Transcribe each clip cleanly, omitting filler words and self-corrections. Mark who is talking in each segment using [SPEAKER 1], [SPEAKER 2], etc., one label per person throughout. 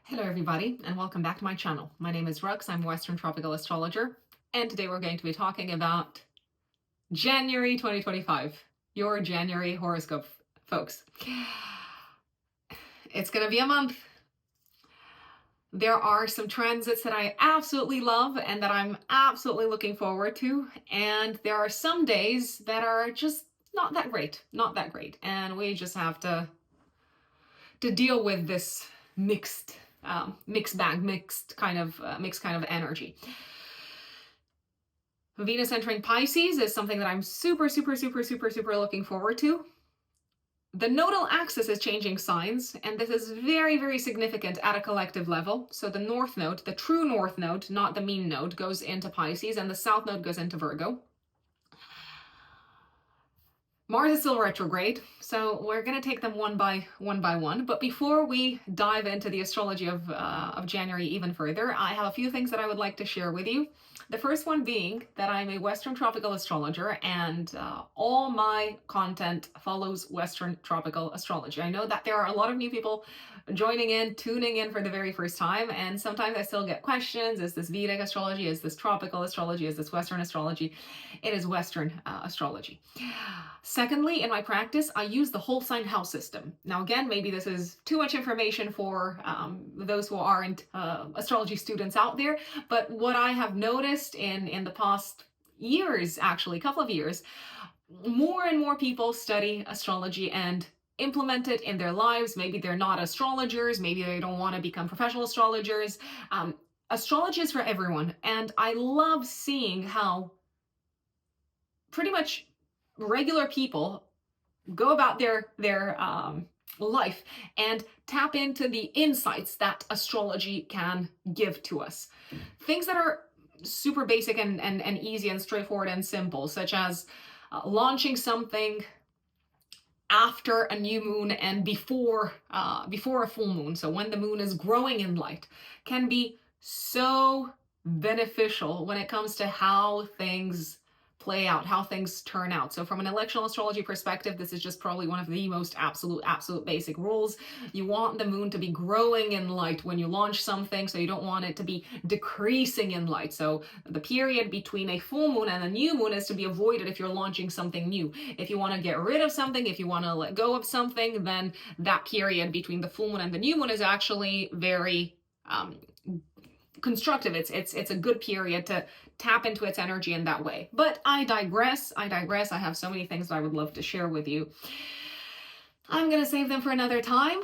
[SPEAKER 1] Hello everybody and welcome back to my channel. My name is Rux, I'm a Western Tropical Astrologer, and today we're going to be talking about January 2025, your January horoscope, folks. It's going to be a month. There are some transits that I absolutely love and that I'm absolutely looking forward to, and there are some days that are just not that great, and we just have to deal with this mixed bag, mixed kind of energy. Venus entering Pisces is something that I'm super looking forward to. The nodal axis is changing signs, and this is very significant at a collective level. So the north node, the true north node, not the mean node, goes into Pisces, and the south node goes into Virgo. Mars is still retrograde, so we're going to take them one by one. But before we dive into the astrology of January even further, I have a few things that I would like to share with you. The first one being that I'm a Western Tropical Astrologer, and all my content follows Western Tropical Astrology. I know that there are a lot of new people tuning in for the very first time, and sometimes I still get questions. Is this Vedic astrology? Is this tropical astrology? Is this Western astrology? It is Western astrology. Secondly, in my practice, I use the whole sign house system. Now, again, maybe this is too much information for those who aren't astrology students out there, but what I have noticed in the past years, actually, a couple of years, more and more people study astrology and implement it in their lives. Maybe they're not astrologers, maybe they don't want to become professional astrologers. Astrology is for everyone, and I love seeing how pretty much regular people go about their life and tap into the insights that astrology can give to us. Things that are super basic and easy and straightforward and simple, such as launching something after a new moon and before a full moon, so when the moon is growing in light, can be so beneficial when it comes to how things play out, how things turn out. So from an electional astrology perspective, this is just probably one of the most absolute basic rules. You want the moon to be growing in light when you launch something, so you don't want it to be decreasing in light. So the period between a full moon and a new moon is to be avoided if you're launching something new. If you want to get rid of something, if you want to let go of something, then that period between the full moon and the new moon is actually very constructive. It's a good period to tap into its energy in that way. But I digress. I have so many things that I would love to share with you. I'm going to save them for another time.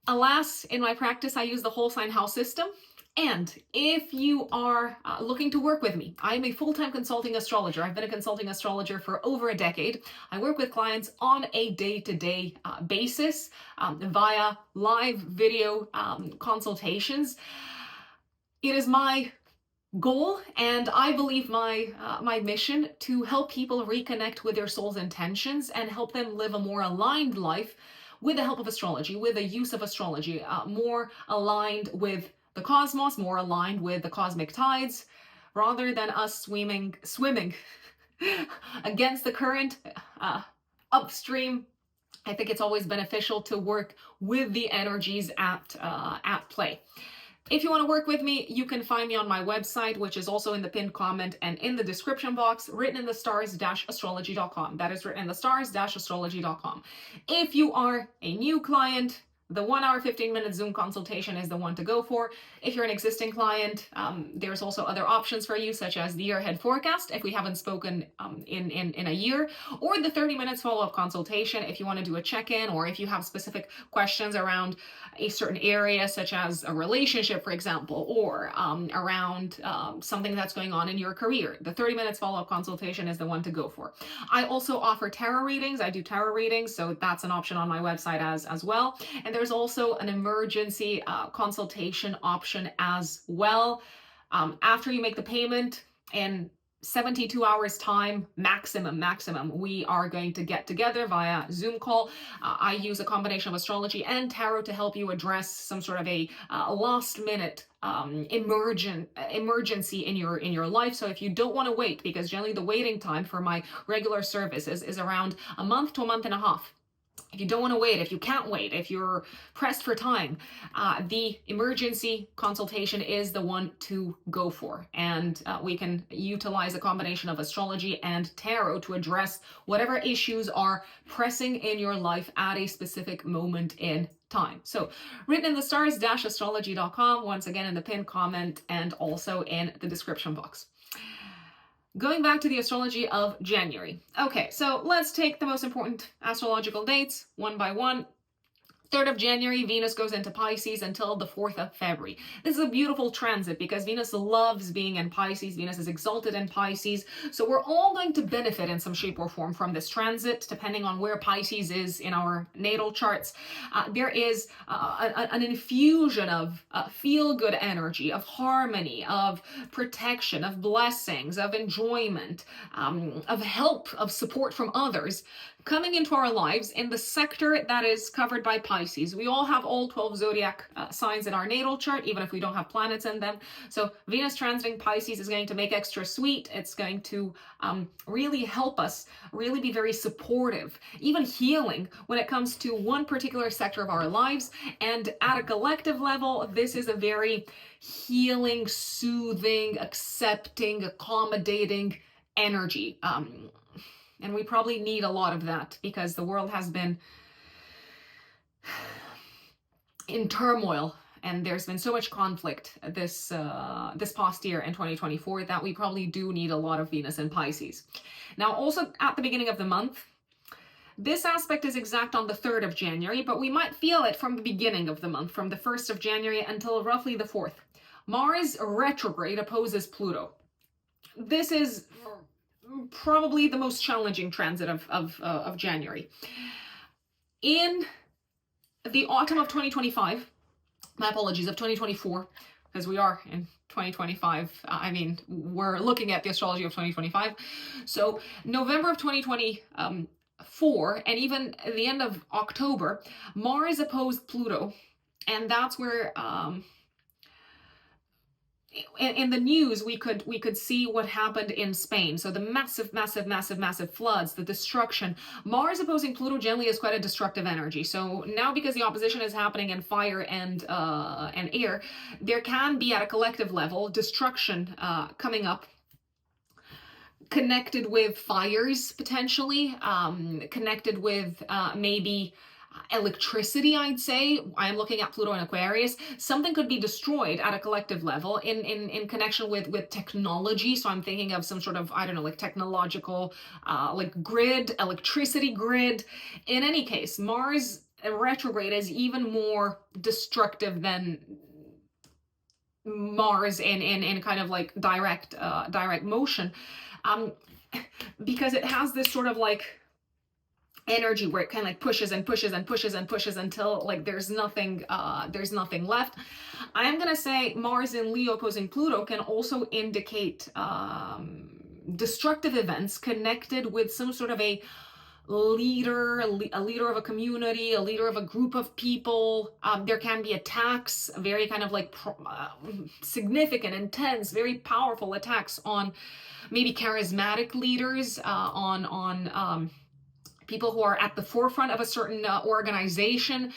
[SPEAKER 1] Alas, in my practice, I use the whole sign house system. And if you are looking to work with me, I'm a full-time consulting astrologer. I've been a consulting astrologer for over a decade. I work with clients on a day-to-day basis via live video consultations. It is my goal, and I believe my mission, to help people reconnect with their soul's intentions and help them live a more aligned life with the help of astrology, with the use of astrology, more aligned with the cosmos, more aligned with the cosmic tides, rather than us swimming against the current upstream. I think it's always beneficial to work with the energies at play. If you want to work with me, you can find me on my website, which is also in the pinned comment and in the description box, written in the stars-astrology.com. That is written in the stars-astrology.com. If you are a new client, the 1 hour, 15-minute Zoom consultation is the one to go for. If you're an existing client, there's also other options for you, such as the year ahead forecast, if we haven't spoken in a year, or the 30 minutes follow-up consultation if you want to do a check-in, or if you have specific questions around a certain area, such as a relationship, for example, or around something that's going on in your career. The 30 minutes follow-up consultation is the one to go for. I also offer tarot readings. I do tarot readings, so that's an option on my website as well. And there's also an emergency consultation option as well. After you make the payment, in 72 hours time, maximum, we are going to get together via Zoom call. I use a combination of astrology and tarot to help you address some sort of a last minute emergency in your life. So if you don't want to wait, because generally the waiting time for my regular services is around a month to a month and a half. if you don't want to wait, if you can't wait, if you're pressed for time, the emergency consultation is the one to go for. And we can utilize a combination of astrology and tarot to address whatever issues are pressing in your life at a specific moment in time. So written in the stars-astrology.com, once again in the pinned comment and also in the description box. Going back to the astrology of January. Okay, so let's take the most important astrological dates one by one. 3rd of January, Venus goes into Pisces until the 4th of February. This is a beautiful transit because Venus loves being in Pisces. Venus is exalted in Pisces. So we're all going to benefit in some shape or form from this transit, depending on where Pisces is in our natal charts. There is an infusion of feel-good energy, of harmony, of protection, of blessings, of enjoyment, of help, of support from others coming into our lives in the sector that is covered by Pisces. We all have all 12 zodiac signs in our natal chart, even if we don't have planets in them. So Venus transiting Pisces is going to make extra sweet. It's going to really help us, really be very supportive, even healing when it comes to one particular sector of our lives. And at a collective level, this is a very healing, soothing, accepting, accommodating energy. And we probably need a lot of that because the world has been in turmoil and there's been so much conflict this past year in 2024 that we probably do need a lot of Venus in Pisces. Now, also at the beginning of the month, this aspect is exact on the 3rd of January, but we might feel it from the beginning of the month, from the 1st of January until roughly the 4th. Mars retrograde opposes Pluto. This is probably the most challenging transit of January. In the autumn of 2025, my apologies, of 2024, because we are in 2025, I mean, we're looking at the astrology of 2025. So November of 2024, and even the end of October, Mars opposed Pluto, and that's where in the news, we could see what happened in Spain. So the massive floods, the destruction. Mars opposing Pluto generally is quite a destructive energy. So now, because the opposition is happening in fire and air, there can be at a collective level destruction coming up, connected with fires potentially, connected with maybe electricity, I'd say. I'm looking at Pluto and Aquarius. Something could be destroyed at a collective level in connection with technology. So I'm thinking of some sort of, I don't know, like technological, like grid, electricity grid. In any case, Mars retrograde is even more destructive than Mars in kind of like direct motion, because it has this sort of like energy where it kind of like pushes and pushes and pushes and pushes until like there's nothing left. I am gonna say Mars in Leo opposing Pluto can also indicate destructive events connected with some sort of a leader of a community, a leader of a group of people. There can be attacks, very kind of like significant, intense, very powerful attacks on maybe charismatic leaders, on people who are at the forefront of a certain organization.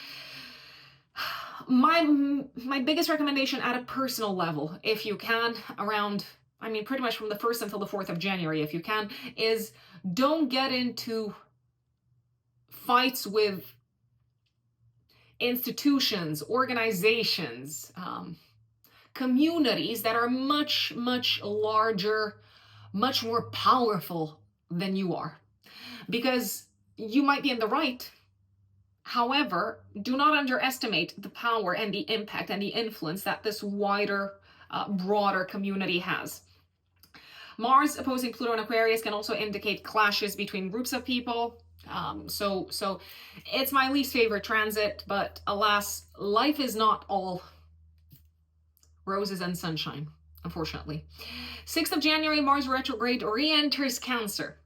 [SPEAKER 1] My biggest recommendation at a personal level, if you can, around, I mean, pretty much from the 1st until the 4th of January, if you can, is don't get into fights with institutions, organizations, communities that are much, much larger, much more powerful than you are. Because you might be in the right. However, do not underestimate the power and the impact and the influence that this wider, broader community has. Mars opposing Pluto and Aquarius can also indicate clashes between groups of people. So it's my least favorite transit, but alas, life is not all roses and sunshine, unfortunately. 6th of January, Mars retrograde re-enters Cancer.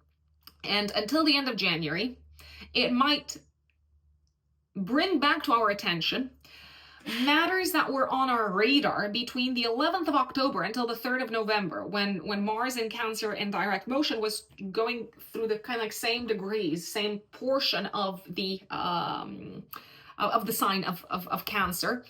[SPEAKER 1] And until the end of January, it might bring back to our attention matters that were on our radar between the 11th of October until the 3rd of November, when Mars in Cancer in direct motion was going through the kind of like same degrees, same portion of the sign of Cancer.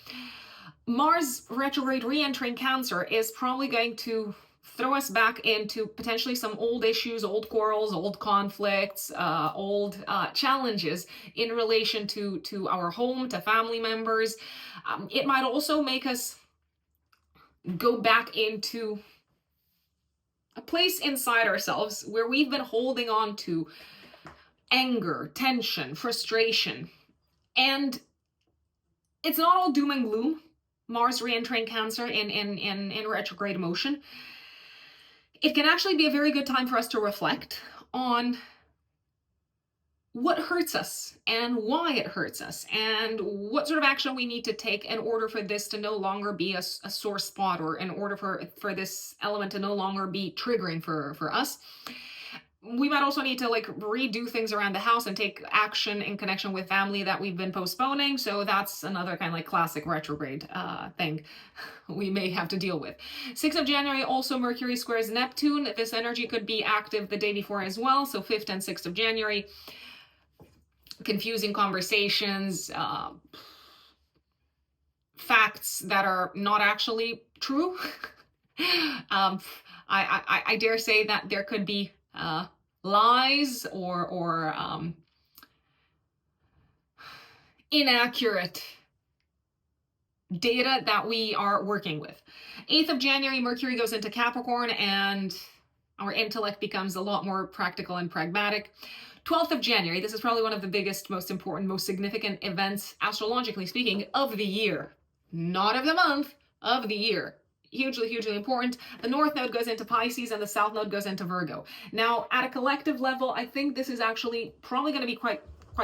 [SPEAKER 1] Mars retrograde re-entering Cancer is probably going to throw us back into potentially some old issues, old quarrels, old conflicts, old challenges in relation to our home, to family members. It might also make us go back into a place inside ourselves where we've been holding on to anger, tension, frustration. And it's not all doom and gloom. Mars re-entering Cancer in retrograde motion. It can actually be a very good time for us to reflect on what hurts us and why it hurts us, and what sort of action we need to take in order for this to no longer be a sore spot, or in order for this element to no longer be triggering for us. We might also need to like redo things around the house and take action in connection with family that we've been postponing. So that's another kind of like classic retrograde thing we may have to deal with. 6th of January, also Mercury squares Neptune. This energy could be active the day before as well. So 5th and 6th of January, confusing conversations, facts that are not actually true. I dare say that there could be lies or inaccurate data that we are working with. 8th of January, Mercury goes into Capricorn and our intellect becomes a lot more practical and pragmatic. 12th of January, this is probably one of the biggest, most important, most significant events, astrologically speaking, of the year. Not of the month, of the year. Hugely, hugely important. The North Node goes into Pisces and the South Node goes into Virgo. Now, at a collective level, I think this is actually probably going to be quite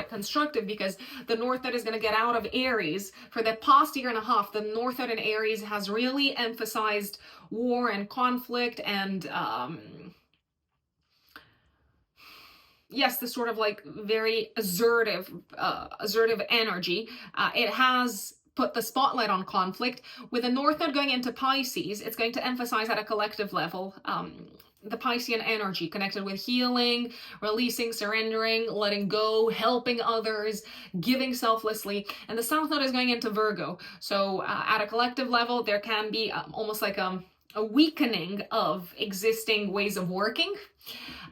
[SPEAKER 1] constructive, because the North Node is going to get out of Aries. For the past year and a half, the North Node in Aries has really emphasized war and conflict and yes, this sort of like very assertive energy. It has put the spotlight on conflict. With the North Node going into Pisces, it's going to emphasize at a collective level the Piscean energy connected with healing, releasing, surrendering, letting go, helping others, giving selflessly. And the South Node is going into Virgo. So at a collective level, there can be almost like a weakening of existing ways of working,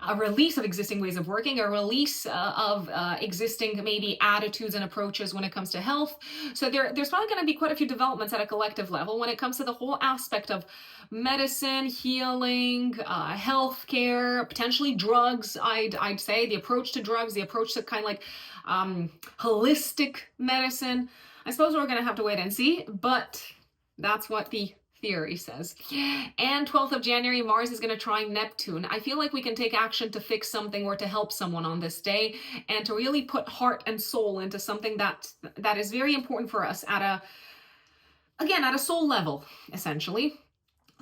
[SPEAKER 1] a release of existing ways of working, a release of existing maybe attitudes and approaches when it comes to health. So there's probably going to be quite a few developments at a collective level when it comes to the whole aspect of medicine, healing, healthcare, potentially drugs. I'd say the approach to drugs, the approach to kind of like holistic medicine. I suppose we're going to have to wait and see, but that's what the theory says. And 12th of January, Mars is going to trine Neptune. I feel like we can take action to fix something or to help someone on this day, and to really put heart and soul into something that is very important for us at a soul level, essentially.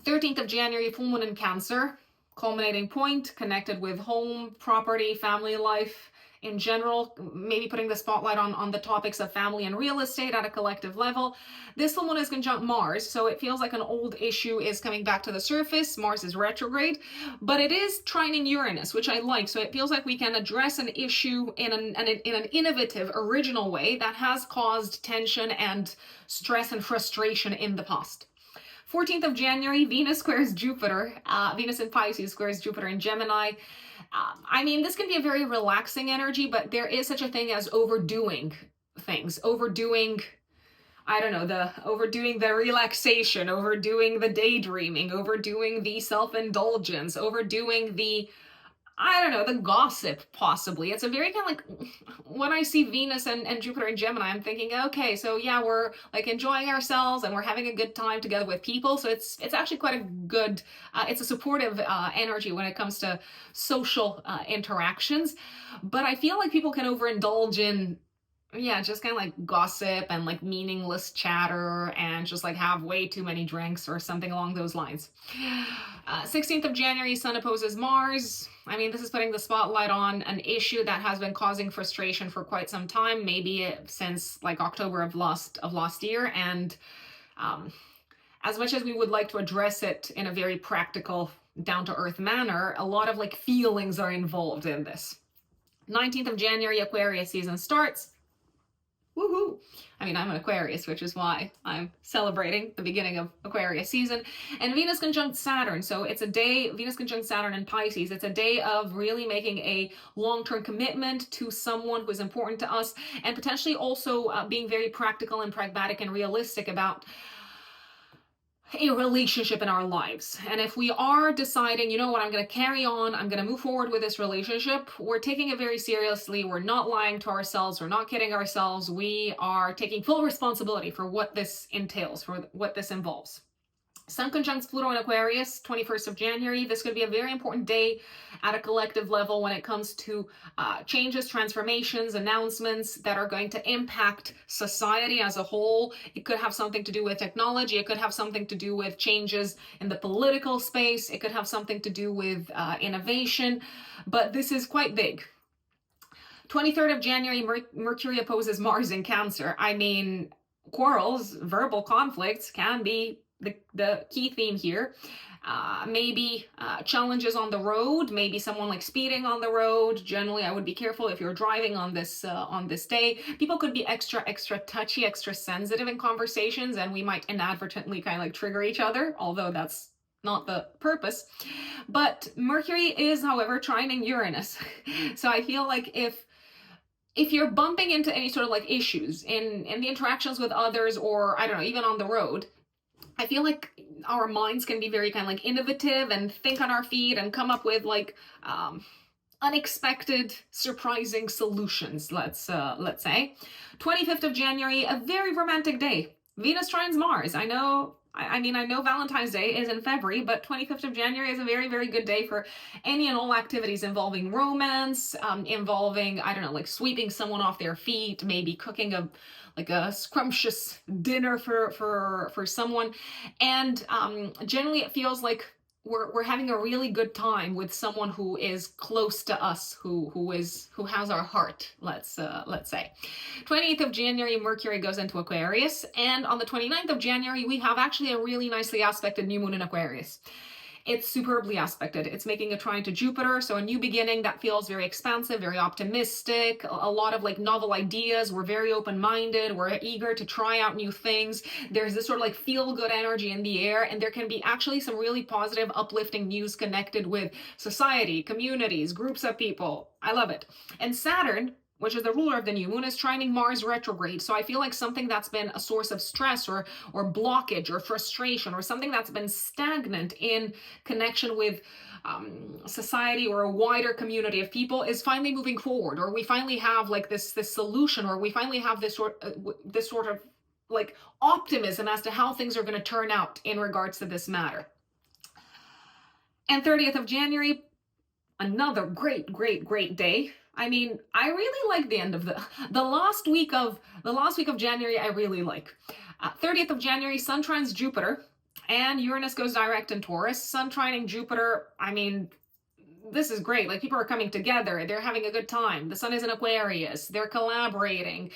[SPEAKER 1] 13th of January, full moon in Cancer, culminating point connected with home, property, family life in general, maybe putting the spotlight on the topics of family and real estate at a collective level. This full moon is conjunct Mars, so it feels like an old issue is coming back to the surface. Mars is retrograde, but it is trining Uranus, which I like. So it feels like we can address an issue in an innovative, original way that has caused tension and stress and frustration in the past. 14th of January, Venus squares Jupiter. Venus in Pisces squares Jupiter in Gemini. I mean, this can be a very relaxing energy, but there is such a thing as overdoing things. Overdoing the relaxation, overdoing the daydreaming, overdoing the self-indulgence, overdoing the gossip, possibly. It's a very kind of like, when I see Venus and Jupiter and Gemini, I'm thinking, okay, so yeah, we're like enjoying ourselves and we're having a good time together with people. So it's actually quite a good, it's a supportive energy when it comes to social interactions. But I feel like people can overindulge in yeah, just kind of like gossip and like meaningless chatter and just like have way too many drinks or something along those lines. 16th of January, Sun opposes Mars. I mean, this is putting the spotlight on an issue that has been causing frustration for quite some time, maybe since like October of last year. And um, as much as we would like to address it in a very practical, down-to-earth manner, a lot of like feelings are involved in this. 19th of January, Aquarius season starts. Woohoo! I mean, I'm an Aquarius, which is why I'm celebrating the beginning of Aquarius season. And Venus conjunct Saturn. So it's a day, Venus conjunct Saturn in Pisces. It's a day of really making a long-term commitment to someone who is important to us, and potentially also being very practical and pragmatic and realistic about a relationship in our lives. And if we are deciding, you know what, I'm going to carry on, I'm going to move forward with this relationship, we're taking it very seriously. We're not lying to ourselves. We're not kidding ourselves. We are taking full responsibility for what this entails, for what this involves. Sun conjuncts Pluto in Aquarius, 21st of January. This could be a very important day at a collective level when it comes to changes, transformations, announcements that are going to impact society as a whole. It could have something to do with technology. It could have something to do with changes in the political space. It could have something to do with innovation, but this is quite big. 23rd of January, Mercury opposes Mars in Cancer. I mean, quarrels, verbal conflicts can be the key theme here. Maybe challenges on the road, maybe someone like speeding on the road. Generally, I would be careful if you're driving on this day. People could be extra touchy, extra sensitive in conversations, and we might inadvertently kind of like trigger each other, although that's not the purpose. But Mercury is, however, trining Uranus. So I feel like if you're bumping into any sort of like issues in the interactions with others, or I don't know, even on the road, I feel like our minds can be very kind of like innovative and think on our feet and come up with like unexpected, surprising solutions, let's say. 25th of January, a very romantic day. Venus trines Mars. I know Valentine's Day is in February, but 25th of January is a very, very good day for any and all activities involving romance, involving, I don't know, like sweeping someone off their feet, maybe cooking a scrumptious dinner for someone. And generally it feels like we're having a really good time with someone who is close to us, who has our heart, let's say. 28th of January, Mercury goes into Aquarius, and on the 29th of January, we have actually a really nicely aspected new moon in Aquarius. It's superbly aspected. It's making a trine to Jupiter, so a new beginning that feels very expansive, very optimistic, a lot of like novel ideas. We're very open-minded. We're eager to try out new things. There's this sort of like feel-good energy in the air, and there can be actually some really positive, uplifting news connected with society, communities, groups of people. I love it. And Saturn, which is the ruler of the new moon, is trining Mars retrograde. So I feel like something that's been a source of stress or blockage or frustration, or something that's been stagnant in connection with society or a wider community of people, is finally moving forward, or we finally have like this solution, or we finally have this sort of like optimism as to how things are going to turn out in regards to this matter. And 30th of January, another great day. I mean, I really like the end of the last week of January. I really like 30th of January, Sun trines Jupiter, and Uranus goes direct in Taurus. Sun trining Jupiter. I mean, this is great. Like, people are coming together. They're having a good time. The sun is in Aquarius. They're collaborating.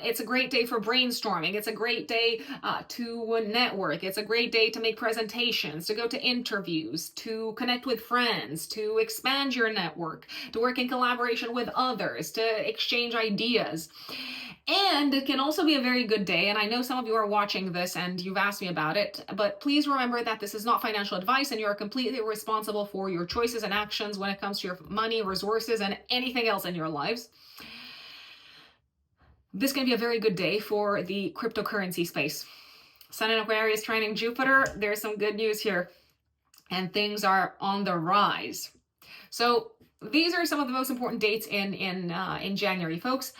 [SPEAKER 1] It's a great day for brainstorming. It's a great day to network. It's a great day to make presentations, to go to interviews, to connect with friends, to expand your network, to work in collaboration with others, to exchange ideas. And it can also be a very good day, and I know some of you are watching this and you've asked me about it, but please remember that this is not financial advice, and you are completely responsible for your choices and actions when it comes to your money, resources, and anything else in your lives. This can be a very good day for the cryptocurrency space. Sun in Aquarius trining Jupiter, there's some good news here, and things are on the rise. So these are some of the most important dates in January, folks.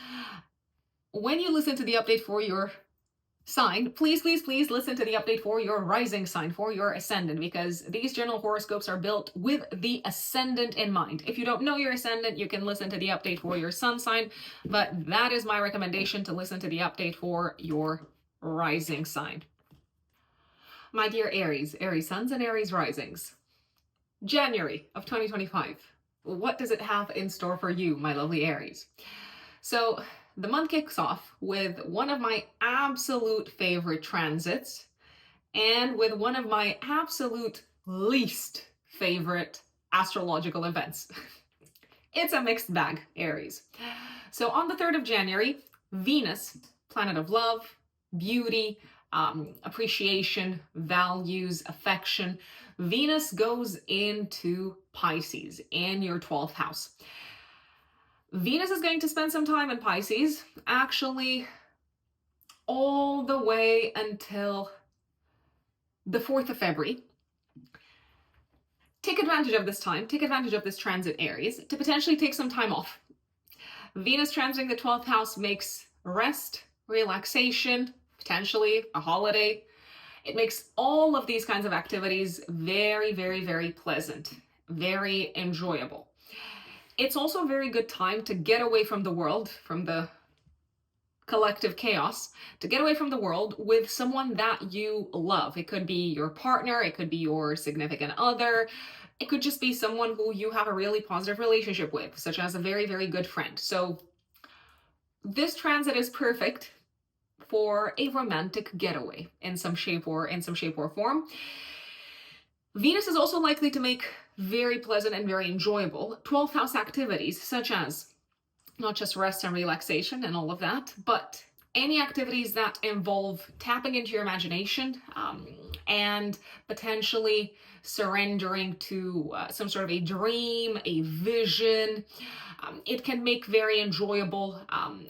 [SPEAKER 1] When you listen to the update for your sign, please, please, please listen to the update for your rising sign, for your ascendant, because these general horoscopes are built with the ascendant in mind. If you don't know your ascendant, you can listen to the update for your sun sign, but that is my recommendation, to listen to the update for your rising sign. My dear Aries, Aries suns and Aries risings, January of 2025. What does it have in store for you, my lovely Aries? So the month kicks off with one of my absolute favorite transits and with one of my absolute least favorite astrological events. It's a mixed bag, Aries. So on the 3rd of January, Venus, planet of love, beauty, appreciation, values, affection, Venus goes into Pisces in your 12th house. Venus is going to spend some time in Pisces, actually all the way until the 4th of February. Take advantage of this time, take advantage of this transit, Aries, to potentially take some time off. Venus transiting the 12th house makes rest, relaxation, potentially a holiday. It makes all of these kinds of activities very, very, very pleasant, very enjoyable. It's also a very good time to get away from the world, from the collective chaos, to get away from the world with someone that you love. It could be your partner, it could be your significant other, it could just be someone who you have a really positive relationship with, such as a very, very good friend. So this transit is perfect for a romantic getaway in some shape or form. Venus is also likely to make very pleasant and very enjoyable 12th house activities, such as not just rest and relaxation and all of that, but any activities that involve tapping into your imagination and potentially surrendering to some sort of a dream, a vision. It can make very enjoyable,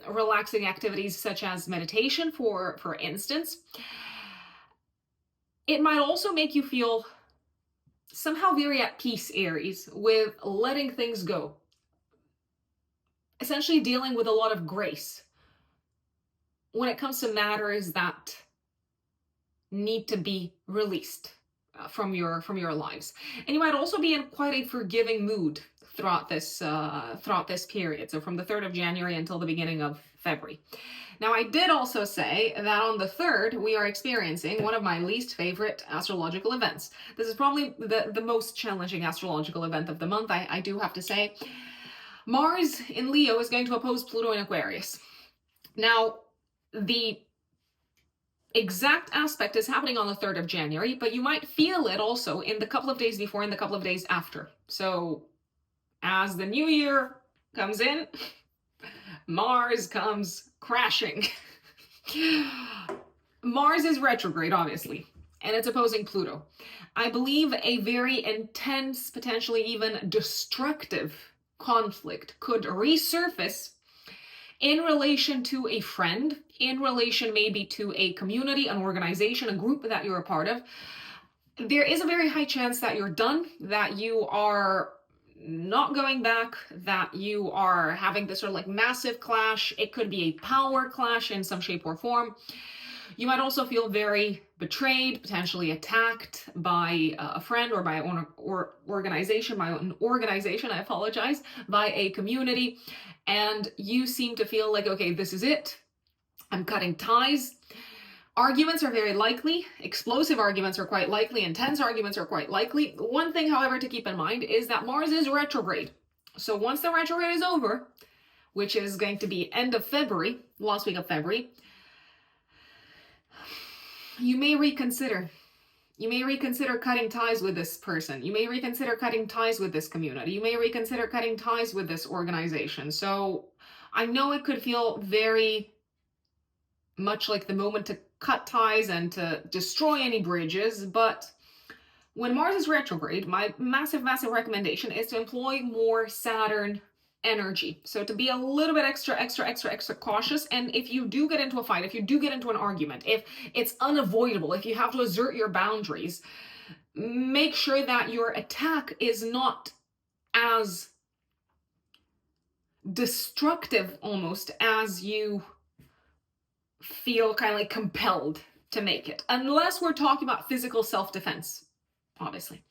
[SPEAKER 1] relaxing activities such as meditation, for instance. It might also make you feel somehow very at peace, Aries, with letting things go. Essentially dealing with a lot of grace when it comes to matters that need to be released from your lives. And you might also be in quite a forgiving mood throughout this period. So from the 3rd of January until the beginning of February. Now, I did also say that on the 3rd, we are experiencing one of my least favorite astrological events. This is probably the most challenging astrological event of the month, I do have to say. Mars in Leo is going to oppose Pluto in Aquarius. Now, the exact aspect is happening on the 3rd of January, but you might feel it also in the couple of days before and the couple of days after. So as the new year comes in, Mars comes crashing. Mars is retrograde, obviously, and it's opposing Pluto. I believe a very intense, potentially even destructive conflict could resurface in relation to a friend, in relation maybe to a community, an organization, a group that you're a part of. There is a very high chance that you're done, that you are not going back, that you are having this sort of like massive clash. It could be a power clash in some shape or form. You might also feel very betrayed, potentially attacked by a friend or by an organization, I apologize, by a community. And you seem to feel like, okay, this is it. I'm cutting ties. Arguments are very likely. Explosive arguments are quite likely. Intense arguments are quite likely. One thing, however, to keep in mind is that Mars is retrograde. So once the retrograde is over, which is going to be end of February, last week of February, you may reconsider. You may reconsider cutting ties with this person. You may reconsider cutting ties with this community. You may reconsider cutting ties with this organization. So I know it could feel very much like the moment to cut ties and to destroy any bridges, but when Mars is retrograde, my massive, massive recommendation is to employ more Saturn energy. So to be a little bit extra cautious. And if you do get into a fight, if you do get into an argument, if it's unavoidable, if you have to assert your boundaries, make sure that your attack is not as destructive almost as you feel kind of like compelled to make it, unless we're talking about physical self-defense, obviously.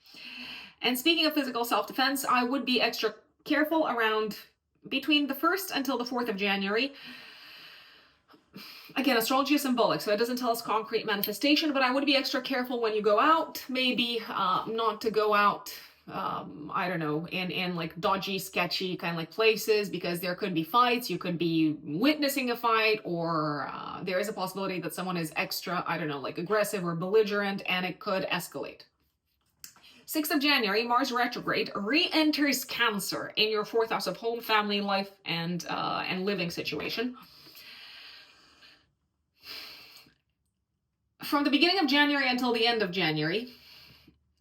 [SPEAKER 1] And speaking of physical self-defense, I would be extra careful around between the 1st until the 4th of January. Again, astrology is symbolic, so it doesn't tell us concrete manifestation, but I would be extra careful when you go out, maybe not to go out, I don't know, in like dodgy, sketchy kind of like places, because there could be fights, you could be witnessing a fight, or there is a possibility that someone is extra, I don't know, like aggressive or belligerent, and it could escalate. 6th of January, Mars retrograde re-enters Cancer in your 4th house of home, family, life, and living situation. From the beginning of January until the end of January,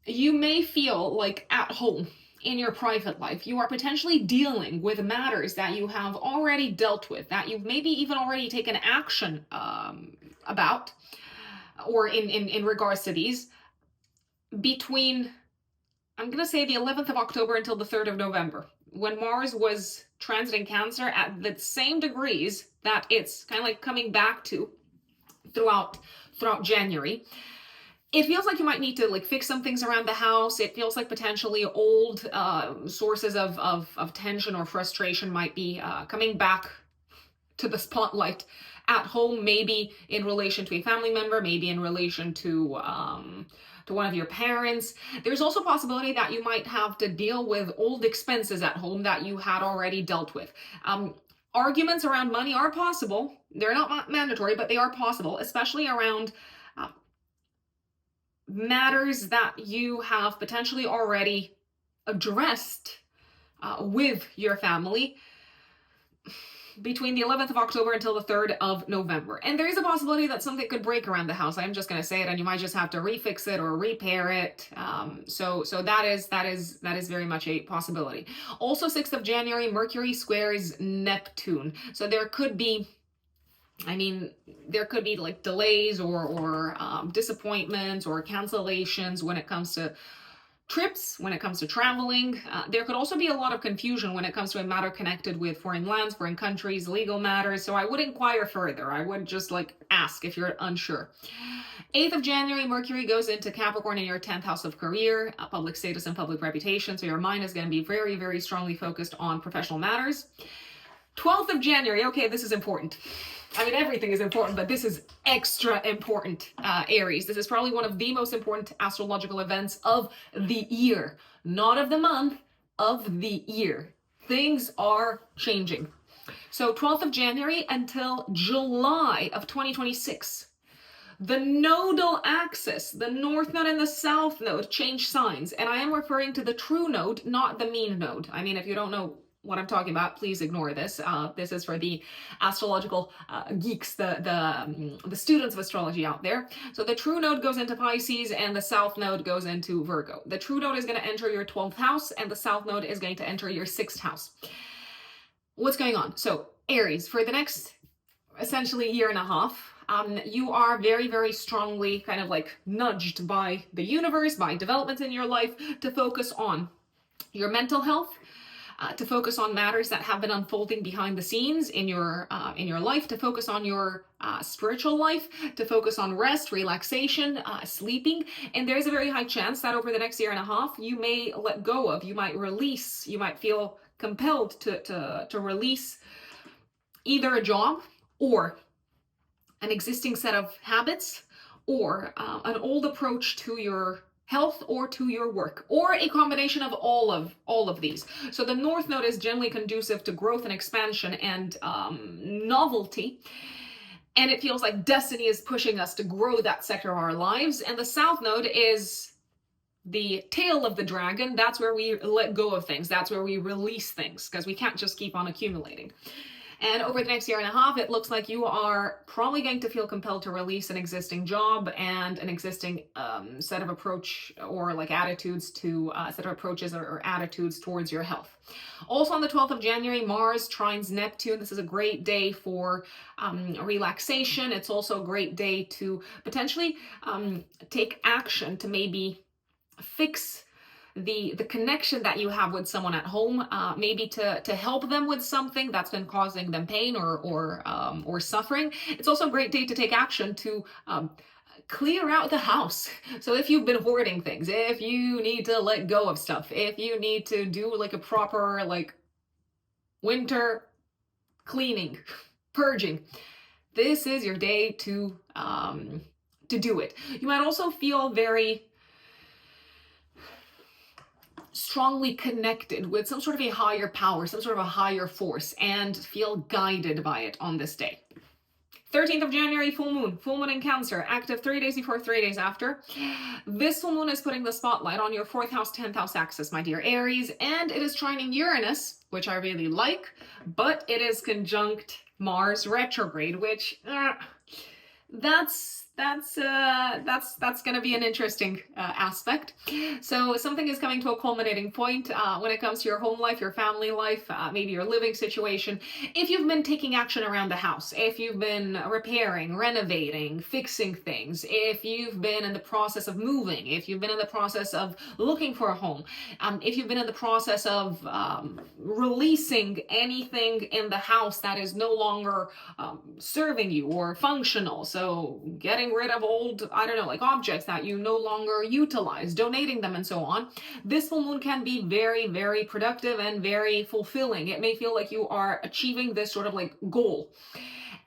[SPEAKER 1] you may feel like at home in your private life. You are potentially dealing with matters that you have already dealt with, that you've maybe even already taken action about, or in regards to these, between, I'm going to say, the 11th of October until the 3rd of November, when Mars was transiting Cancer at the same degrees that it's kind of like coming back to throughout January. It feels like you might need to like fix some things around the house. It feels like potentially old sources of tension or frustration might be coming back to the spotlight at home, maybe in relation to a family member, maybe in relation to one of your parents. There's also a possibility that you might have to deal with old expenses at home that you had already dealt with. Arguments around money are possible. They're not mandatory, but they are possible, especially around matters that you have potentially already addressed with your family between the 11th of October until the 3rd of November. And there is a possibility that something could break around the house. I'm just going to say it, and you might just have to refix it or repair it. So that is very much a possibility. Also, 6th of January, Mercury squares Neptune. So there could be, there could be like delays or disappointments or cancellations when it comes to trips, when it comes to traveling. There could also be a lot of confusion when it comes to a matter connected with foreign lands, foreign countries, legal matters. So I would inquire further. I would just like ask if you're unsure. 8th of January, Mercury goes into Capricorn in your 10th house of career, public status and public reputation. So your mind is going to be very, very strongly focused on professional matters. 12th of January, okay, this is important. Everything is important, but this is extra important, Aries. This is probably one of the most important astrological events of the year. Not of the month, of the year. Things are changing. So 12th of January until July of 2026. The nodal axis, the north node and the south node, change signs. And I am referring to the true node, not the mean node. If you don't know what I'm talking about, please ignore this. This is for the astrological geeks, the students of astrology out there. So the true node goes into Pisces and the south node goes into Virgo. The true node is going to enter your 12th house and the south node is going to enter your 6th house. What's going on? So Aries, for the next essentially year and a half, you are very, very strongly kind of like nudged by the universe, by developments in your life, to focus on your mental health, to focus on matters that have been unfolding behind the scenes in your life, to focus on your spiritual life, to focus on rest, relaxation, sleeping. And there's a very high chance that over the next year and a half, you may let go of, you might release, you might feel compelled to release either a job or an existing set of habits, or an old approach to your health or to your work, or a combination of all of these. So the north node is generally conducive to growth and expansion and novelty, and it feels like destiny is pushing us to grow that sector of our lives. And the south node is the tail of the dragon. That's where we let go of things. That's where we release things, because we can't just keep on accumulating. And over the next year and a half, it looks like you are probably going to feel compelled to release an existing job and an existing set of approach or like attitudes to set of approaches or attitudes towards your health. Also on the 12th of January, Mars trines Neptune. This is a great day for relaxation. It's also a great day to potentially take action to maybe fix the connection that you have with someone at home, maybe to help them with something that's been causing them pain or suffering. It's also a great day to take action to clear out the house. So if you've been hoarding things, if you need to let go of stuff, if you need to do like a proper like winter cleaning, purging, this is your day to do it. You might also feel very strongly connected with some sort of a higher power, some sort of a higher force, and feel guided by it on this day. 13th of January, full moon in Cancer, active 3 days before, 3 days after. This full moon is putting the spotlight on your 4th house, 10th house axis, my dear Aries, and it is trining Uranus, which I really like, but it is conjunct Mars retrograde, which that's going to be an interesting aspect. So something is coming to a culminating point when it comes to your home life, your family life, maybe your living situation. If you've been taking action around the house, if you've been repairing, renovating, fixing things, if you've been in the process of moving, if you've been in the process of looking for a home, if you've been in the process of releasing anything in the house that is no longer serving you or functional, so getting rid of old, I don't know, like objects that you no longer utilize, donating them and so on, this full moon can be very, very productive and very fulfilling. It may feel like you are achieving this sort of like goal.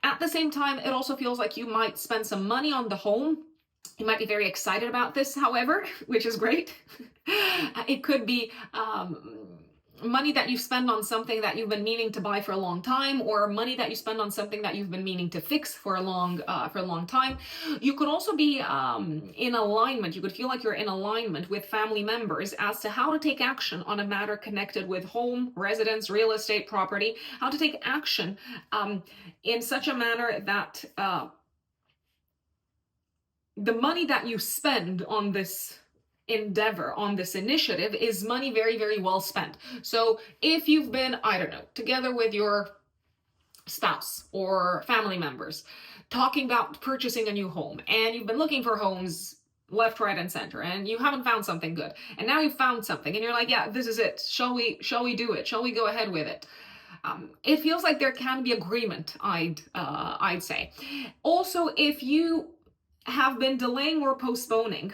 [SPEAKER 1] At the same time, it also feels like you might spend some money on the home. You might be very excited about this, however, which is great. It could be money that you spend on something that you've been meaning to buy for a long time, or money that you spend on something that you've been meaning to fix for a long time. You could also be in alignment. You could feel like you're in alignment with family members as to how to take action on a matter connected with home, residence, real estate, property, how to take action in such a manner that the money that you spend on this endeavor, on this initiative, is money very, very well spent. So if you've been, I don't know, together with your spouse or family members, talking about purchasing a new home, and you've been looking for homes left, right, and center, and you haven't found something good, and now you've found something, and you're like, yeah, this is it. Shall we do it? Shall we go ahead with it? It feels like there can be agreement, I'd say. Also, if you have been delaying or postponing,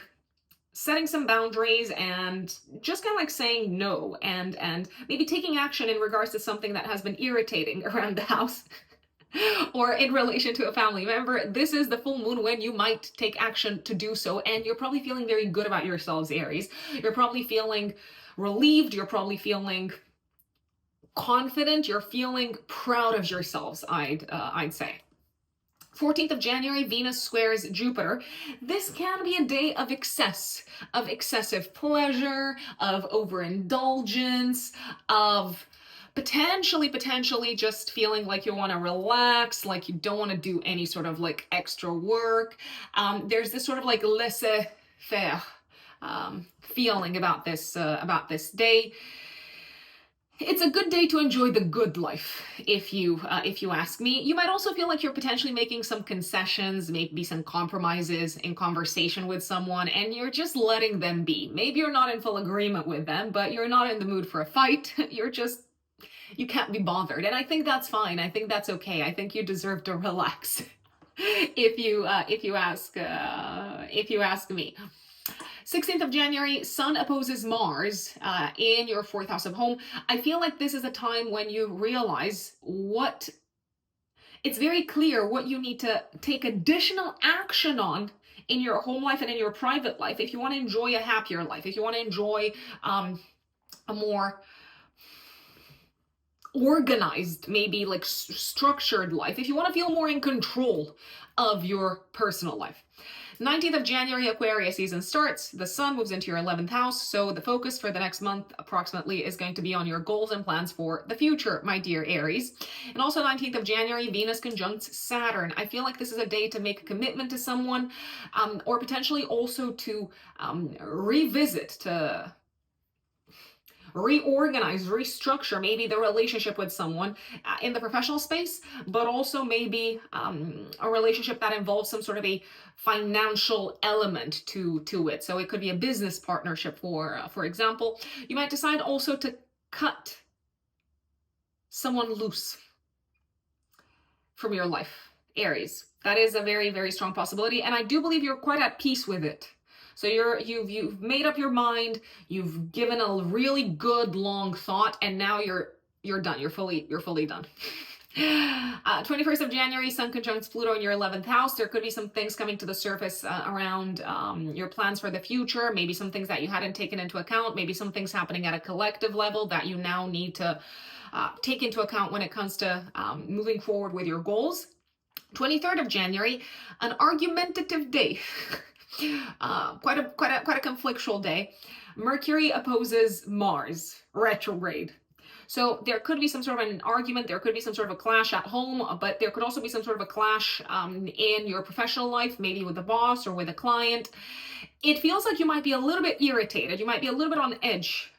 [SPEAKER 1] setting some boundaries and just kind of like saying no, and maybe taking action in regards to something that has been irritating around the house or in relation to a family member, this is the full moon when you might take action to do so, and you're probably feeling very good about yourselves, Aries. You're probably feeling relieved, you're probably feeling confident, you're feeling proud of yourselves, I'd say. 14th of January, Venus squares Jupiter. This can be a day of excess, of excessive pleasure, of overindulgence, of potentially just feeling like you want to relax, like you don't want to do any sort of like extra work. There's this sort of like laissez-faire feeling about this day. It's a good day to enjoy the good life, if you ask me. You might also feel like you're potentially making some concessions, maybe some compromises in conversation with someone, and you're just letting them be. Maybe you're not in full agreement with them, but you're not in the mood for a fight. You can't be bothered, and I think that's fine. I think that's okay. I think you deserve to relax, if you ask me. 16th of January, Sun opposes Mars in your 4th house of home. I feel like this is a time when you realize it's very clear what you need to take additional action on in your home life and in your private life if you want to enjoy a happier life, if you want to enjoy a more organized, maybe like structured life, if you want to feel more in control of your personal life. 19th of January, Aquarius season starts. The sun moves into your 11th house, so the focus for the next month approximately is going to be on your goals and plans for the future, my dear Aries. And also 19th of January, Venus conjuncts Saturn. I feel like this is a day to make a commitment to someone, or potentially also to revisit reorganize, restructure maybe the relationship with someone in the professional space, but also maybe a relationship that involves some sort of a financial element to it. So it could be a business partnership, for example. You might decide also to cut someone loose from your life, Aries. That is a very, very strong possibility, and I do believe you're quite at peace with it. So you've made up your mind, you've given a really good long thought, and now you're done. You're fully done. 21st of January, Sun conjuncts Pluto in your 11th house. There could be some things coming to the surface around your plans for the future, maybe some things that you hadn't taken into account, maybe some things happening at a collective level that you now need to take into account when it comes to moving forward with your goals. 23rd of January, an argumentative day. Quite a conflictual day. Mercury opposes Mars retrograde. So there could be some sort of an argument, there could be some sort of a clash at home, but there could also be some sort of a clash in your professional life, maybe with a boss or with a client. It feels like you might be a little bit irritated, you might be a little bit on edge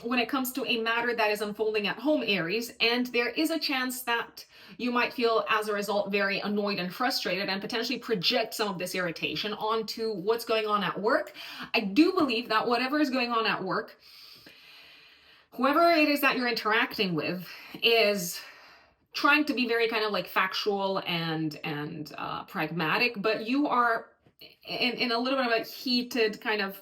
[SPEAKER 1] when it comes to a matter that is unfolding at home, Aries, and there is a chance that you might feel as a result very annoyed and frustrated and potentially project some of this irritation onto what's going on at work. I do believe that whatever is going on at work, whoever it is that you're interacting with is trying to be very kind of like factual and pragmatic, but you are in a little bit of a heated kind of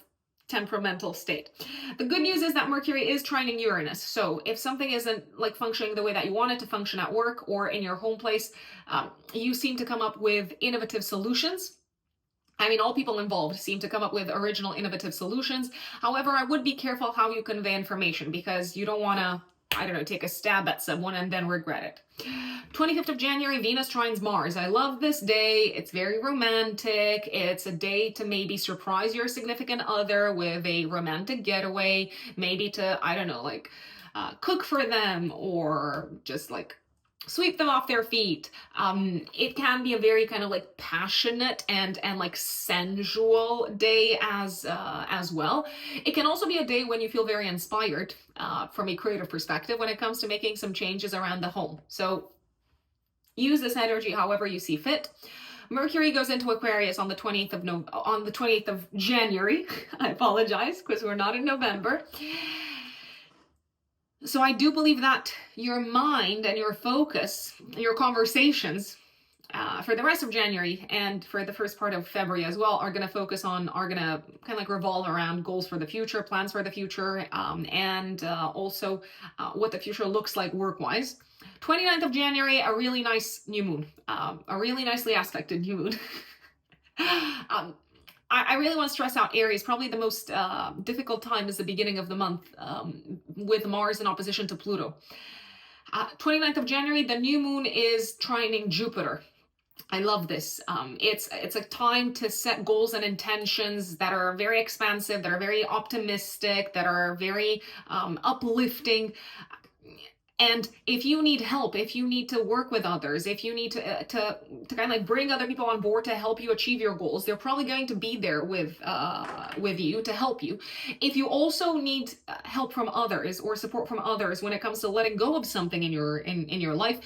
[SPEAKER 1] temperamental state. The good news is that Mercury is trining Uranus. So if something isn't like functioning the way that you want it to function at work or in your home place, you seem to come up with innovative solutions. I mean, all people involved seem to come up with original, innovative solutions. However, I would be careful how you convey information because you don't want to, I don't know, take a stab at someone and then regret it. 25th of January, Venus trines Mars. I love this day. It's very romantic. It's a day to maybe surprise your significant other with a romantic getaway, maybe to, I don't know, like cook for them or just like sweep them off their feet. It can be a very kind of like passionate and like sensual day as well. It can also be a day when you feel very inspired from a creative perspective when it comes to making some changes around the home. So use this energy however you see fit. Mercury goes into Aquarius on the 28th of January. I apologize because we're not in November. So I do believe that your mind and your focus, your conversations for the rest of January and for the first part of February as well are going to kind of like revolve around goals for the future, plans for the future, and also what the future looks like work-wise. 29th of January, a really nice new moon, a really nicely aspected new moon. I really want to stress out Aries. Probably the most difficult time is the beginning of the month with Mars in opposition to Pluto. 29th of January, the new moon is trining Jupiter. I love this. It's a time to set goals and intentions that are very expansive, that are very optimistic, that are very uplifting. And if you need help, if you need to work with others, if you need to kind of like bring other people on board to help you achieve your goals, they're probably going to be there with you to help you. If you also need help from others or support from others when it comes to letting go of something in your life,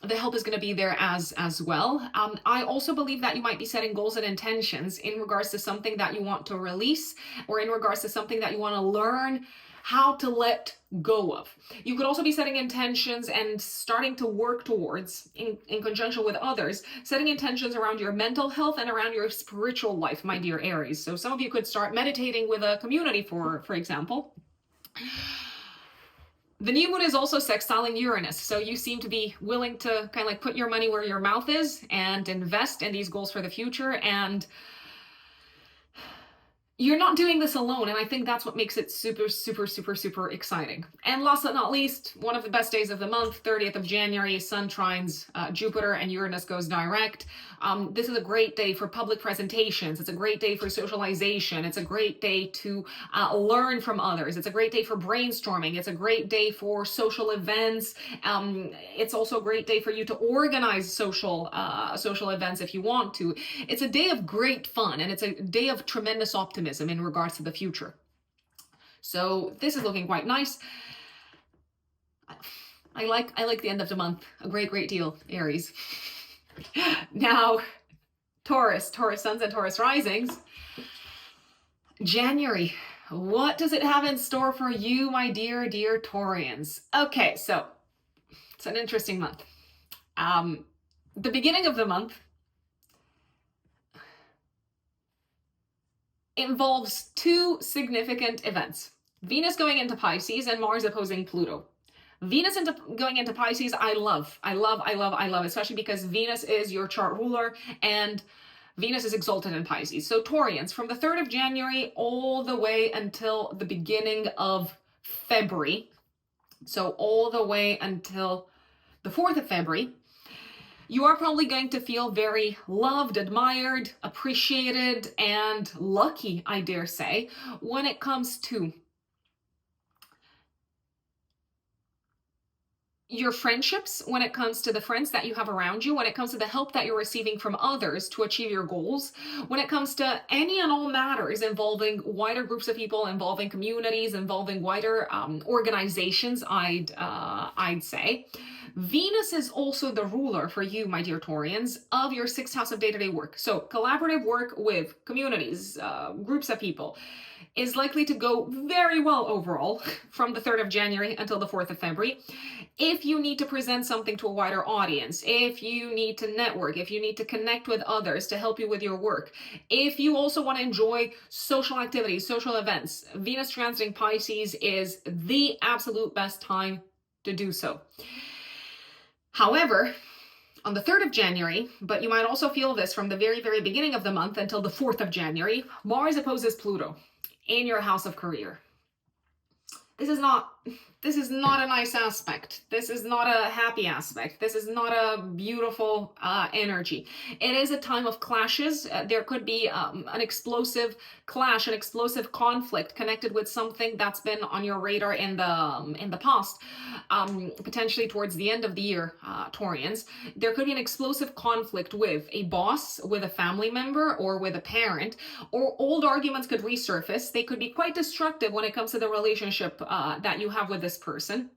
[SPEAKER 1] the help is going to be there as well. I also believe that you might be setting goals and intentions in regards to something that you want to release or in regards to something that you want to learn how to let go of. You could also be setting intentions and starting to work towards, in conjunction with others, setting intentions around your mental health and around your spiritual life, my dear Aries. So some of you could start meditating with a community, for example. The new moon is also sextiling Uranus, so you seem to be willing to kind of like put your money where your mouth is and invest in these goals for the future, and you're not doing this alone, and I think that's what makes it super, super, super, super exciting. And last but not least, one of the best days of the month, 30th of January, Sun trines Jupiter and Uranus goes direct. This is a great day for public presentations. It's a great day for socialization. It's a great day to learn from others. It's a great day for brainstorming. It's a great day for social events. It's also a great day for you to organize social events if you want to. It's a day of great fun, and it's a day of tremendous optimism in regards to the future. So this is looking quite nice. I like the end of the month a great deal, Aries. Now, Taurus suns and Taurus risings. January, what does it have in store for you, my dear Taurians? Okay, so it's an interesting month. The beginning of the month involves two significant events. Venus going into Pisces and Mars opposing Pluto. Venus going into Pisces, I love, especially because Venus is your chart ruler and Venus is exalted in Pisces. So Taurians, from the 3rd of January all the way until the beginning of February, so all the way until the 4th of February, you are probably going to feel very loved, admired, appreciated, and lucky, I dare say, when it comes to your friendships, when it comes to the friends that you have around you, when it comes to the help that you're receiving from others to achieve your goals, when it comes to any and all matters involving wider groups of people, involving communities, involving wider organizations, I'd say. Venus is also the ruler for you, my dear Taurians, of your 6th house of day-to-day work. So collaborative work with communities, groups of people, is likely to go very well overall from the 3rd of January until the 4th of February. If you need to present something to a wider audience, if you need to network, if you need to connect with others to help you with your work, if you also want to enjoy social activities, social events, Venus transiting Pisces is the absolute best time to do so. However, on the 3rd of January, but you might also feel this from the very beginning of the month until the 4th of January, Mars opposes Pluto in your house of career. This is not a nice aspect. This is not a happy aspect. This is not a beautiful energy. It is a time of clashes. There could be an explosive clash, an explosive conflict connected with something that's been on your radar in the past, potentially towards the end of the year, Taurians. There could be an explosive conflict with a boss, with a family member, or with a parent, or old arguments could resurface. They could be quite destructive when it comes to the relationship that you have with this person.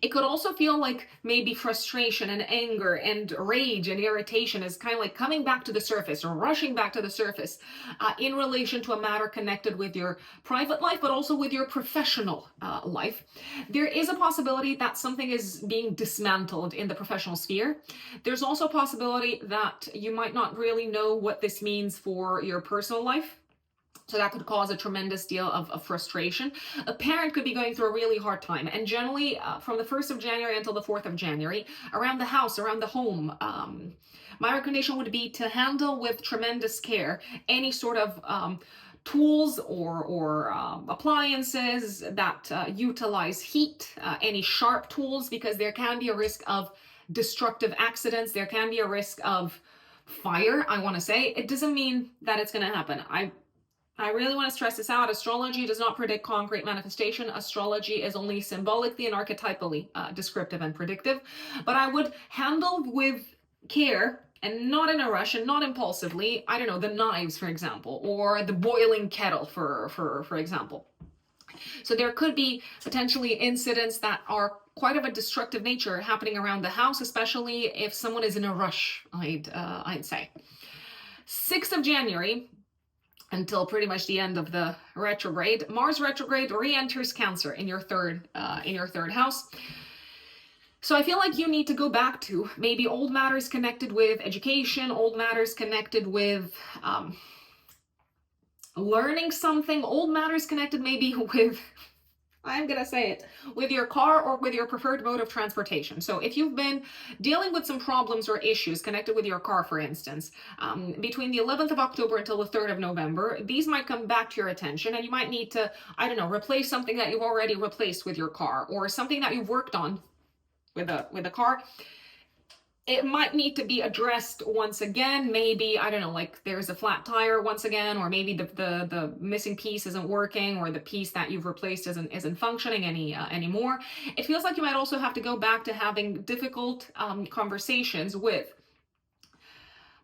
[SPEAKER 1] It could also feel like maybe frustration and anger and rage and irritation is kind of like coming back to the surface or rushing back to the surface in relation to a matter connected with your private life, but also with your professional life. There is a possibility that something is being dismantled in the professional sphere. There's also a possibility that you might not really know what this means for your personal life. So that could cause a tremendous deal of frustration. A parent could be going through a really hard time. And generally, from the 1st of January until the 4th of January, around the house, around the home, my recommendation would be to handle with tremendous care any sort of tools or appliances that utilize heat, any sharp tools, because there can be a risk of destructive accidents. There can be a risk of fire, I want to say. It doesn't mean that it's going to happen. I really want to stress this out. Astrology does not predict concrete manifestation. Astrology is only symbolically and archetypally descriptive and predictive. But I would handle with care and not in a rush and not impulsively, I don't know, the knives, for example, or the boiling kettle, for example. So there could be potentially incidents that are quite of a destructive nature happening around the house, especially if someone is in a rush, I'd say. 6th of January, until pretty much the end of the retrograde, Mars retrograde re-enters Cancer in your third house. So I feel like you need to go back to maybe old matters connected with education, old matters connected with learning something, old matters connected maybe with, I'm gonna say it, with your car or with your preferred mode of transportation. So if you've been dealing with some problems or issues connected with your car, for instance, between the 11th of October until the 3rd of November, these might come back to your attention and you might need to, I don't know, replace something that you've already replaced with your car or something that you've worked on with a car. It might need to be addressed once again. Maybe, I don't know, like there's a flat tire once again, or maybe the missing piece isn't working, or the piece that you've replaced isn't functioning anymore. It feels like you might also have to go back to having difficult conversations with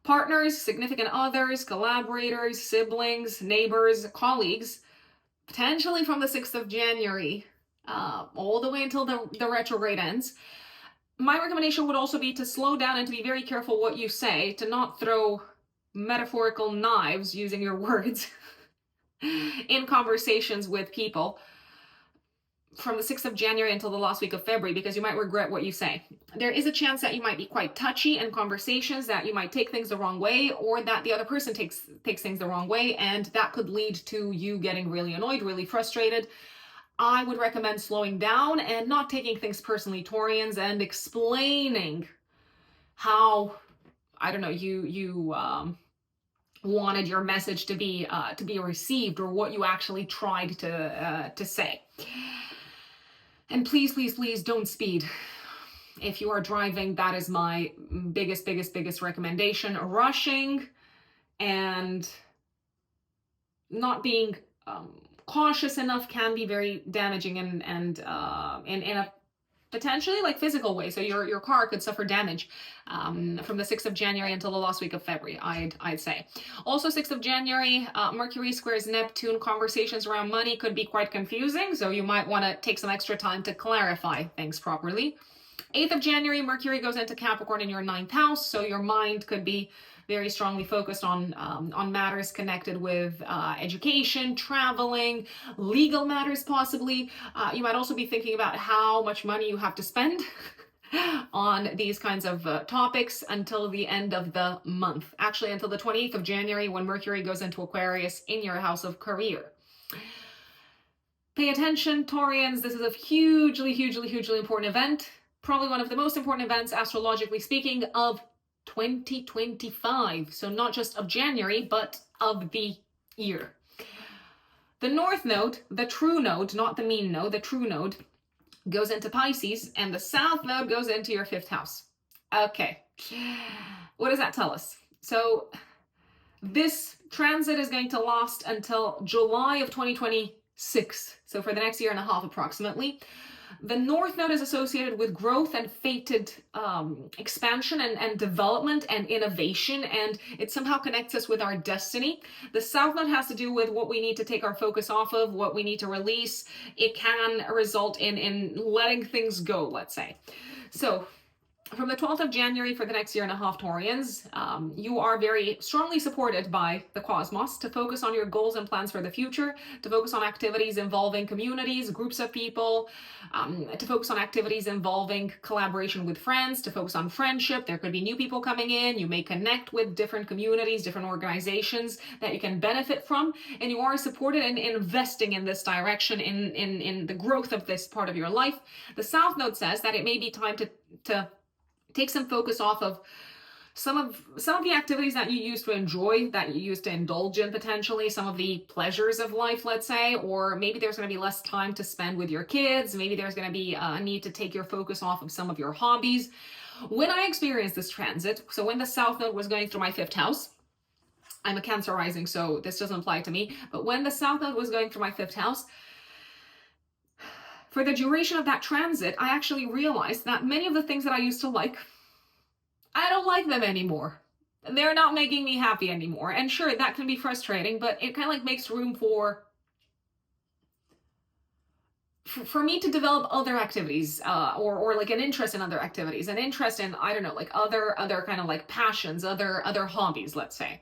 [SPEAKER 1] partners, significant others, collaborators, siblings, neighbors, colleagues, potentially from the 6th of January all the way until the retrograde ends. My recommendation would also be to slow down and to be very careful what you say, to not throw metaphorical knives, using your words, in conversations with people from the 6th of January until the last week of February, because you might regret what you say. There is a chance that you might be quite touchy in conversations, that you might take things the wrong way, or that the other person takes things the wrong way, and that could lead to you getting really annoyed, really frustrated. I would recommend slowing down and not taking things personally, Taurians, and explaining how, I don't know, you wanted your message to be received, or what you actually tried to say. And please, please, please don't speed. If you are driving, that is my biggest recommendation. Rushing and not being cautious enough can be very damaging and in a potentially like physical way. So your car could suffer damage from the 6th of January until the last week of February, I'd say. Also, 6th of January, Mercury squares Neptune. Conversations around money could be quite confusing, so you might want to take some extra time to clarify things properly. 8th of January, Mercury goes into Capricorn in your 9th house, so your mind could be very strongly focused on matters connected with education, traveling, legal matters possibly. You might also be thinking about how much money you have to spend on these kinds of topics until the end of the month. Actually, until the 28th of January, when Mercury goes into Aquarius in your house of career. Pay attention, Taurians. This is a hugely important event. Probably one of the most important events, astrologically speaking, of 2025. So not just of January, but of the year. The North Node, the true node, not the mean node, the true node, goes into Pisces, and the South Node goes into your 5th house. Okay, what does that tell us? So this transit is going to last until July of 2026. So for the next year and a half approximately. The North Node is associated with growth and fated expansion and development and innovation, and it somehow connects us with our destiny. The South Node has to do with what we need to take our focus off of, what we need to release. It can result in letting things go, let's say. So from the 12th of January for the next year and a half, Taurians, you are very strongly supported by the cosmos to focus on your goals and plans for the future, to focus on activities involving communities, groups of people, to focus on activities involving collaboration with friends, to focus on friendship. There could be new people coming in. You may connect with different communities, different organizations that you can benefit from, and you are supported in investing in this direction, in the growth of this part of your life. The South Node says that it may be time to take some focus off of some of the activities that you used to enjoy, that you used to indulge in potentially, some of the pleasures of life, let's say, or maybe there's going to be less time to spend with your kids. Maybe there's going to be a need to take your focus off of some of your hobbies. When I experienced this transit, so when the South Node was going through my 5th house, I'm a Cancer rising, so this doesn't apply to me, but when the South Node was going through my 5th house, for the duration of that transit, I actually realized that many of the things that I used to like, I don't like them anymore. They're not making me happy anymore. And sure, that can be frustrating, but it kind of like makes room for me to develop other activities, or like an interest in other activities, an interest in, I don't know, like other kind of like passions, other hobbies, let's say.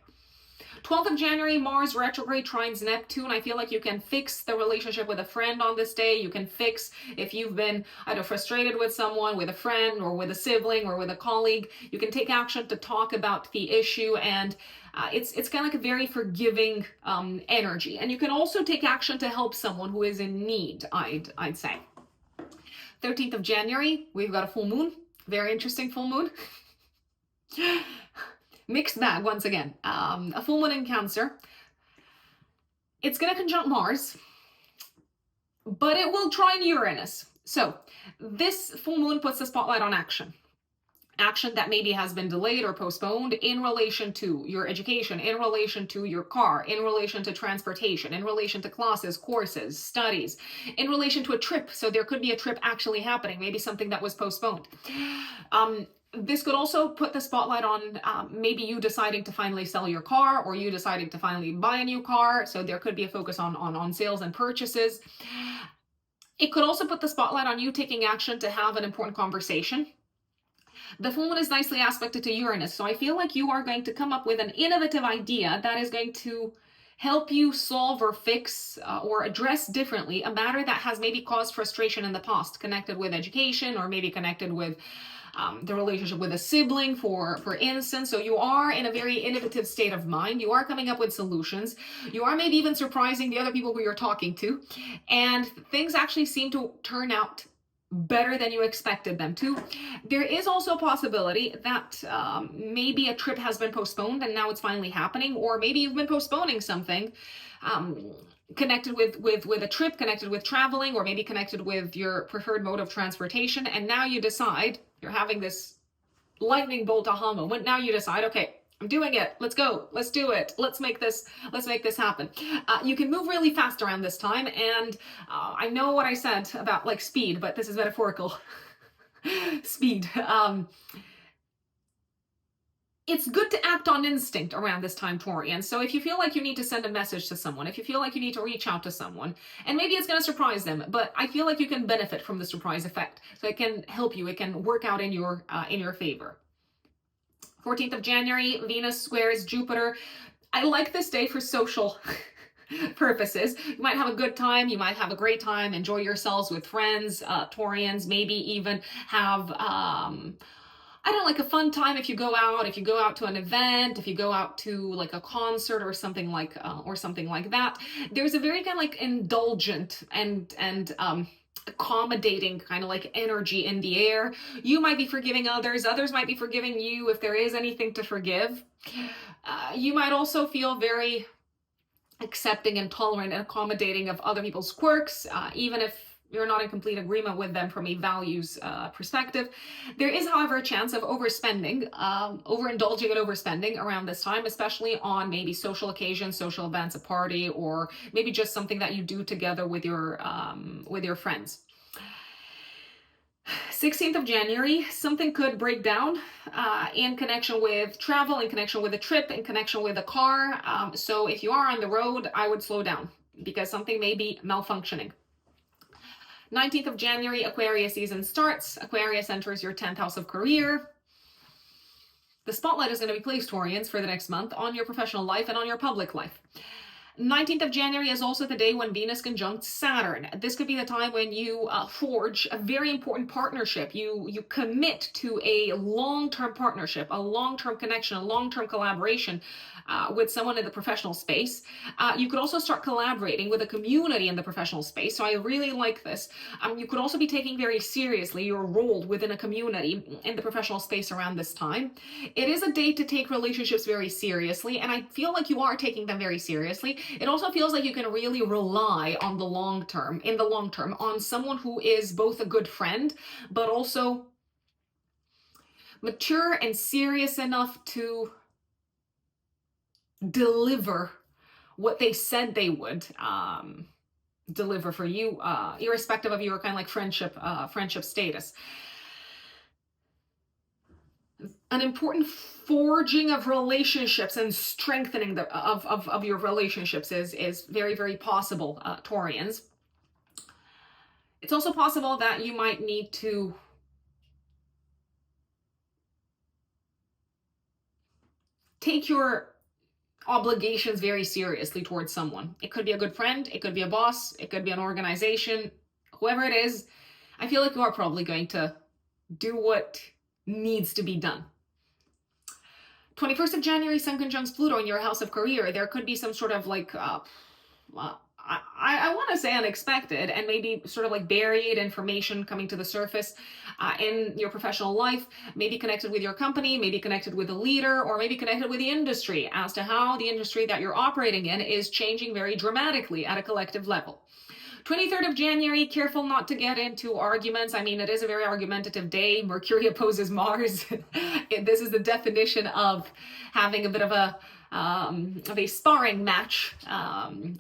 [SPEAKER 1] 12th of January, Mars retrograde trines Neptune. I feel like you can fix the relationship with a friend on this day. You can fix if you've been, I don't know, frustrated with someone, with a friend or with a sibling or with a colleague. You can take action to talk about the issue, and it's kind of like a very forgiving energy. And you can also take action to help someone who is in need, I'd say. 13th of January, we've got a full moon. Very interesting full moon. Mixed bag once again. A full moon in Cancer. It's going to conjunct Mars, but it will trine Uranus. So this full moon puts the spotlight on action. Action that maybe has been delayed or postponed in relation to your education, in relation to your car, in relation to transportation, in relation to classes, courses, studies, in relation to a trip. So there could be a trip actually happening, maybe something that was postponed. This could also put the spotlight on maybe you deciding to finally sell your car, or you deciding to finally buy a new car. So there could be a focus on sales and purchases. It could also put the spotlight on you taking action to have an important conversation. The full moon is nicely aspected to Uranus, so I feel like you are going to come up with an innovative idea that is going to help you solve or fix or address differently a matter that has maybe caused frustration in the past, connected with education, or maybe connected with the relationship with a sibling, for instance. So you are in a very innovative state of mind. You are coming up with solutions. You are maybe even surprising the other people who you're talking to, and things actually seem to turn out better than you expected them to. There is also a possibility that maybe a trip has been postponed and now it's finally happening, or maybe you've been postponing something connected with a trip, connected with traveling, or maybe connected with your preferred mode of transportation, and now you decide, you're having this lightning bolt aha moment. Now you decide, okay, I'm doing it. Let's go. Let's do it. Let's make this happen. You can move really fast around this time. And I know what I said about like speed, but this is metaphorical speed. It's good to act on instinct around this time, Taurian. So if you feel like you need to send a message to someone, if you feel like you need to reach out to someone, and maybe it's going to surprise them, but I feel like you can benefit from the surprise effect. So it can help you. It can work out in your favor. 14th of January, Venus squares Jupiter. I like this day for social purposes. You might have a good time. You might have a great time. Enjoy yourselves with friends, Taurians. Maybe even have I don't know, like a fun time if you go out to an event, if you go out to like a concert or something like that. There's a very kind of like indulgent and accommodating kind of like energy in the air. You might be forgiving others might be forgiving you if there is anything to forgive. You might also feel very accepting and tolerant and accommodating of other people's quirks, even if you're not in complete agreement with them from a values perspective. There is, however, a chance of overspending, overindulging and overspending around this time, especially on maybe social occasions, social events, a party, or maybe just something that you do together with your friends. 16th of January, something could break down in connection with travel, in connection with a trip, in connection with a car. So if you are on the road, I would slow down because something may be malfunctioning. 19th of January, Aquarius season starts. Aquarius enters your 10th house of career. The spotlight is going to be placed, Taurians, for the next month on your professional life and on your public life. 19th of January is also the day when Venus conjuncts Saturn. This could be the time when you forge a very important partnership. You commit to a long-term partnership, a long-term connection, a long-term collaboration with someone in the professional space. You could also start collaborating with a community in the professional space. So I really like this. You could also be taking very seriously your role within a community in the professional space around this time. It is a day to take relationships very seriously, and I feel like you are taking them very seriously. It also feels like you can really rely on in the long term, on someone who is both a good friend, but also mature and serious enough to deliver what they said they would deliver for you, irrespective of your kind of like friendship status. An important forging of relationships and strengthening of your relationships is very, very possible, Taurians. It's also possible that you might need to take your obligations very seriously towards someone. It could be a good friend, it could be a boss, it could be an organization, whoever it is. I feel like you are probably going to do what needs to be done. 21st of January, Sun conjuncts Pluto in your house of career. There could be some sort of like, I want to say unexpected and maybe sort of like buried information coming to the surface in your professional life, maybe connected with your company, maybe connected with a leader, or maybe connected with the industry as to how the industry that you're operating in is changing very dramatically at a collective level. 23rd of January, careful not to get into arguments. I mean, it is a very argumentative day. Mercury opposes Mars. This is the definition of having a bit of a sparring match,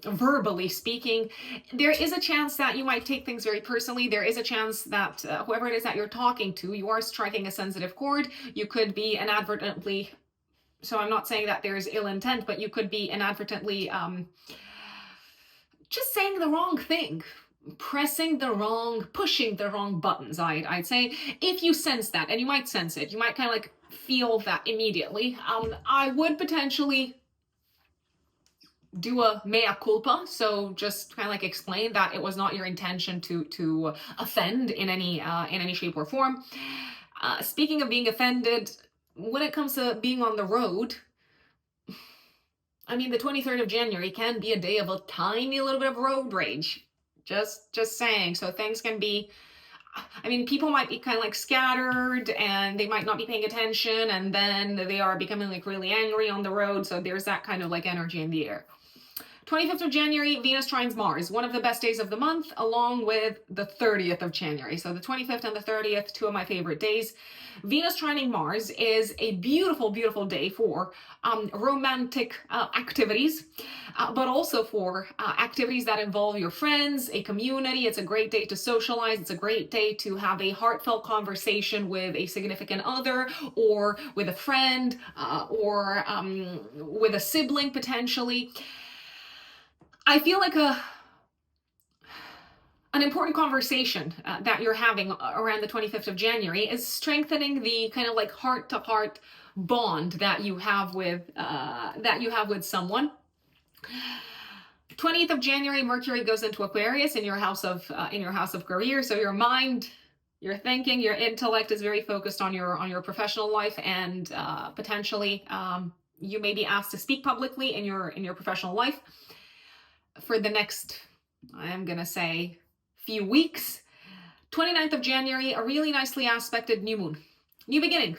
[SPEAKER 1] verbally speaking. There is a chance that you might take things very personally. There is a chance that whoever it is that you're talking to, you are striking a sensitive chord. You could be inadvertently, so I'm not saying that there's ill intent, but you could be inadvertently just saying the wrong thing, pushing the wrong buttons, I'd say. If you sense that, and you might sense it, you might kind of like feel that immediately, I would potentially do a mea culpa. So just kind of like explain that it was not your intention to offend in any shape or form. Speaking of being offended, when it comes to being on the road, I mean, the 23rd of January can be a day of a tiny little bit of road rage. Just saying. So things can be, I mean, people might be kind of like scattered and they might not be paying attention, and then they are becoming like really angry on the road. So there's that kind of like energy in the air. 25th of January, Venus trines Mars, one of the best days of the month, along with the 30th of January. So the 25th and the 30th, two of my favorite days. Venus trining Mars is a beautiful, beautiful day for romantic activities, but also for activities that involve your friends, a community. It's a great day to socialize. It's a great day to have a heartfelt conversation with a significant other, or with a friend, or with a sibling potentially. I feel like an important conversation that you're having around the 25th of January is strengthening the kind of like heart-to-heart bond that you have with someone. 20th of January, Mercury goes into Aquarius in your house of career. So your mind, your thinking, your intellect is very focused on your professional life, and potentially you may be asked to speak publicly in your professional life for the next, I am gonna say, few weeks. 29th of January, a really nicely aspected new moon. New beginning,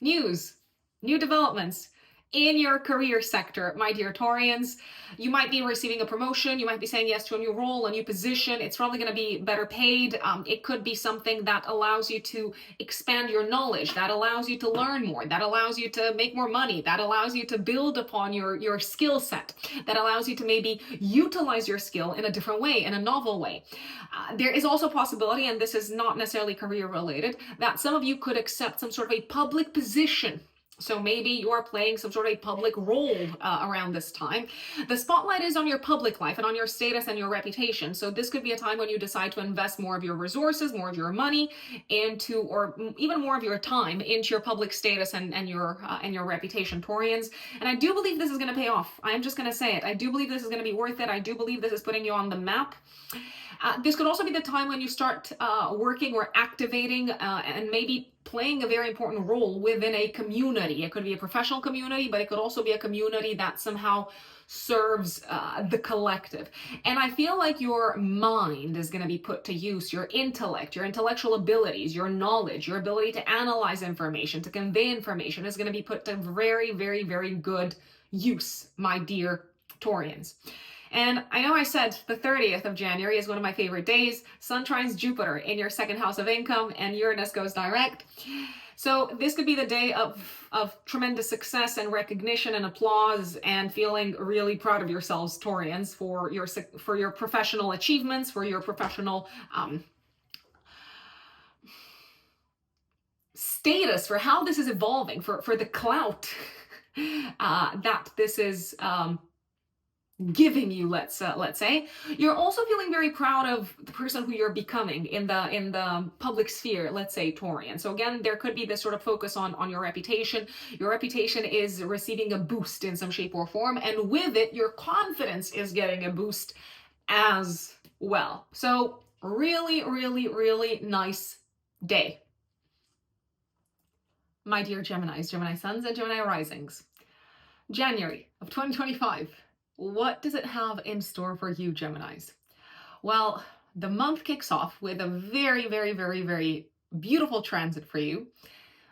[SPEAKER 1] news, new developments in your career sector, my dear Taurians. You might be receiving a promotion. You might be saying yes to a new role, a new position. It's probably going to be better paid. It could be something that allows you to expand your knowledge, that allows you to learn more, that allows you to make more money, that allows you to build upon your skill set, that allows you to maybe utilize your skill in a different way, in a novel way. There is also a possibility, and this is not necessarily career related, that some of you could accept some sort of a public position. So maybe you are playing some sort of a public role around this time. The spotlight is on your public life and on your status and your reputation. So this could be a time when you decide to invest more of your resources, more of your money into, or even more of your time into your public status and your reputation, Taurians. And I do believe this is going to pay off. I'm just going to say it. I do believe this is going to be worth it. I do believe this is putting you on the map. This could also be the time when you start working or activating and maybe playing a very important role within a community. It could be a professional community, but it could also be a community that somehow serves the collective. And I feel like your mind is going to be put to use. Your intellect, your intellectual abilities, your knowledge, your ability to analyze information, to convey information is going to be put to very, very, very good use, my dear Taurians. And I know I said the 30th of January is one of my favorite days. Sun trines Jupiter in your second house of income, and Uranus goes direct. So this could be the day of tremendous success and recognition and applause, and feeling really proud of yourselves, Taurians, for your professional achievements, for your professional status, for how this is evolving, for the clout that this is giving you, let's say. You're also feeling very proud of the person who you're becoming in the public sphere, let's say, Taurian. So again, there could be this sort of focus on your reputation. Your reputation is receiving a boost in some shape or form, and with it, your confidence is getting a boost as well. So really, really, really nice day. My dear Geminis, Gemini suns and Gemini risings. January of 2025. What does it have in store for you, Geminis? Well, the month kicks off with a very, very, very, very beautiful transit for you.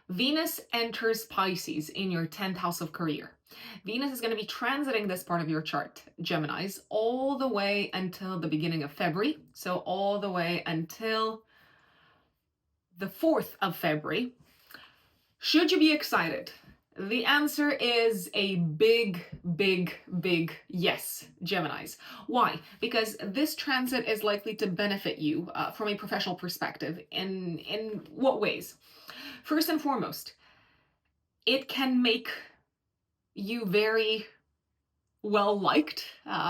[SPEAKER 1] Venus enters Pisces in your 10th house of career. Venus is going to be transiting this part of your chart, Geminis, all the way until the beginning of February. So all the way until the 4th of February. Should you be excited? The answer is a big, big, big yes, Geminis. Why? Because this transit is likely to benefit you from a professional perspective. In what ways? First and foremost, it can make you very well liked,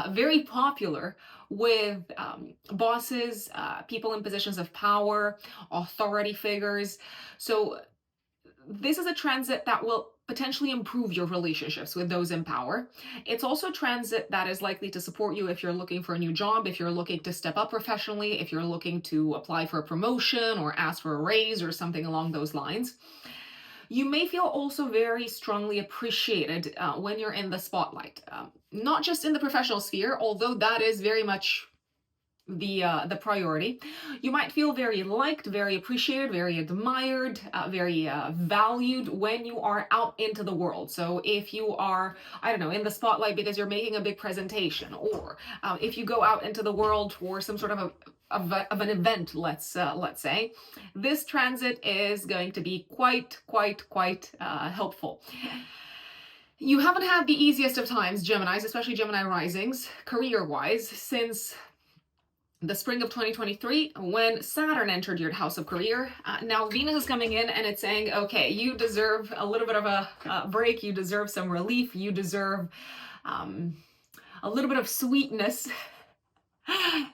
[SPEAKER 1] very popular with bosses, people in positions of power, authority figures. So this is a transit that will potentially improve your relationships with those in power. It's also a transit that is likely to support you if you're looking for a new job, if you're looking to step up professionally, if you're looking to apply for a promotion or ask for a raise or something along those lines. You may feel also very strongly appreciated when you're in the spotlight, not just in the professional sphere, although that is very much the priority. You might feel very liked, very appreciated, very admired, very valued when you are out into the world. So if you are, I don't know, in the spotlight because you're making a big presentation, or if you go out into the world for some sort of an event, let's say, this transit is going to be quite helpful. You haven't had the easiest of times, Geminis, especially Gemini risings, career-wise, since the spring of 2023, when Saturn entered your house of career. Now Venus is coming in and it's saying, okay, you deserve a little bit of a break, you deserve some relief, you deserve a little bit of sweetness,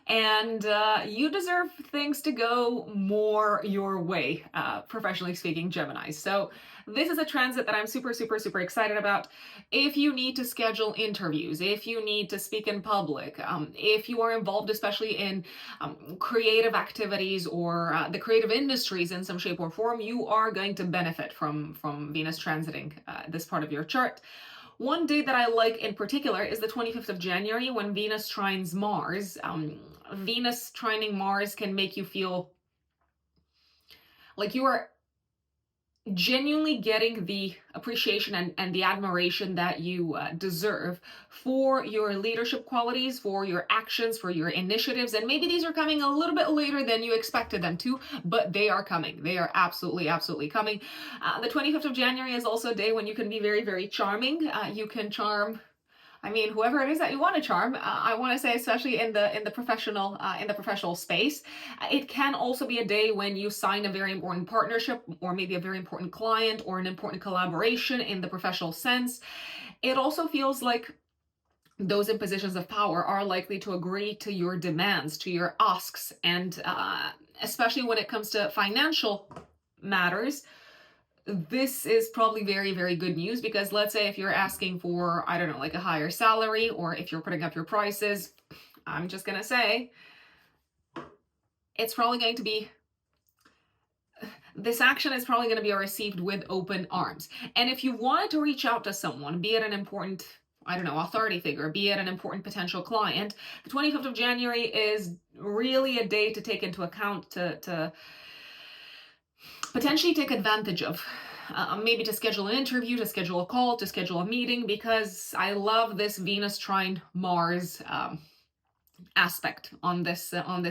[SPEAKER 1] and you deserve things to go more your way, professionally speaking, Gemini. So this is a transit that I'm super excited about. If you need to schedule interviews, if you need to speak in public, if you are involved especially in creative activities or the creative industries in some shape or form, you are going to benefit from Venus transiting this part of your chart. One day that I like in particular is the 25th of January when Venus trines Mars. Venus trining Mars can make you feel like you are genuinely getting the appreciation and the admiration that you deserve for your leadership qualities, for your actions, for your initiatives. And maybe these are coming a little bit later than you expected them to, but they are coming. They are absolutely coming. The 25th of January is also a day when you can be very charming. You can charm, I mean, whoever it is that you want to charm. I want to say, especially in the professional space, it can also be a day when you sign a very important partnership, or maybe a very important client, or an important collaboration in the professional sense. It also feels like those in positions of power are likely to agree to your demands, to your asks, and especially when it comes to financial matters. This is probably very good news, because let's say if you're asking for, I don't know, like a higher salary, or if you're putting up your prices, I'm just gonna say, it's probably going to be, this action is probably going to be received with open arms. And if you wanted to reach out to someone, be it an important, I don't know, authority figure, be it an important potential client, the 25th of January is really a day to take into account, to potentially take advantage of. Maybe to schedule an interview, to schedule a call, to schedule a meeting, because I love this Venus trine Mars aspect on this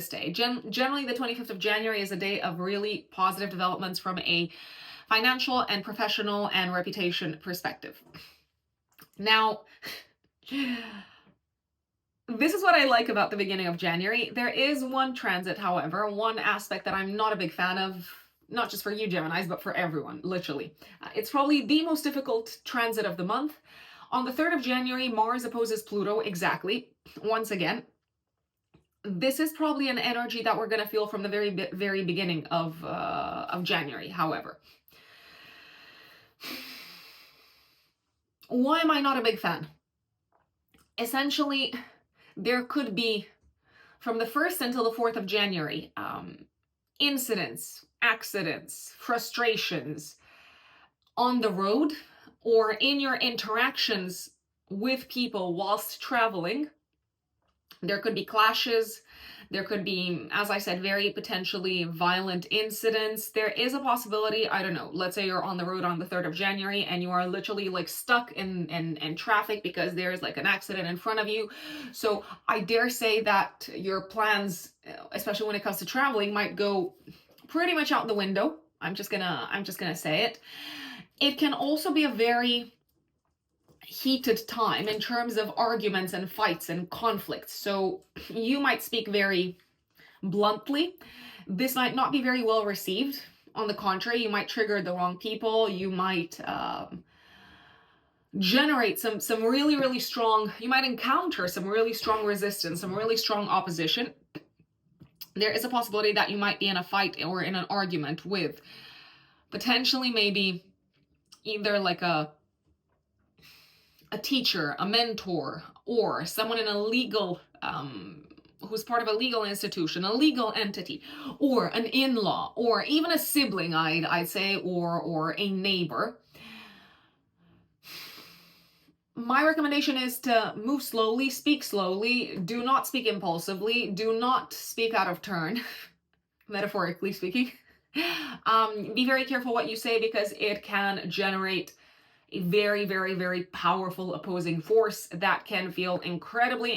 [SPEAKER 1] day. Generally, the 25th of January is a day of really positive developments from a financial and professional and reputation perspective. Now, this is what I like about the beginning of January. There is one transit, however, one aspect that I'm not a big fan of, not just for you Geminis, but for everyone, literally. It's probably the most difficult transit of the month. On the 3rd of January, Mars opposes Pluto exactly, once again. This is probably an energy that we're going to feel from the very beginning of January, however. Why am I not a big fan? Essentially, there could be, from the 1st until the 4th of January, incidents, accidents, frustrations on the road, or in your interactions with people whilst traveling. There could be clashes, There could be, as I said, very potentially violent incidents. There is a possibility, I don't know, let's say you're on the road on the 3rd of January and you are literally like stuck in traffic because there's like an accident in front of you. So I dare say that your plans, especially when it comes to traveling, might go pretty much out the window. I'm just gonna say it. It can also be a very heated time in terms of arguments and fights and conflicts. So you might speak very bluntly. This might not be very well received. On the contrary, you might trigger the wrong people. You might generate some really strong, you might encounter some really strong resistance, some really strong opposition. There is a possibility that you might be in a fight or in an argument with potentially maybe either like a teacher, a mentor, or someone in a legal, who's part of a legal institution, a legal entity, or an in-law, or even a sibling, I'd say, or a neighbor. My recommendation is to move slowly, speak slowly, do not speak impulsively, do not speak out of turn, metaphorically speaking. Be very careful what you say because it can generate a very powerful opposing force that can feel incredibly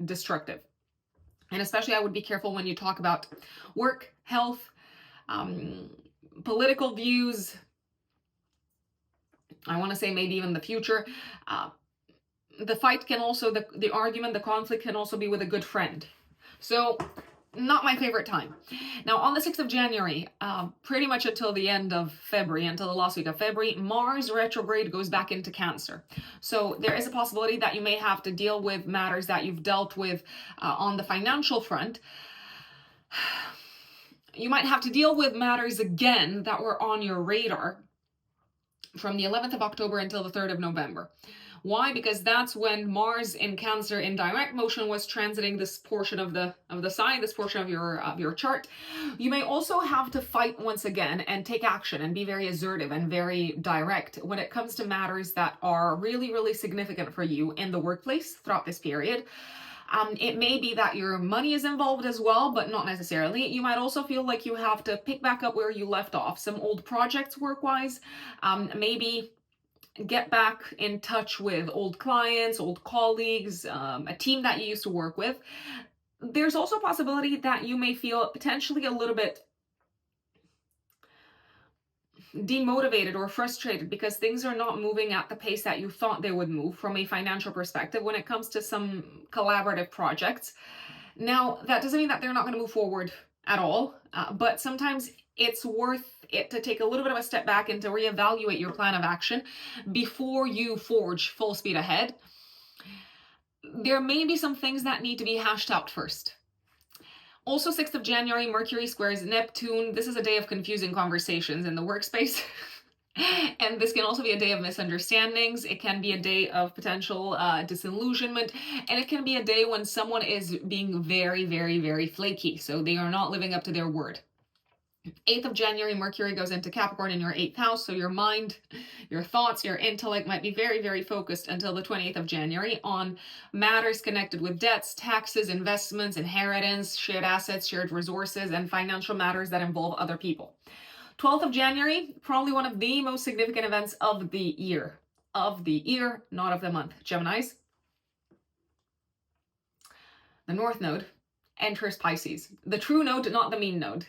[SPEAKER 1] destructive. And especially I would be careful when you talk about work, health, political views, I want to say maybe even the future. The fight can also, the argument, the conflict can also be with a good friend. So not my favorite time. Now on the 6th of January, pretty much until the end of February, until the last week of February, Mars retrograde goes back into Cancer. So there is a possibility that you may have to deal with matters that you've dealt with on the financial front. You might have to deal with matters again that were on your radar from the 11th of October until the 3rd of November. Why? Because that's when Mars in Cancer in direct motion was transiting this portion of the sign, this portion of your chart. You may also have to fight once again and take action and be very assertive and very direct when it comes to matters that are really significant for you in the workplace throughout this period. It may be that your money is involved as well, but not necessarily. You might also feel like you have to pick back up where you left off. Some old projects work-wise, maybe get back in touch with old clients, old colleagues, a team that you used to work with. There's also a possibility that you may feel potentially a little bit demotivated or frustrated because things are not moving at the pace that you thought they would move from a financial perspective when it comes to some collaborative projects. Now, that doesn't mean that they're not going to move forward at all, but sometimes it's worth it to take a little bit of a step back and to reevaluate your plan of action before you forge full speed ahead. There may be some things that need to be hashed out first. Also, 6th of January, Mercury squares Neptune. This is a day of confusing conversations in the workspace. And this can also be a day of misunderstandings. It can be a day of potential disillusionment. And it can be a day when someone is being very flaky. So they are not living up to their word. 8th of January, Mercury goes into Capricorn in your 8th house. So your mind, your thoughts, your intellect might be very focused until the 28th of January on matters connected with debts, taxes, investments, inheritance, shared assets, shared resources, and financial matters that involve other people. 12th of January, probably one of the most significant events of the year. Of the year, not of the month. Geminis. The North Node enters Pisces. The true node, not the mean node.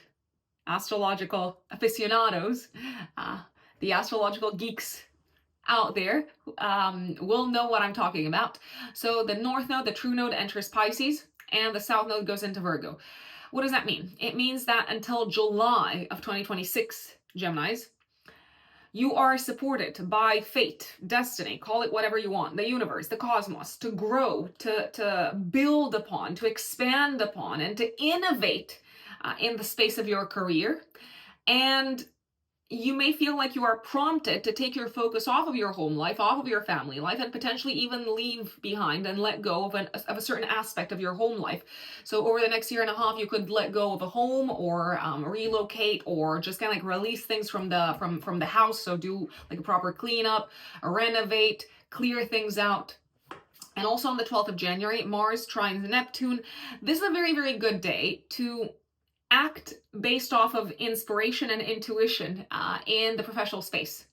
[SPEAKER 1] Astrological aficionados, the astrological geeks out there will know what I'm talking about. So the North Node, the true node, enters Pisces, and the South Node goes into Virgo. What does that mean? It means that until July of 2026, Geminis, you are supported by fate, destiny, call it whatever you want, the universe, the cosmos, to grow, to build upon, to expand upon, and to innovate in the space of your career. And you may feel like you are prompted to take your focus off of your home life, off of your family life, and potentially even leave behind and let go of a certain aspect of your home life. So over the next year and a half, you could let go of a home or relocate or just kind of like release things from the house. So do like a proper cleanup, renovate, clear things out. And also on the 12th of January, Mars trines Neptune. This is a very, very good day to act based off of inspiration and intuition in the professional space,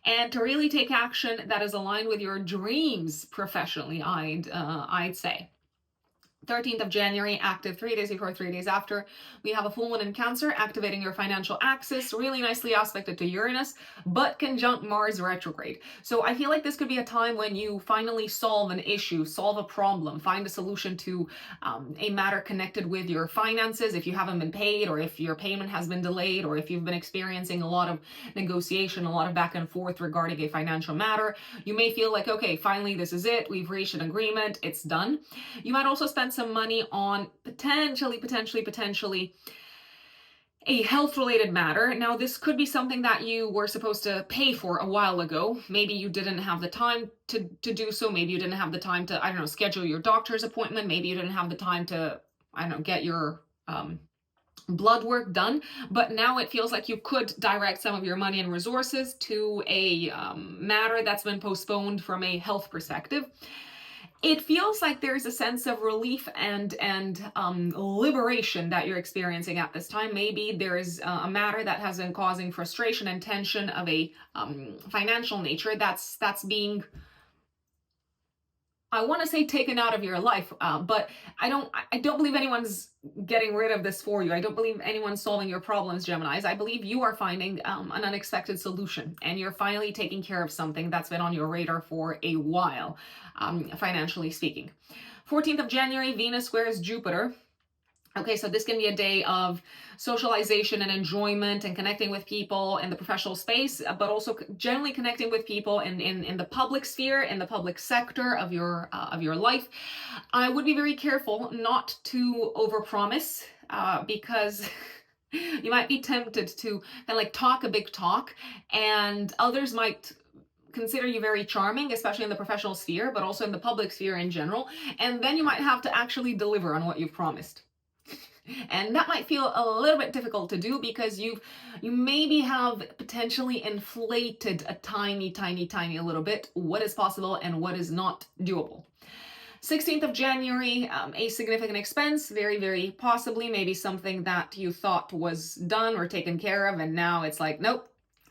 [SPEAKER 1] and to really take action that is aligned with your dreams professionally, I'd say. 13th of January, active 3 days before, 3 days after. We have a full moon in Cancer, activating your financial axis, really nicely aspected to Uranus, but conjunct Mars retrograde. So I feel like this could be a time when you finally solve an issue, solve a problem, find a solution to a matter connected with your finances, if you haven't been paid, or if your payment has been delayed, or if you've been experiencing a lot of negotiation, a lot of back and forth regarding a financial matter. You may feel like, okay, finally this is it, we've reached an agreement, it's done. You might also spend some money on potentially a health-related matter. Now, this could be something that you were supposed to pay for a while ago. Maybe you didn't have the time to do so. Maybe you didn't have the time to, I don't know, schedule your doctor's appointment. Maybe you didn't have the time to, I don't know, get your blood work done. But now it feels like you could direct some of your money and resources to a matter that's been postponed from a health perspective. It feels like there's a sense of relief and liberation that you're experiencing at this time. Maybe there's a matter that has been causing frustration and tension of a financial nature that's being, I want to say, taken out of your life, but I don't believe anyone's getting rid of this for you. I don't believe anyone's solving your problems, Geminis. I believe you are finding an unexpected solution, and you're finally taking care of something that's been on your radar for a while, financially speaking. 14th of January, Venus squares Jupiter. Okay, so this can be a day of socialization and enjoyment and connecting with people in the professional space, but also generally connecting with people in the public sphere, in the public sector of your life. I would be very careful not to overpromise, because you might be tempted to kind of like talk a big talk, and others might consider you very charming, especially in the professional sphere, but also in the public sphere in general. And then you might have to actually deliver on what you've promised. And that might feel a little bit difficult to do because you maybe have potentially inflated a tiny little bit what is possible and what is not doable. 16th of January, a significant expense, very possibly, maybe something that you thought was done or taken care of, and now it's like, nope,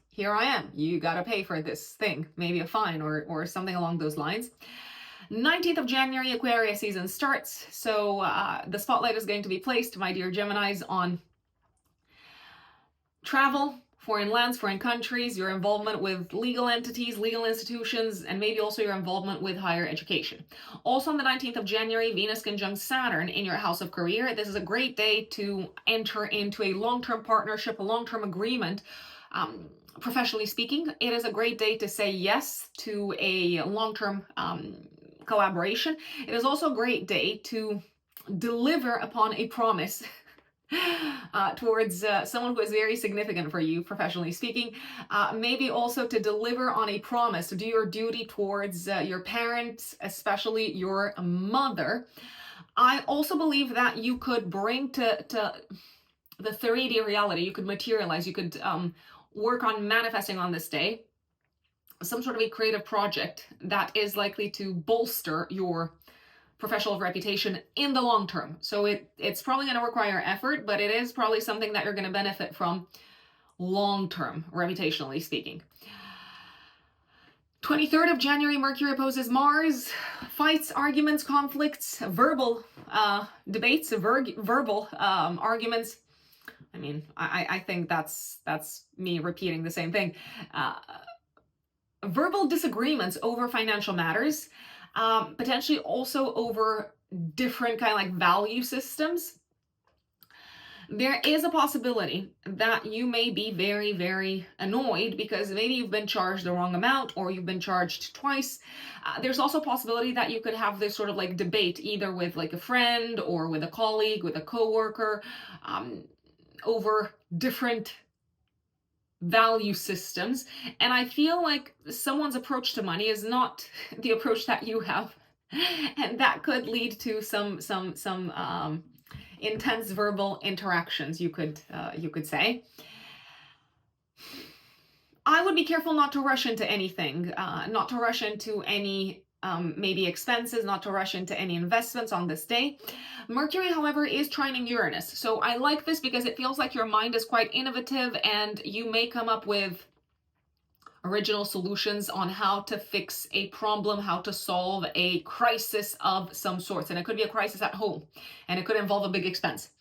[SPEAKER 1] here I am. You gotta pay for this thing, maybe a fine or something along those lines. 19th of January, Aquarius season starts, so the spotlight is going to be placed, my dear Geminis, on travel, foreign lands, foreign countries, your involvement with legal entities, legal institutions, and maybe also your involvement with higher education. Also on the 19th of January, Venus conjunct Saturn in your house of career. This is a great day to enter into a long-term partnership, a long-term agreement. Professionally speaking, it is a great day to say yes to a long-term collaboration. It is also a great day to deliver upon a promise towards someone who is very significant for you, professionally speaking. Maybe also to deliver on a promise, to do your duty towards your parents, especially your mother. I also believe that you could bring to the 3D reality, you could materialize, you could work on manifesting on this day some sort of a creative project that is likely to bolster your professional reputation in the long term. So it's probably going to require effort, but it is probably something that you're going to benefit from long term, reputationally speaking. 23rd of January, Mercury opposes Mars. Fights, arguments, conflicts, verbal debates, verbal arguments. I mean, I think that's me repeating the same thing. Verbal disagreements over financial matters, potentially also over different kind of like value systems. There is a possibility that you may be very annoyed because maybe you've been charged the wrong amount or you've been charged twice. There's also a possibility that you could have this sort of like debate either with like a friend or with a colleague, with a coworker, over different value systems. And I feel like someone's approach to money is not the approach that you have, and that could lead to some intense verbal interactions, you could say. I would be careful not to rush into anything, not to rush into any maybe expenses, not to rush into any investments on this day. Mercury, however, is trining Uranus. So I like this because it feels like your mind is quite innovative and you may come up with original solutions on how to fix a problem, how to solve a crisis of some sorts. And it could be a crisis at home, and it could involve a big expense.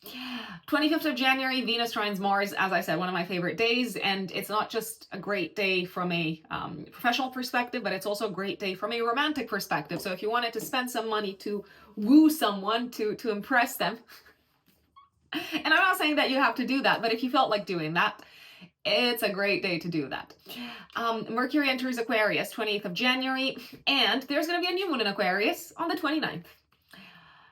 [SPEAKER 1] 25th of January, Venus trines Mars, as I said, one of my favorite days. And it's not just a great day from a professional perspective, but it's also a great day from a romantic perspective. So if you wanted to spend some money to woo someone, to impress them, and I'm not saying that you have to do that, but if you felt like doing that, it's a great day to do that. Mercury enters Aquarius, 28th of January, and there's going to be a new moon in Aquarius on the 29th.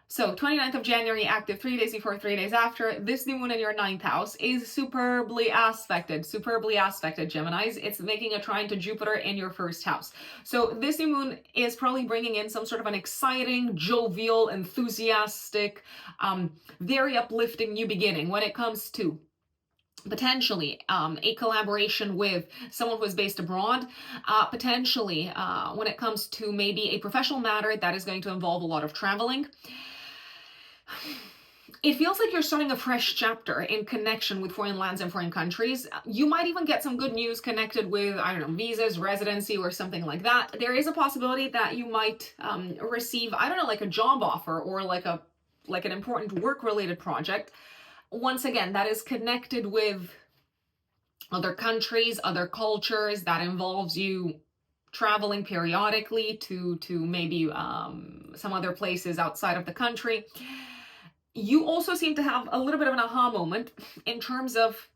[SPEAKER 1] So 29th of January, active 3 days before, 3 days after. This new moon in your 9th house is superbly aspected, Geminis. It's making a trine to Jupiter in your 1st house. So this new moon is probably bringing in some sort of an exciting, jovial, enthusiastic, very uplifting new beginning when it comes to potentially a collaboration with someone who is based abroad, potentially when it comes to maybe a professional matter that is going to involve a lot of traveling. It feels like you're starting a fresh chapter in connection with foreign lands and foreign countries. You might even get some good news connected with, I don't know, visas, residency, or something like that. There is a possibility that you might receive, I don't know, like a job offer or like an important work-related project. Once again, that is connected with other countries, other cultures, that involves you traveling periodically to maybe some other places outside of the country. You also seem to have a little bit of an aha moment in terms of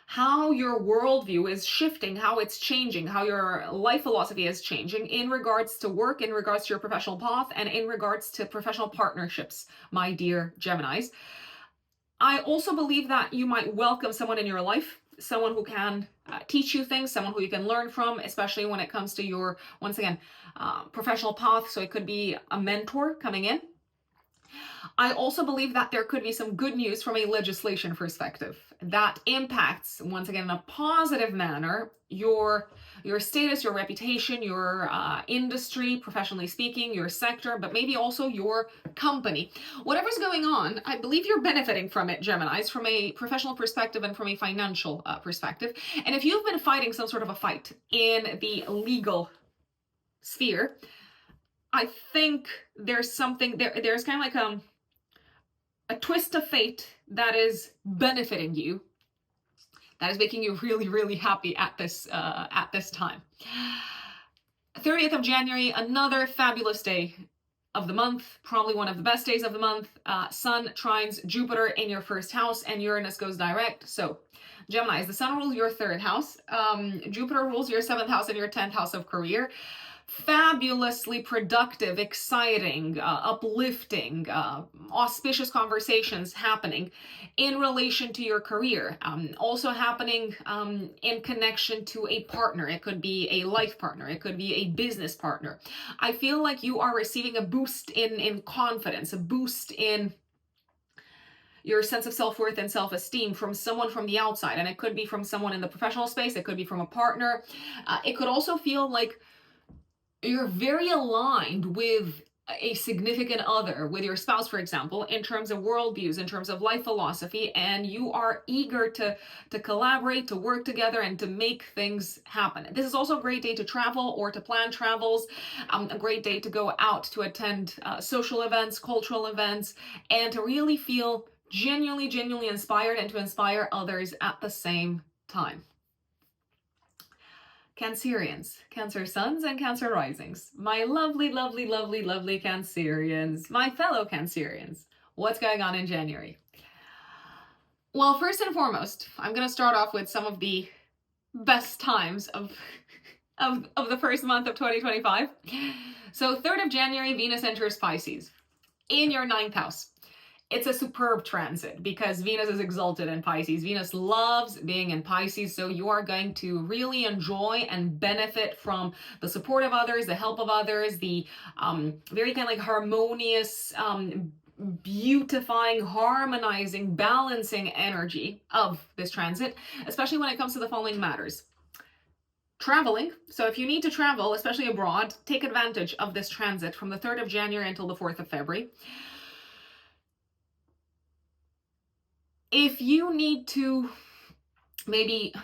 [SPEAKER 1] how your worldview is shifting, how it's changing, how your life philosophy is changing in regards to work, in regards to your professional path, and in regards to professional partnerships, my dear Geminis. I also believe that you might welcome someone in your life, someone who can teach you things, someone who you can learn from, especially when it comes to your, once again, professional path. So it could be a mentor coming in. I also believe that there could be some good news from a legislation perspective that impacts, once again, in a positive manner, your status, your reputation, your industry, professionally speaking, your sector, but maybe also your company. Whatever's going on, I believe you're benefiting from it, Geminis, from a professional perspective and from a financial perspective. And if you've been fighting some sort of a fight in the legal sphere, I think there's something, there's kind of like a twist of fate that is benefiting you, that is making you really, really happy at this time. 30th of January, another fabulous day of the month, probably one of the best days of the month. Sun trines Jupiter in your 1st house and Uranus goes direct. So Geminis, the Sun rules your 3rd house, Jupiter rules your 7th house and your 10th house of career. Fabulously productive, exciting, uplifting, auspicious conversations happening in relation to your career. Also happening in connection to a partner. It could be a life partner. It could be a business partner. I feel like you are receiving a boost in confidence, a boost in your sense of self-worth and self-esteem from someone from the outside. And it could be from someone in the professional space. It could be from a partner. It could also feel like you're very aligned with a significant other, with your spouse, for example, in terms of worldviews, in terms of life philosophy, and you are eager to collaborate, to work together, and to make things happen. This is also a great day to travel or to plan travels, a great day to go out to attend social events, cultural events, and to really feel genuinely inspired and to inspire others at the same time. Cancerians, Cancer suns and Cancer risings. My lovely Cancerians, my fellow Cancerians. What's going on in January? Well, first and foremost, I'm going to start off with some of the best times of the first month of 2025. So 3rd of January, Venus enters Pisces in your 9th house. It's a superb transit because Venus is exalted in Pisces. Venus loves being in Pisces, so you are going to really enjoy and benefit from the support of others, the help of others, the very kind of like harmonious, beautifying, harmonizing, balancing energy of this transit, especially when it comes to the following matters: traveling. So if you need to travel, especially abroad, take advantage of this transit from the 3rd of January until the 4th of February. If you need to maybe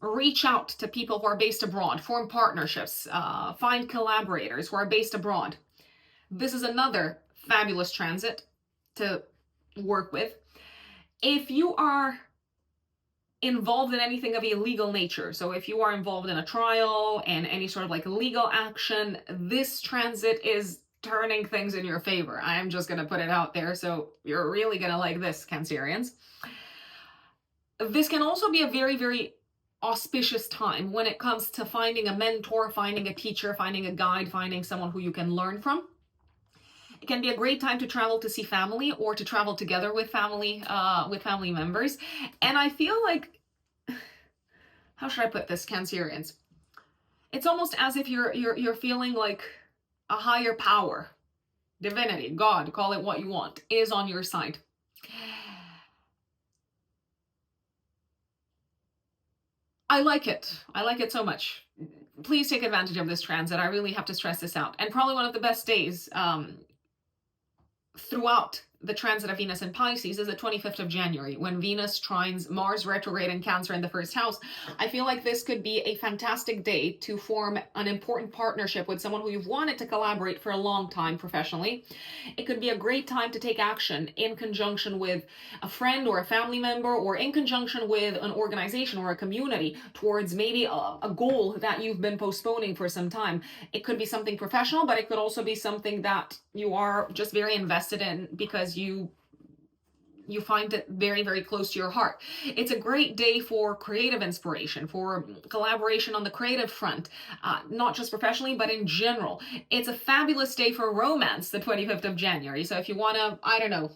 [SPEAKER 1] reach out to people who are based abroad, form partnerships, find collaborators who are based abroad, this is another fabulous transit to work with. If you are involved in anything of a legal nature, so if you are involved in a trial and any sort of like legal action, this transit is turning things in your favor. I am just going to put it out there, so you're really going to like this, Cancerians. This can also be a very, very auspicious time when it comes to finding a mentor, finding a teacher, finding a guide, finding someone who you can learn from. It can be a great time to travel to see family or to travel together with family members. And I feel like, how should I put this, Cancerians? It's almost as if you're feeling like a higher power, divinity, God, call it what you want, is on your side. I like it. I like it so much. Please take advantage of this transit. I really have to stress this out. And probably one of the best days throughout the transit of Venus in Pisces is the 25th of January, when Venus trines Mars retrograde in Cancer in the 1st house. I feel like this could be a fantastic day to form an important partnership with someone who you've wanted to collaborate for a long time professionally. It could be a great time to take action in conjunction with a friend or a family member, or in conjunction with an organization or a community towards maybe a goal that you've been postponing for some time. It could be something professional, but it could also be something that you are just very invested in because you find it very, very close to your heart. It's a great day for creative inspiration, for collaboration on the creative front, not just professionally, but in general. It's a fabulous day for romance, the 25th of January. So if you want to, I don't know,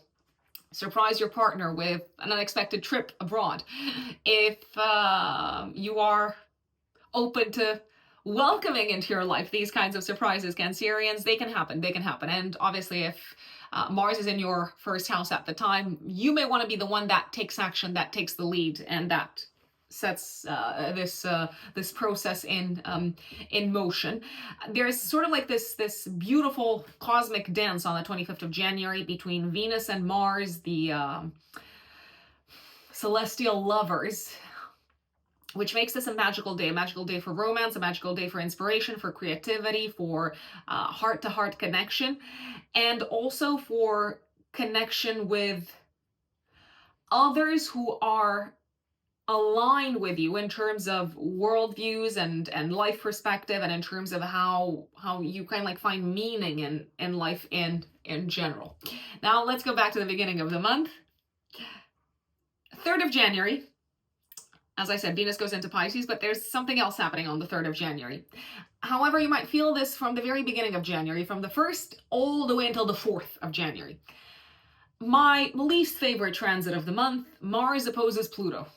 [SPEAKER 1] surprise your partner with an unexpected trip abroad, if you are open to welcoming into your life these kinds of surprises, Cancerians, they can happen. And obviously, if Mars is in your 1st house at the time, you may want to be the one that takes action, that takes the lead, and that sets this process in motion. There's sort of like this beautiful cosmic dance on the 25th of January between Venus and Mars, the celestial lovers, which makes this a magical day for romance, a magical day for inspiration, for creativity, for heart-to-heart connection, and also for connection with others who are aligned with you in terms of worldviews and life perspective, and in terms of how you kind of like find meaning in life in general. Now let's go back to the beginning of the month. 3rd of January. As I said, Venus goes into Pisces, but there's something else happening on the 3rd of January. However, you might feel this from the very beginning of January, from the 1st all the way until the 4th of January. My least favorite transit of the month, Mars opposes Pluto.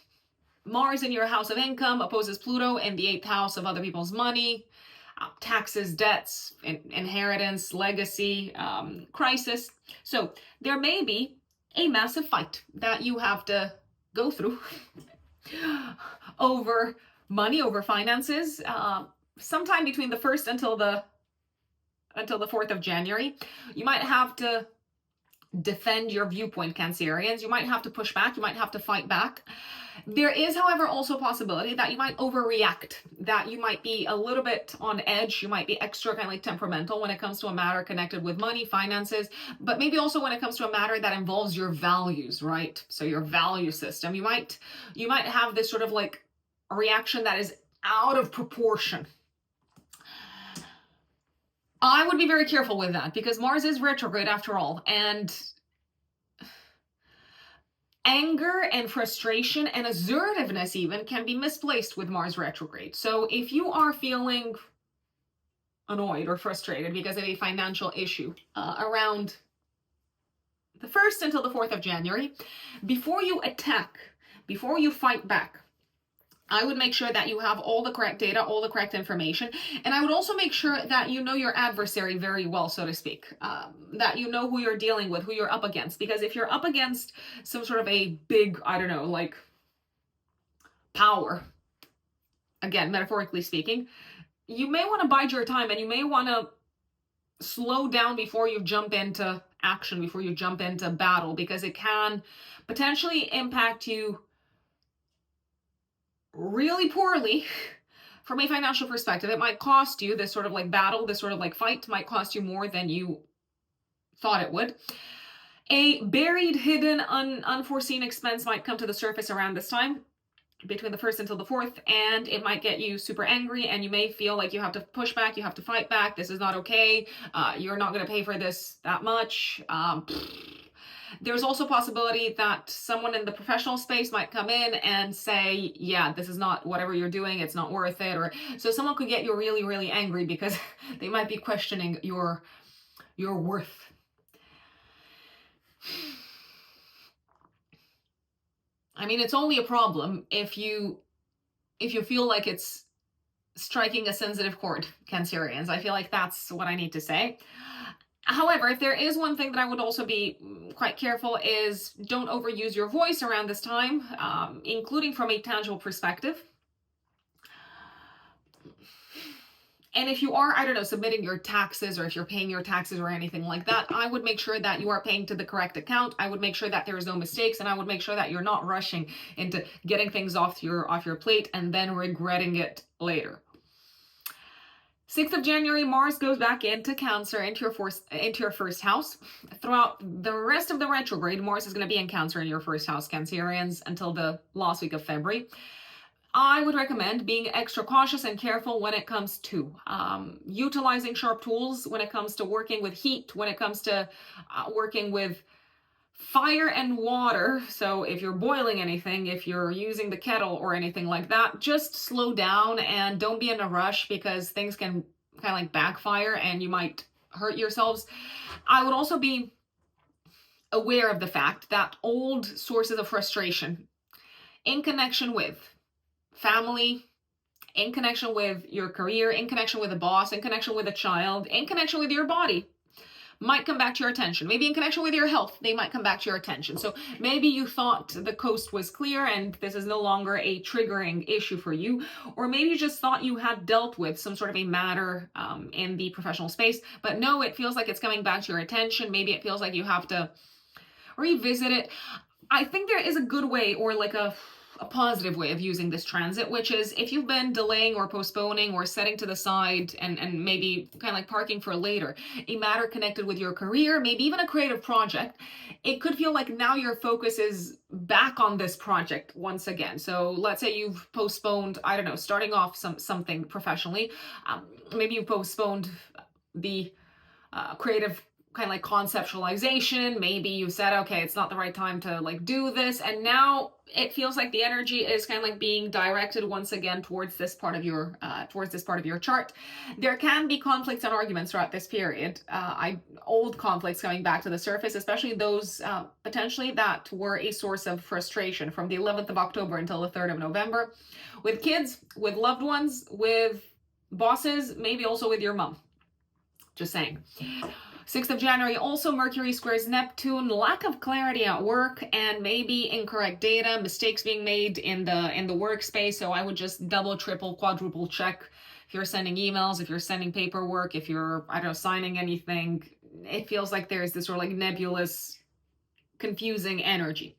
[SPEAKER 1] Mars in your house of income opposes Pluto in the 8th house of other people's money, taxes, debts, inheritance, legacy, crisis. So there may be a massive fight that you have to go through over money, over finances, sometime between the 1st until the 4th of January. You might have to defend your viewpoint, Cancerians. You might have to push back. You might have to fight back. There is, however, also a possibility that you might overreact, that you might be a little bit on edge. You might be extra kind of like temperamental when it comes to a matter connected with money, finances, but maybe also when it comes to a matter that involves your values, right? So your value system, you might have this sort of like a reaction that is out of proportion. I would be very careful with that because Mars is retrograde after all, and anger and frustration and assertiveness even can be misplaced with Mars retrograde. So if you are feeling annoyed or frustrated because of a financial issue around the 1st until the 4th of January, before you attack, before you fight back, I would make sure that you have all the correct data, all the correct information. And I would also make sure that you know your adversary very well, so to speak, that you know who you're dealing with, who you're up against. Because if you're up against some sort of a big, I don't know, like power, again, metaphorically speaking, you may want to bide your time and you may want to slow down before you jump into action, before you jump into battle, because it can potentially impact you really poorly from a financial perspective. It might cost you this sort of like battle, this sort of like fight might cost you more than you thought it would. A buried, hidden, unforeseen expense might come to the surface around this time, between the 1st until the 4th, and it might get you super angry, and you may feel like you have to push back, you have to fight back, this is not okay, you're not going to pay for this that much. There's also a possibility that someone in the professional space might come in and say, yeah, this is not, whatever you're doing, it's not worth it. Or so someone could get you really, really angry because they might be questioning your worth. I mean, it's only a problem if you feel like it's striking a sensitive chord, Cancerians. I feel like that's what I need to say. However, if there is one thing that I would also be quite careful is don't overuse your voice around this time, including from a tangible perspective. And if you are, I don't know, submitting your taxes, or if you're paying your taxes or anything like that, I would make sure that you are paying to the correct account. I would make sure that there is no mistakes, and I would make sure that you're not rushing into getting things off your plate and then regretting it later. 6th of January, Mars goes back into Cancer, into your first house. Throughout the rest of the retrograde, Mars is going to be in Cancer in your first house, Cancerians, until the last week of February. I would recommend being extra cautious and careful when it comes to utilizing sharp tools, when it comes to working with heat, when it comes to working with fire and water. So if you're boiling anything, if you're using the kettle or anything like that, just slow down and don't be in a rush, because things can kind of like backfire and you might hurt yourselves. I would also be aware of the fact that old sources of frustration in connection with family, in connection with your career, in connection with a boss, in connection with a child, in connection with your body, might come back to your attention. Maybe in connection with your health, they might come back to your attention. So maybe you thought the coast was clear and this is no longer a triggering issue for you, or maybe you just thought you had dealt with some sort of a matter in the professional space, but no, it feels like it's coming back to your attention. Maybe it feels like you have to revisit it. I think there is a good way, or like a positive way of using this transit, which is if you've been delaying or postponing or setting to the side and maybe kind of like parking for later a matter connected with your career, maybe even a creative project, it could feel like now your focus is back on this project once again. So let's say you've postponed, I don't know, starting off something professionally. Maybe you postponed the creative kind of like conceptualization. Maybe you said, okay, it's not the right time to like do this, and now it feels like the energy is kind of like being directed once again towards this part of your chart. There can be conflicts and arguments throughout this period. Old conflicts coming back to the surface, especially those potentially that were a source of frustration from the 11th of October until the 3rd of November, with kids, with loved ones, with bosses, maybe also with your mom. Just saying. 6th of January, also Mercury squares Neptune, lack of clarity at work, and maybe incorrect data, mistakes being made in the workspace. So I would just double, triple, quadruple check if you're sending emails, if you're sending paperwork, if you're, I don't know, signing anything. It feels like there's this sort of like nebulous, confusing energy.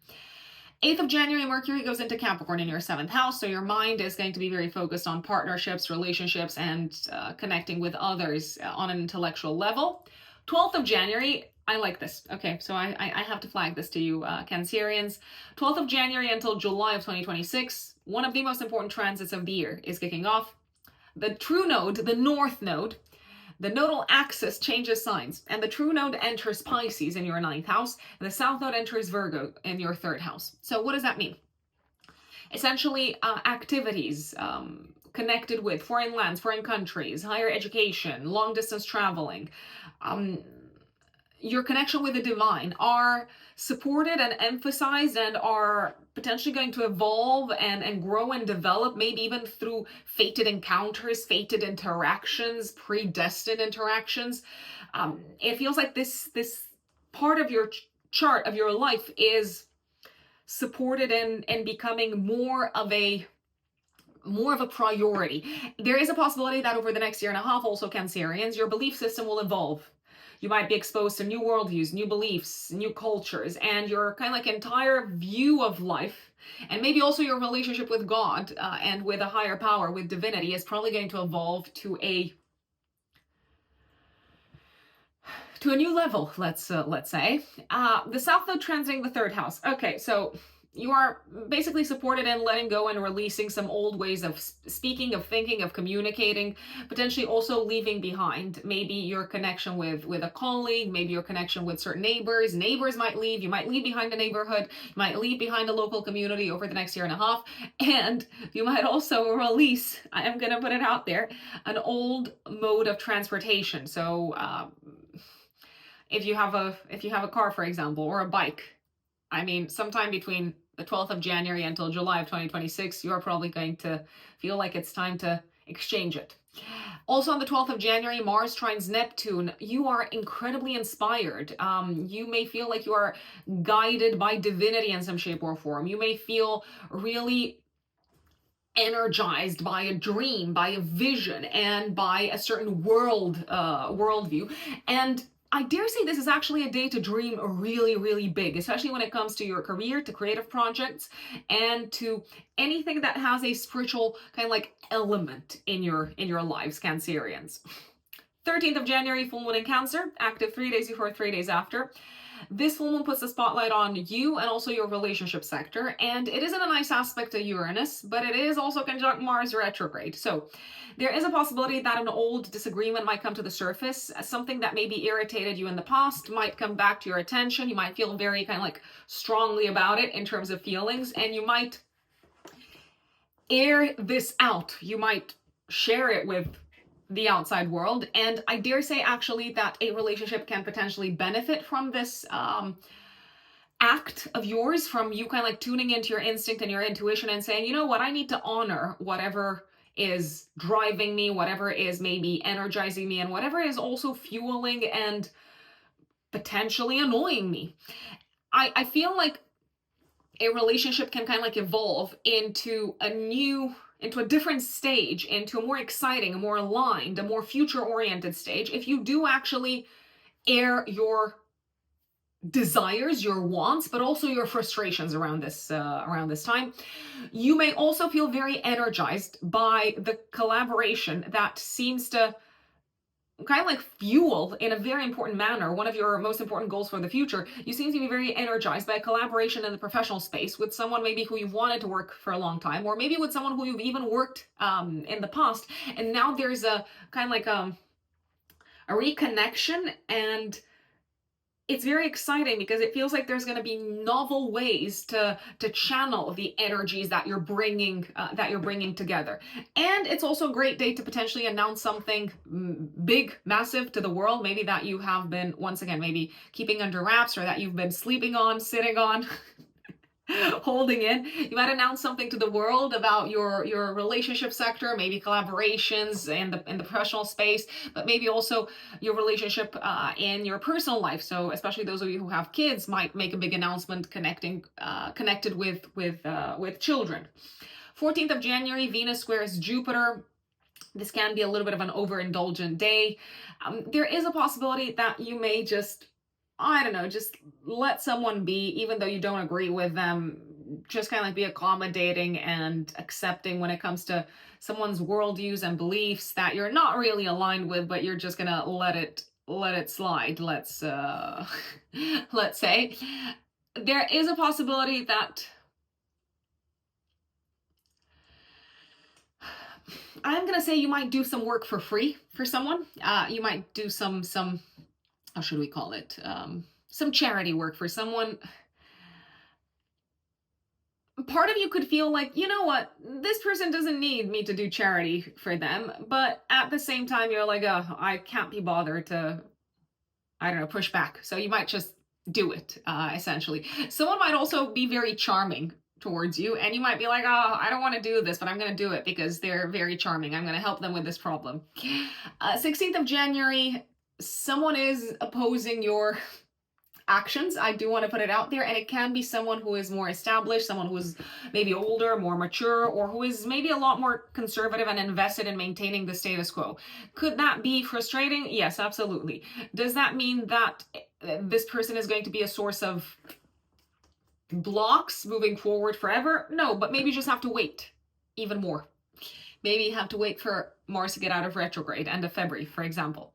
[SPEAKER 1] 8th of January, Mercury goes into Capricorn in your 7th house, so your mind is going to be very focused on partnerships, relationships, and connecting with others on an intellectual level. 12th of January, I like this. Okay, so I have to flag this to you, Cancerians. 12th of January until July of 2026, one of the most important transits of the year is kicking off. The true node, the north node, the nodal axis changes signs, and the true node enters Pisces in your 9th house, and the south node enters Virgo in your 3rd house. So what does that mean? Essentially, activities connected with foreign lands, foreign countries, higher education, long distance traveling, your connection with the divine are supported and emphasized and are potentially going to evolve and grow and develop, maybe even through fated encounters, fated interactions, predestined interactions. It feels like this part of your chart of your life is supported in becoming more of a more of a priority. There is a possibility that over the next year and a half, also Cancerians, your belief system will evolve. You might be exposed to new worldviews, new beliefs, new cultures, and your kind of like entire view of life, and maybe also your relationship with God and with a higher power, with divinity, is probably going to evolve to a new level, let's say. The South Node transiting the third house. Okay, so you are basically supported in letting go and releasing some old ways of speaking, of thinking, of communicating, potentially also leaving behind maybe your connection with a colleague, maybe your connection with certain neighbors. Neighbors might leave. You might leave behind a neighborhood. You might leave behind a local community over the next year and a half. And you might also release, I am going to put it out there, an old mode of transportation. So if you have a car, for example, or a bike, I mean, sometime between the 12th of January until July of 2026, you're probably going to feel like it's time to exchange it. Also on the 12th of January, Mars trines Neptune. You are incredibly inspired. You may feel like you are guided by divinity in some shape or form. You may feel really energized by a dream, by a vision, and by a certain worldview. And I dare say this is actually a day to dream really, really big, especially when it comes to your career, to creative projects, and to anything that has a spiritual kind of like element in your lives, Cancerians. 13th of January, full moon in Cancer, active 3 days before, 3 days after. This full moon puts the spotlight on you and also your relationship sector, and it isn't a nice aspect to Uranus, but it is also conjunct Mars retrograde. So there is a possibility that an old disagreement might come to the surface. Something that maybe irritated you in the past might come back to your attention. You might feel very kind of like strongly about it in terms of feelings, and you might air this out. You might share it with the outside world, and I dare say actually that a relationship can potentially benefit from this act of yours, from you kind of like tuning into your instinct and your intuition and saying, you know what, I need to honor whatever is driving me, whatever is maybe energizing me, and whatever is also fueling and potentially annoying me. I feel like a relationship can kind of like evolve into a different stage, into a more exciting, a more aligned, a more future-oriented stage, if you do actually air your desires, your wants, but also your frustrations around this time. You may also feel very energized by the collaboration that seems to kind of like fuel in a very important manner one of your most important goals for the future. You seem to be very energized by a collaboration in the professional space with someone maybe who you've wanted to work for a long time, or maybe with someone who you've even worked in the past, and now there's a kind of like a reconnection, and it's very exciting because it feels like there's going to be novel ways to channel the energies that you're bringing together. And it's also a great day to potentially announce something big, massive to the world, maybe that you have been, once again, maybe keeping under wraps, or that you've been sleeping on, sitting on, holding in. You might announce something to the world about your relationship sector, maybe collaborations in the professional space, but maybe also your relationship in your personal life. So especially those of you who have kids might make a big announcement connected with children. 14th of January, Venus squares Jupiter. This can be a little bit of an overindulgent day. There is a possibility that you may just, I don't know, just let someone be, even though you don't agree with them. Just kind of like be accommodating and accepting when it comes to someone's worldviews and beliefs that you're not really aligned with, but you're just gonna let it slide. Let's say there is a possibility that I'm gonna say you might do some work for free for someone. You might do some how should we call it? Some charity work for someone. Part of you could feel like, you know what, this person doesn't need me to do charity for them, but at the same time, you're like, oh, I can't be bothered to, I don't know, push back. So you might just do it, essentially. Someone might also be very charming towards you, and you might be like, oh, I don't want to do this, but I'm going to do it because they're very charming. I'm going to help them with this problem. 16th of January, someone is opposing your actions. I do want to put it out there, and it can be someone who is more established, someone who is maybe older, more mature, or who is maybe a lot more conservative and invested in maintaining the status quo. Could that be frustrating? Yes, absolutely. Does that mean that this person is going to be a source of blocks moving forward forever? No, but maybe you just have to wait even more. Maybe you have to wait for Mars to get out of retrograde, end of February, for example.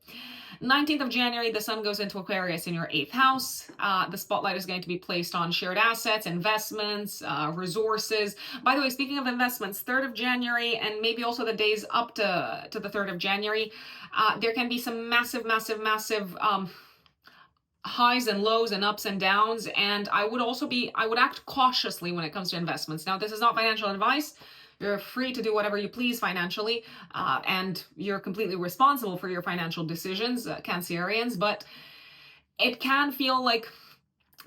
[SPEAKER 1] 19th of January, the sun goes into Aquarius in your 8th house. The spotlight is going to be placed on shared assets, investments, resources. By the way, speaking of investments, 3rd of January and maybe also the days up to the 3rd of January, there can be some massive highs and lows and ups and downs. And I would act cautiously when it comes to investments. Now, this is not financial advice. You're free to do whatever you please financially, and you're completely responsible for your financial decisions, Cancerians, but it can feel like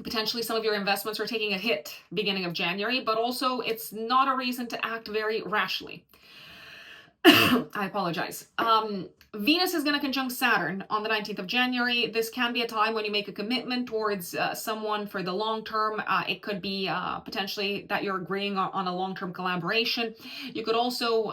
[SPEAKER 1] potentially some of your investments are taking a hit beginning of January, but also it's not a reason to act very rashly. I apologize. Venus is going to conjunct Saturn on the 19th of January. This can be a time when you make a commitment towards someone for the long term. It could be potentially that you're agreeing on a long-term collaboration. You could also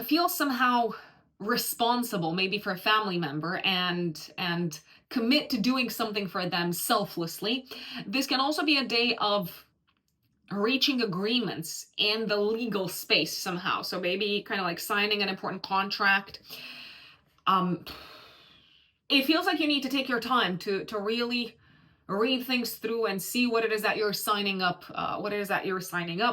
[SPEAKER 1] feel somehow responsible, maybe for a family member, and commit to doing something for them selflessly. This can also be a day of reaching agreements in the legal space somehow. So maybe kind of like signing an important contract. It feels like you need to take your time to really read things through and see what it is that you're signing up,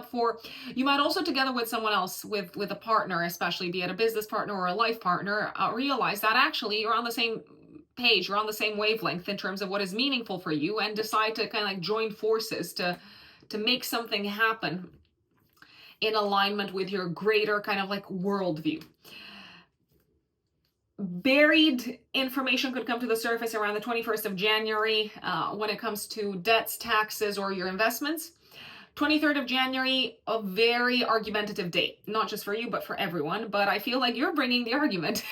[SPEAKER 1] for. You might also, together with someone else, with a partner, especially be it a business partner or a life partner, realize that actually you're on the same page, you're on the same wavelength in terms of what is meaningful for you, and decide to kind of like join forces to make something happen in alignment with your greater kind of like worldview. Buried information could come to the surface around the 21st of January when it comes to debts, taxes, or your investments. 23rd of January, a very argumentative date, not just for you, but for everyone. But I feel like you're bringing the argument.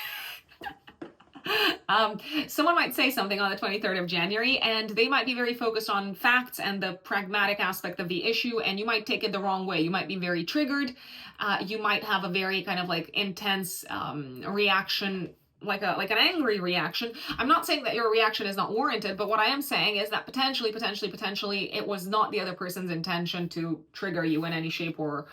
[SPEAKER 1] Someone might say something on the 23rd of January, and they might be very focused on facts and the pragmatic aspect of the issue, and you might take it the wrong way. You might be very triggered. You might have a very kind of like intense reaction, like an angry reaction. I'm not saying that your reaction is not warranted, but what I am saying is that potentially it was not the other person's intention to trigger you in any shape or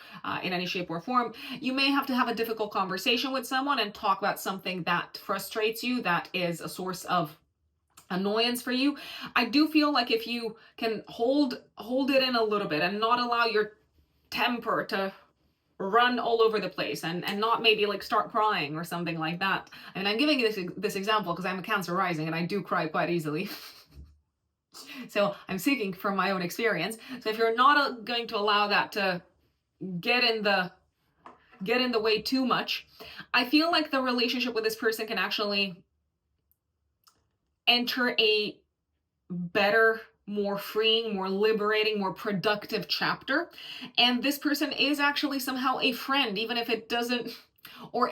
[SPEAKER 1] form. You may have to have a difficult conversation with someone and talk about something that frustrates you, that is a source of annoyance for you. I do feel like if you can hold it in a little bit and not allow your temper to run all over the place and not maybe like start crying or something like that. I mean, I'm giving you this example because I'm a Cancer rising and I do cry quite easily. So I'm speaking from my own experience. So if you're not going to allow that to get in the way too much, I feel like the relationship with this person can actually enter a better, more freeing, more liberating, more productive chapter. And this person is actually somehow a friend, even if it doesn't, or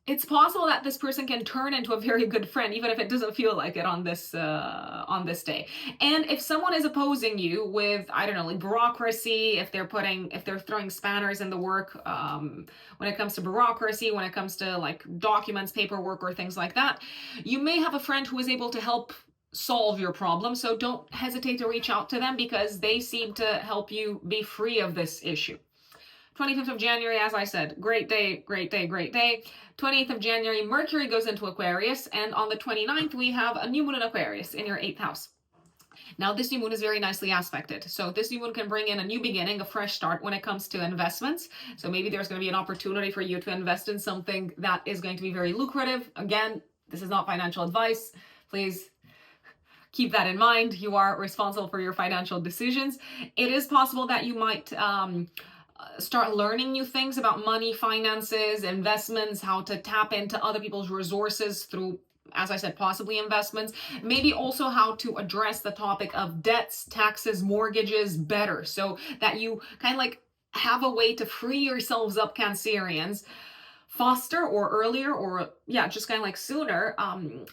[SPEAKER 1] it's possible that this person can turn into a very good friend, even if it doesn't feel like it on this day. And if someone is opposing you with, I don't know, like bureaucracy, if they're throwing spanners in the work, when it comes to bureaucracy, when it comes to like documents, paperwork, or things like that, you may have a friend who is able to help solve your problem. So don't hesitate to reach out to them because they seem to help you be free of this issue. 25th of January, as I said, great day. 28th of January, Mercury goes into Aquarius, and on the 29th, we have a new moon in Aquarius in your 8th house. Now, this new moon is very nicely aspected. So this new moon can bring in a new beginning, a fresh start when it comes to investments. So maybe there's going to be an opportunity for you to invest in something that is going to be very lucrative. Again, this is not financial advice. Please keep that in mind. You are responsible for your financial decisions. It is possible that you might start learning new things about money, finances, investments, how to tap into other people's resources through, as I said, possibly investments. Maybe also how to address the topic of debts, taxes, mortgages better, so that you kind of like have a way to free yourselves up, Cancerians, faster or earlier, or yeah, just kind of like sooner,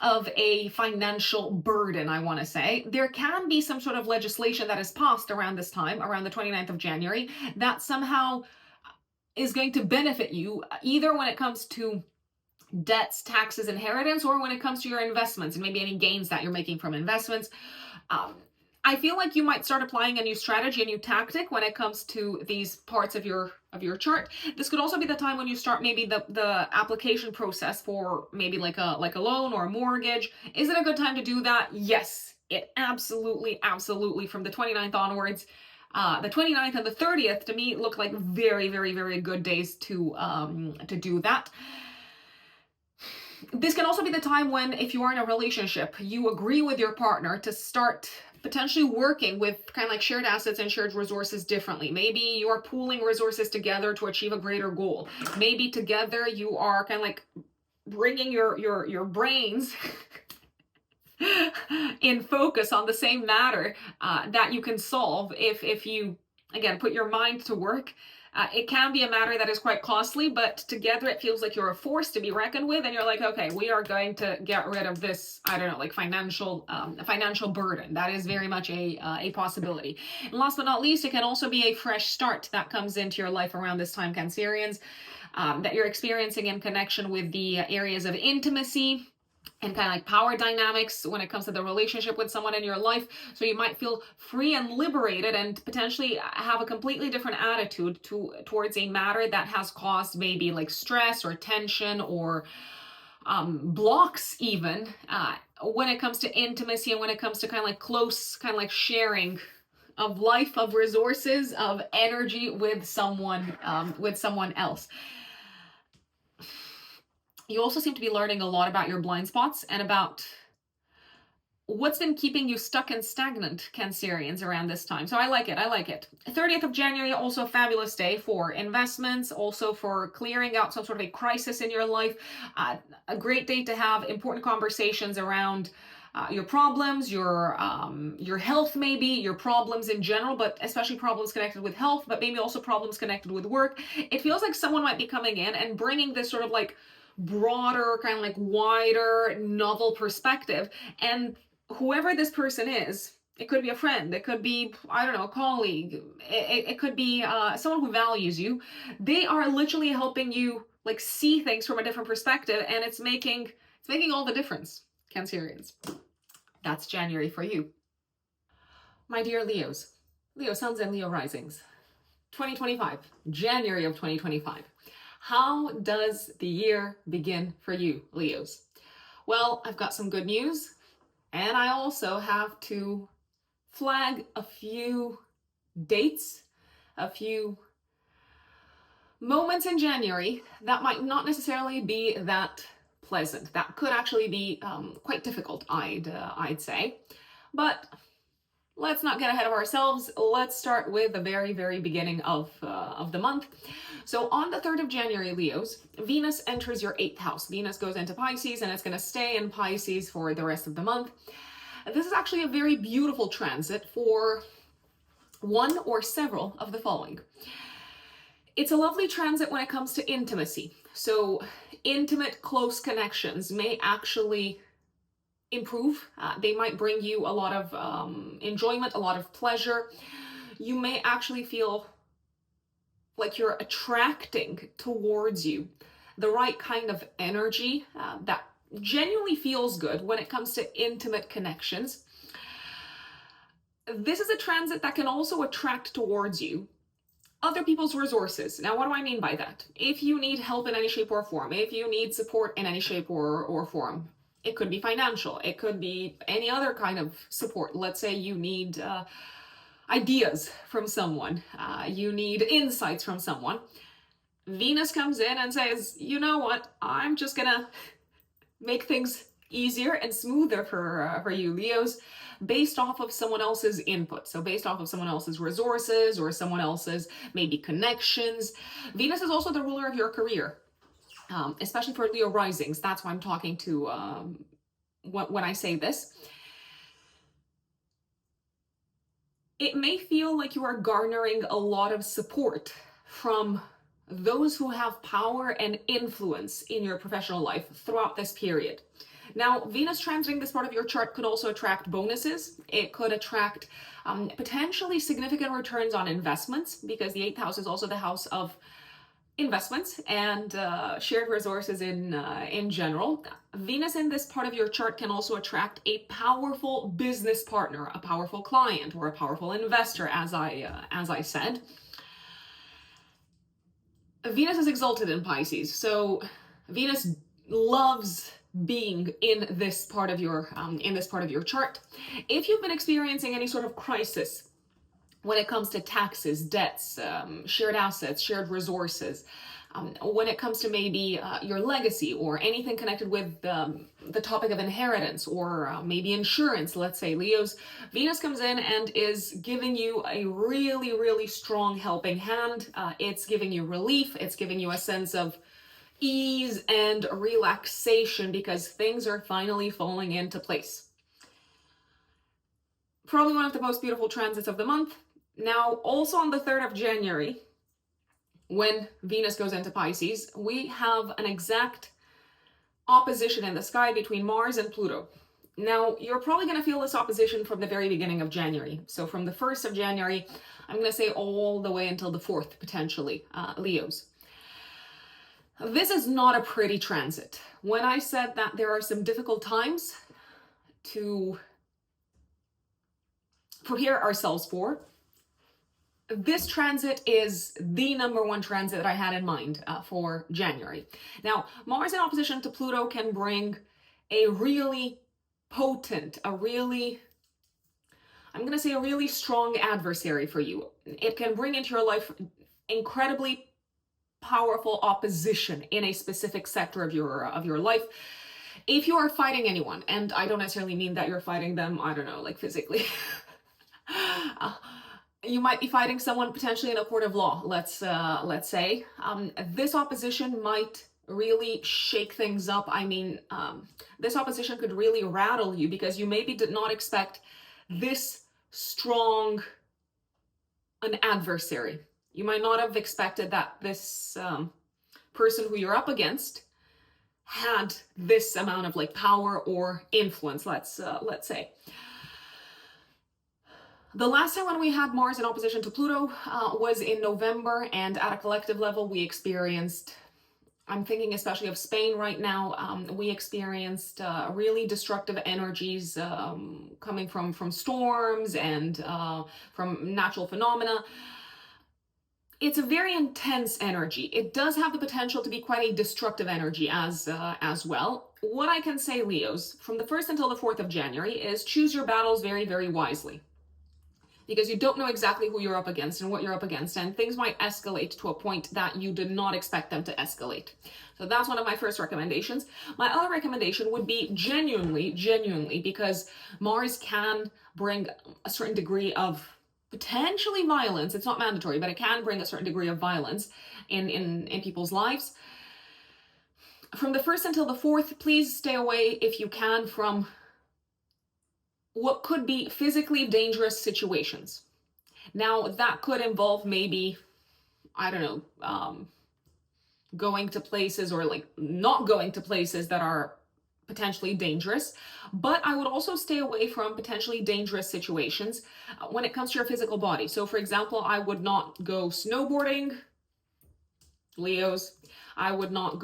[SPEAKER 1] of a financial burden, I want to say. There can be some sort of legislation that is passed around this time, around the 29th of January, that somehow is going to benefit you, either when it comes to debts, taxes, inheritance, or when it comes to your investments and maybe any gains that you're making from investments. I feel like you might start applying a new strategy, a new tactic when it comes to these parts of your chart. This could also be the time when you start maybe the application process for maybe like a loan or a mortgage. Is it a good time to do that? Yes, it absolutely from the 29th onwards. The 29th and the 30th to me look like very, very, very good days to do that. This can also be the time when, if you are in a relationship, you agree with your partner to start potentially working with kind of like shared assets and shared resources differently. Maybe you are pooling resources together to achieve a greater goal. Maybe together you are kind of like bringing your brains in focus on the same matter that you can solve if you, again, put your mind to work. It can be a matter that is quite costly, but together it feels like you're a force to be reckoned with, and you're like, okay, we are going to get rid of this, I don't know, like financial burden. That is very much a possibility. And last but not least, it can also be a fresh start that comes into your life around this time, Cancerians, that you're experiencing in connection with the areas of intimacy and kind of like power dynamics when it comes to the relationship with someone in your life. So you might feel free and liberated and potentially have a completely different attitude towards a matter that has caused maybe like stress or tension or blocks even when it comes to intimacy and when it comes to kind of like close, kind of like sharing of life, of resources, of energy with someone else. You also seem to be learning a lot about your blind spots and about what's been keeping you stuck and stagnant, Cancerians, around this time. So I like it. 30th of January, also a fabulous day for investments, also for clearing out some sort of a crisis in your life. A great day to have important conversations around your problems, your health, maybe your problems in general, but especially problems connected with health, but maybe also problems connected with work. It feels like someone might be coming in and bringing this sort of like broader, kind of like wider, novel perspective. And whoever this person is, it could be a friend, it could be, I don't know, a colleague, it could be someone who values you. They are literally helping you like see things from a different perspective, and it's making all the difference, Cancerians. That's January for you. My dear Leos, Leo suns and Leo risings, 2025, January of 2025. How does the year begin for you, Leos? Well, I've got some good news, and I also have to flag a few dates, a few moments in January that might not necessarily be that pleasant. That could actually be quite difficult, I'd say. But let's not get ahead of ourselves. Let's start with the very, very beginning of the month. So on the 3rd of January, Leos, Venus enters your 8th house. Venus goes into Pisces, and it's going to stay in Pisces for the rest of the month. This is actually a very beautiful transit for one or several of the following. It's a lovely transit when it comes to intimacy. So intimate, close connections may actually improve. They might bring you a lot of enjoyment, a lot of pleasure. You may actually feel like you're attracting towards you the right kind of energy that genuinely feels good when it comes to intimate connections. This is a transit that can also attract towards you other people's resources. Now, what do I mean by that? If you need help in any shape or form, if you need support in any shape or form, it could be financial, it could be any other kind of support. Let's say you need ideas from someone, you need insights from someone. Venus comes in and says, you know what, I'm just gonna make things easier and smoother for you, Leos, based off of someone else's input. So based off of someone else's resources or someone else's maybe connections. Venus is also the ruler of your career, especially for Leo risings. That's why I'm talking to when I say this. It may feel like you are garnering a lot of support from those who have power and influence in your professional life throughout this period. Now, Venus transiting this part of your chart could also attract bonuses. It could attract potentially significant returns on investments, because the 8th house is also the house of investments and shared resources in general. Venus in this part of your chart can also attract a powerful business partner, a powerful client, or a powerful investor, as I said. Venus is exalted in Pisces, so Venus loves being in this part of your chart. If you've been experiencing any sort of crisis when it comes to taxes, debts, shared assets, shared resources, when it comes to maybe your legacy or anything connected with the topic of inheritance or maybe insurance, let's say, Leos, Venus comes in and is giving you a really, really strong helping hand. It's giving you relief. It's giving you a sense of ease and relaxation because things are finally falling into place. Probably one of the most beautiful transits of the month. Now, also on the 3rd of January, when Venus goes into Pisces, we have an exact opposition in the sky between Mars and Pluto. Now, you're probably going to feel this opposition from the very beginning of January. So from the 1st of January, I'm going to say all the way until the 4th, potentially, Leos. This is not a pretty transit. When I said that there are some difficult times to prepare ourselves for, this transit is the #1 transit that I had in mind for January. Now, Mars in opposition to Pluto can bring a really potent, I'm going to say a really strong adversary for you. It can bring into your life incredibly powerful opposition in a specific sector of your life. If you are fighting anyone, and I don't necessarily mean that you're fighting them, I don't know, like physically. You might be fighting someone potentially in a court of law, let's say. This opposition might really shake things up. I mean, this opposition could really rattle you because you maybe did not expect this strong an adversary. You might not have expected that this person who you're up against had this amount of like power or influence, let's say. The last time when we had Mars in opposition to Pluto was in November, and at a collective level we experienced, I'm thinking especially of Spain right now, we experienced really destructive energies coming from storms and from natural phenomena. It's a very intense energy. It does have the potential to be quite a destructive energy as well. What I can say, Leos, from the 1st until the 4th of January is choose your battles very, very wisely. Because you don't know exactly who you're up against and what you're up against, and things might escalate to a point that you did not expect them to escalate. So that's one of my first recommendations. My other recommendation would be genuinely, because Mars can bring a certain degree of potentially violence. It's not mandatory, but it can bring a certain degree of violence in people's lives. From the 1st until the 4th, please stay away if you can from what could be physically dangerous situations. Now, that could involve maybe, I don't know, going to places or like not going to places that are potentially dangerous. But I would also stay away from potentially dangerous situations when it comes to your physical body. So, for example, I would not go snowboarding, Leos. I would not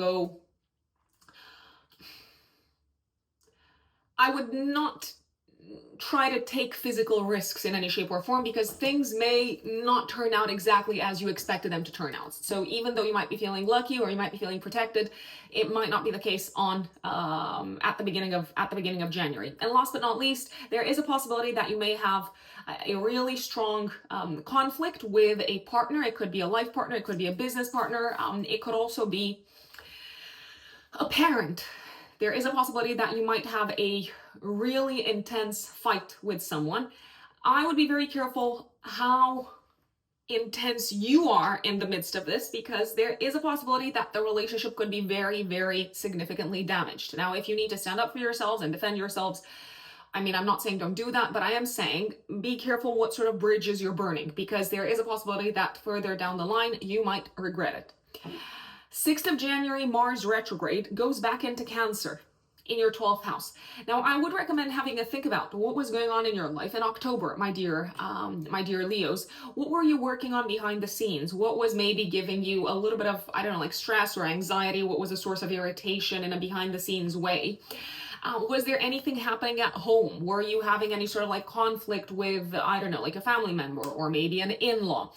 [SPEAKER 1] try to take physical risks in any shape or form, because things may not turn out exactly as you expected them to turn out. So even though you might be feeling lucky or you might be feeling protected, it might not be the case on at the beginning of January. And last but not least, there is a possibility that you may have a really strong conflict with a partner. It could be a life partner, it could be a business partner, it could also be a parent. There is a possibility that you might have a really intense fight with someone. I would be very careful how intense you are in the midst of this, because there is a possibility that the relationship could be very, very significantly damaged. Now, if you need to stand up for yourselves and defend yourselves, I mean, I'm not saying don't do that, but I am saying be careful what sort of bridges you're burning, because there is a possibility that further down the line, you might regret it. 6th of January, Mars retrograde goes back into Cancer in your 12th house. Now, I would recommend having a think about what was going on in your life in October, my dear Leos. What were you working on behind the scenes? What was maybe giving you a little bit of, I don't know, like stress or anxiety? What was a source of irritation in a behind the scenes way? Was there anything happening at home? Were you having any sort of like conflict with, I don't know, like a family member or maybe an in-law?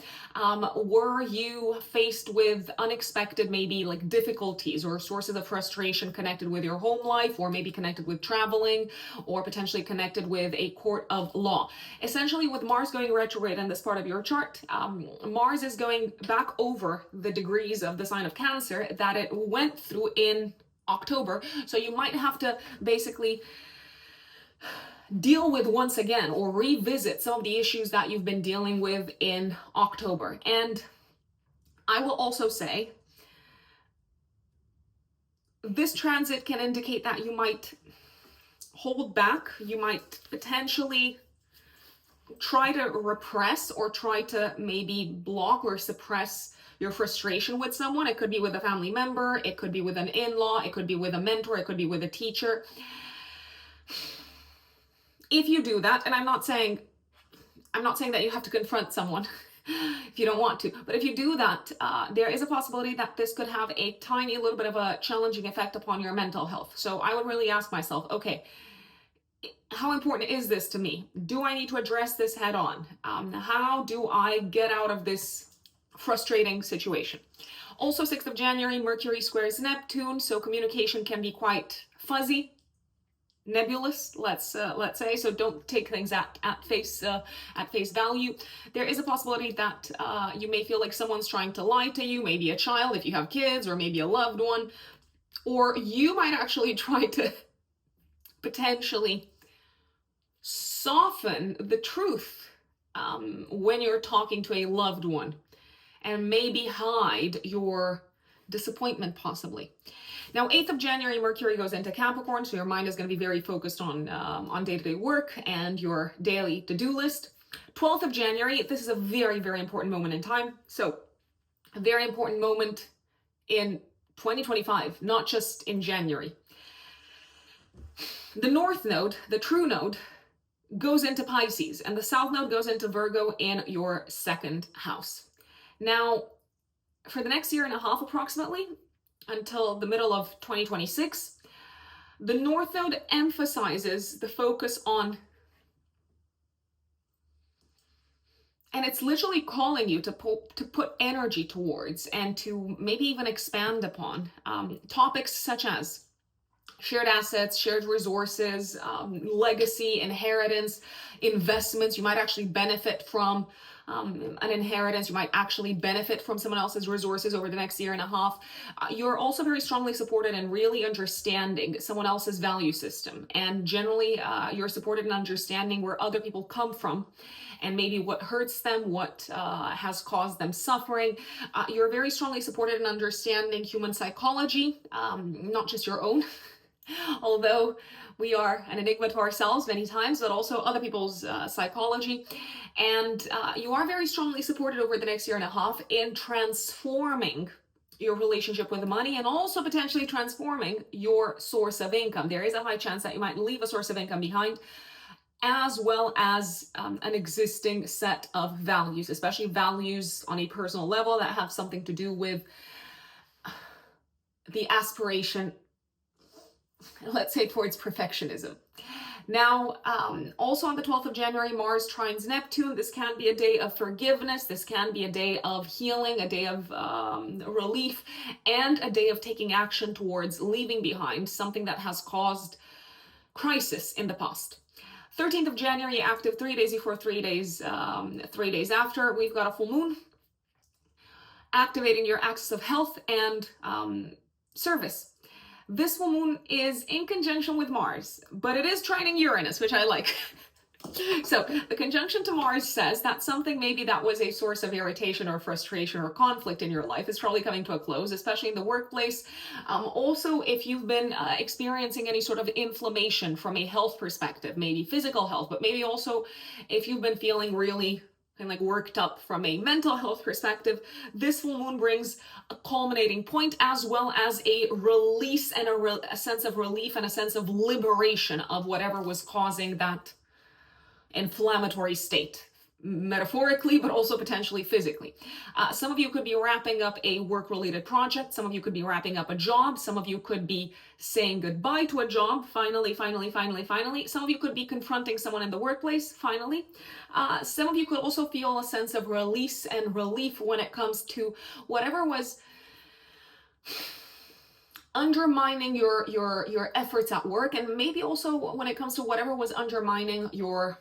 [SPEAKER 1] Were you faced with unexpected maybe like difficulties or sources of frustration connected with your home life, or maybe connected with traveling, or potentially connected with a court of law? Essentially, with Mars going retrograde in this part of your chart, Mars is going back over the degrees of the sign of Cancer that it went through in October. So you might have to basically deal with once again or revisit some of the issues that you've been dealing with in October. And I will also say this transit can indicate that you might hold back, you might potentially try to repress or try to maybe block or suppress your frustration with someone. It could be with a family member, it could be with an in-law, it could be with a mentor, it could be with a teacher. If you do that, and I'm not saying that you have to confront someone if you don't want to, but if you do that, there is a possibility that this could have a tiny little bit of a challenging effect upon your mental health. So I would really ask myself, okay, how important is this to me? Do I need to address this head on? How do I get out of this frustrating situation? Also, 6th of January, Mercury squares Neptune, so communication can be quite fuzzy, nebulous, let's say. So don't take things at face value. There is a possibility that you may feel like someone's trying to lie to you, maybe a child if you have kids, or maybe a loved one, or you might actually try to potentially soften the truth when you're talking to a loved one, and maybe hide your disappointment possibly. Now, 8th of January, Mercury goes into Capricorn, so your mind is going to be very focused on day-to-day work and your daily to-do list. 12th of January, this is a very, very important moment in time. So a very important moment in 2025, not just in January. The North Node, the true node, goes into Pisces, and the South Node goes into Virgo in your 2nd house. Now, for the next year and a half approximately, until the middle of 2026, the North Node emphasizes the focus on, and it's literally calling you to put energy towards and to maybe even expand upon topics such as shared assets, shared resources, legacy, inheritance, investments. You might actually benefit from an inheritance. You might actually benefit from someone else's resources over the next year and a half. You're also very strongly supported in really understanding someone else's value system. And generally, you're supported in understanding where other people come from and maybe what hurts them, what has caused them suffering. You're very strongly supported in understanding human psychology, not just your own. Although we are an enigma to ourselves many times, but also other people's psychology. And you are very strongly supported over the next year and a half in transforming your relationship with money, and also potentially transforming your source of income. There is a high chance that you might leave a source of income behind, as well as an existing set of values, especially values on a personal level that have something to do with the aspiration, let's say, towards perfectionism. Now, also on the 12th of January, Mars trines Neptune. This can be a day of forgiveness. This can be a day of healing, a day of relief, and a day of taking action towards leaving behind something that has caused crisis in the past. 13th of January, active 3 days before, 3 days after, we've got a full moon, activating your axis of health and service. This full moon is in conjunction with Mars, but it is trining Uranus, which I like. So the conjunction to Mars says that something maybe that was a source of irritation or frustration or conflict in your life is probably coming to a close, especially in the workplace. Also, if you've been experiencing any sort of inflammation from a health perspective, maybe physical health, but maybe also if you've been feeling really kind of like worked up from a mental health perspective, this full moon brings a culminating point as well as a release and a sense of relief and a sense of liberation of whatever was causing that inflammatory state, metaphorically, but also potentially physically. Some of you could be wrapping up a work-related project. Some of you could be wrapping up a job. Some of you could be saying goodbye to a job. Finally. Some of you could be confronting someone in the workplace. Finally. Some of you could also feel a sense of release and relief when it comes to whatever was undermining your efforts at work, and maybe also when it comes to whatever was undermining your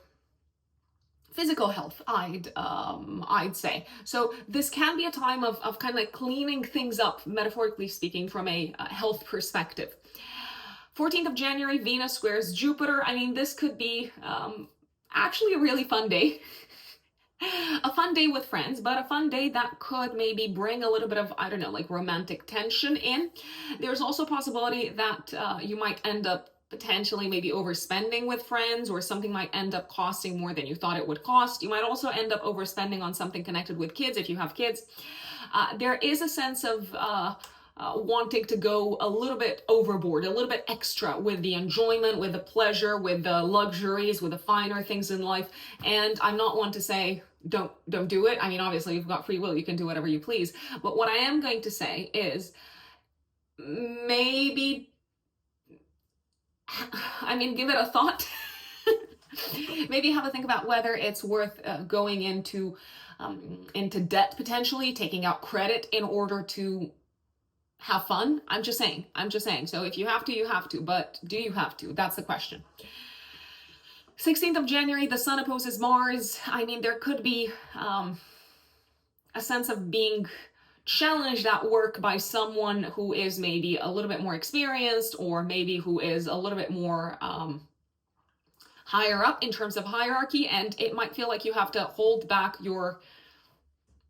[SPEAKER 1] physical health, I'd say. So this can be a time of kind of like cleaning things up, metaphorically speaking, from a health perspective. 14th of January, Venus squares Jupiter. I mean, this could be actually a really fun day. A fun day with friends, but a fun day that could maybe bring a little bit of, I don't know, like romantic tension in. There's also a possibility that you might end up potentially maybe overspending with friends, or something might end up costing more than you thought it would cost. You might also end up overspending on something connected with kids if you have kids. There is a sense of wanting to go a little bit overboard, a little bit extra with the enjoyment, with the pleasure, with the luxuries, with the finer things in life. And I'm not one to say don't do it. I mean, obviously you've got free will, you can do whatever you please. But what I am going to say is maybe, I mean, give it a thought. Maybe have a think about whether it's worth going into debt, potentially taking out credit in order to have fun. I'm just saying. So if you have to, you have to, but do you have to? That's the question. 16th of January, the sun opposes Mars. I mean, there could be a sense of being challenged at work by someone who is maybe a little bit more experienced, or maybe who is a little bit more higher up in terms of hierarchy, and it might feel like you have to hold back your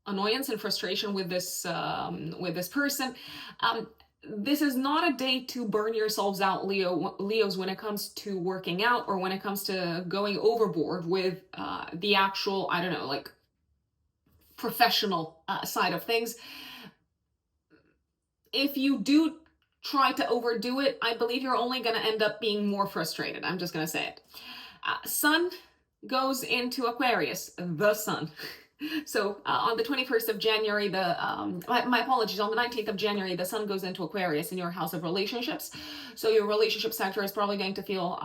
[SPEAKER 1] annoyance and frustration with this person. This is not a day to burn yourselves out, Leos, when it comes to working out, or when it comes to going overboard with the actual, I don't know, like professional side of things. If you do try to overdo it, I believe you're only going to end up being more frustrated. I'm just going to say it. Sun goes into Aquarius, the sun. So on the 21st of January, my apologies, on the 19th of January, the sun goes into Aquarius in your house of relationships. So your relationship sector is probably going to feel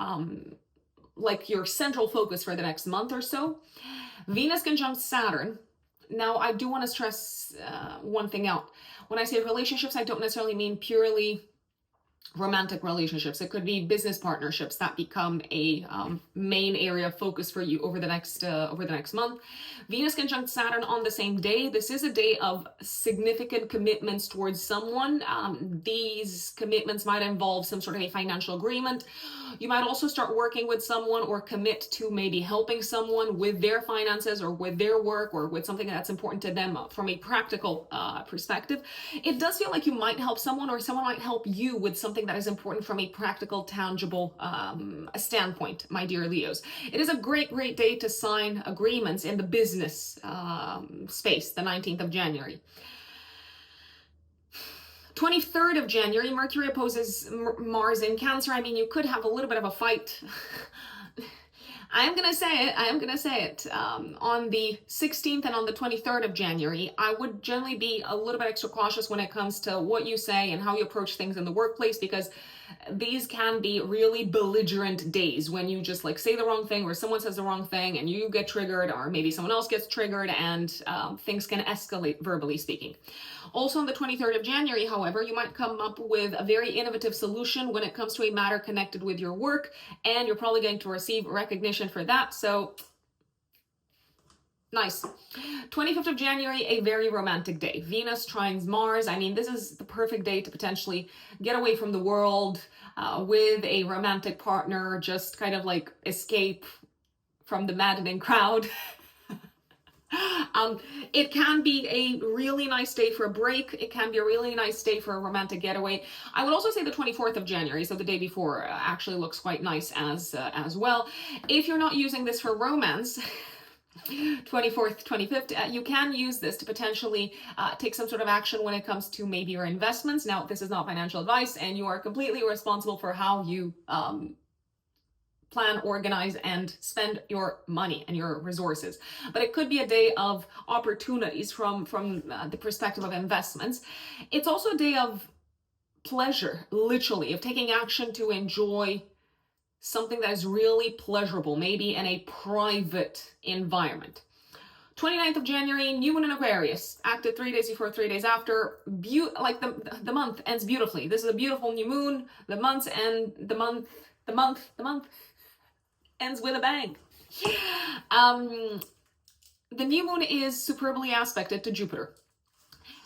[SPEAKER 1] like your central focus for the next month or so. Venus conjunct Saturn. Now, I do want to stress one thing out. When I say relationships, I don't necessarily mean purely romantic relationships. It could be business partnerships that become a main area of focus for you over the next month. Venus conjunct Saturn on the same day. This is a day of significant commitments towards someone. These commitments might involve some sort of a financial agreement. You might also start working with someone, or commit to maybe helping someone with their finances, or with their work, or with something that's important to them from a practical perspective. It does feel like you might help someone, or someone might help you with something that is important from a practical, tangible standpoint, my dear Leos. It is a great day to sign agreements in the business space, the 19th of January. 23rd of January, Mercury opposes Mars in Cancer. I mean, you could have a little bit of a fight. I am going to say it. On the 16th and on the 23rd of January, I would generally be a little bit extra cautious when it comes to what you say and how you approach things in the workplace, because these can be really belligerent days when you just like say the wrong thing, or someone says the wrong thing and you get triggered, or maybe someone else gets triggered, and things can escalate, verbally speaking. Also on the 23rd of January, however, you might come up with a very innovative solution when it comes to a matter connected with your work, and you're probably going to receive recognition for that. So nice. 25th of January, a very romantic day. Venus trines Mars. I mean, this is the perfect day to potentially get away from the world with a romantic partner, just kind of like escape from the maddening crowd. It can be a really nice day for a break. It can be a really nice day for a romantic getaway. I would also say the 24th of January, so the day before, actually looks quite nice as well. If you're not using this for romance, 24th, 25th, you can use this to potentially take some sort of action when it comes to maybe your investments. Now, this is not financial advice, and you are completely responsible for how you plan, organize, and spend your money and your resources. But it could be a day of opportunities from the perspective of investments. It's also a day of pleasure, literally, of taking action to enjoy something that is really pleasurable, maybe in a private environment. 29th of January, new moon in Aquarius, active 3 days before, 3 days after. Like the month ends beautifully. This is a beautiful new moon. The month ends with a bang. The new moon is superbly aspected to Jupiter.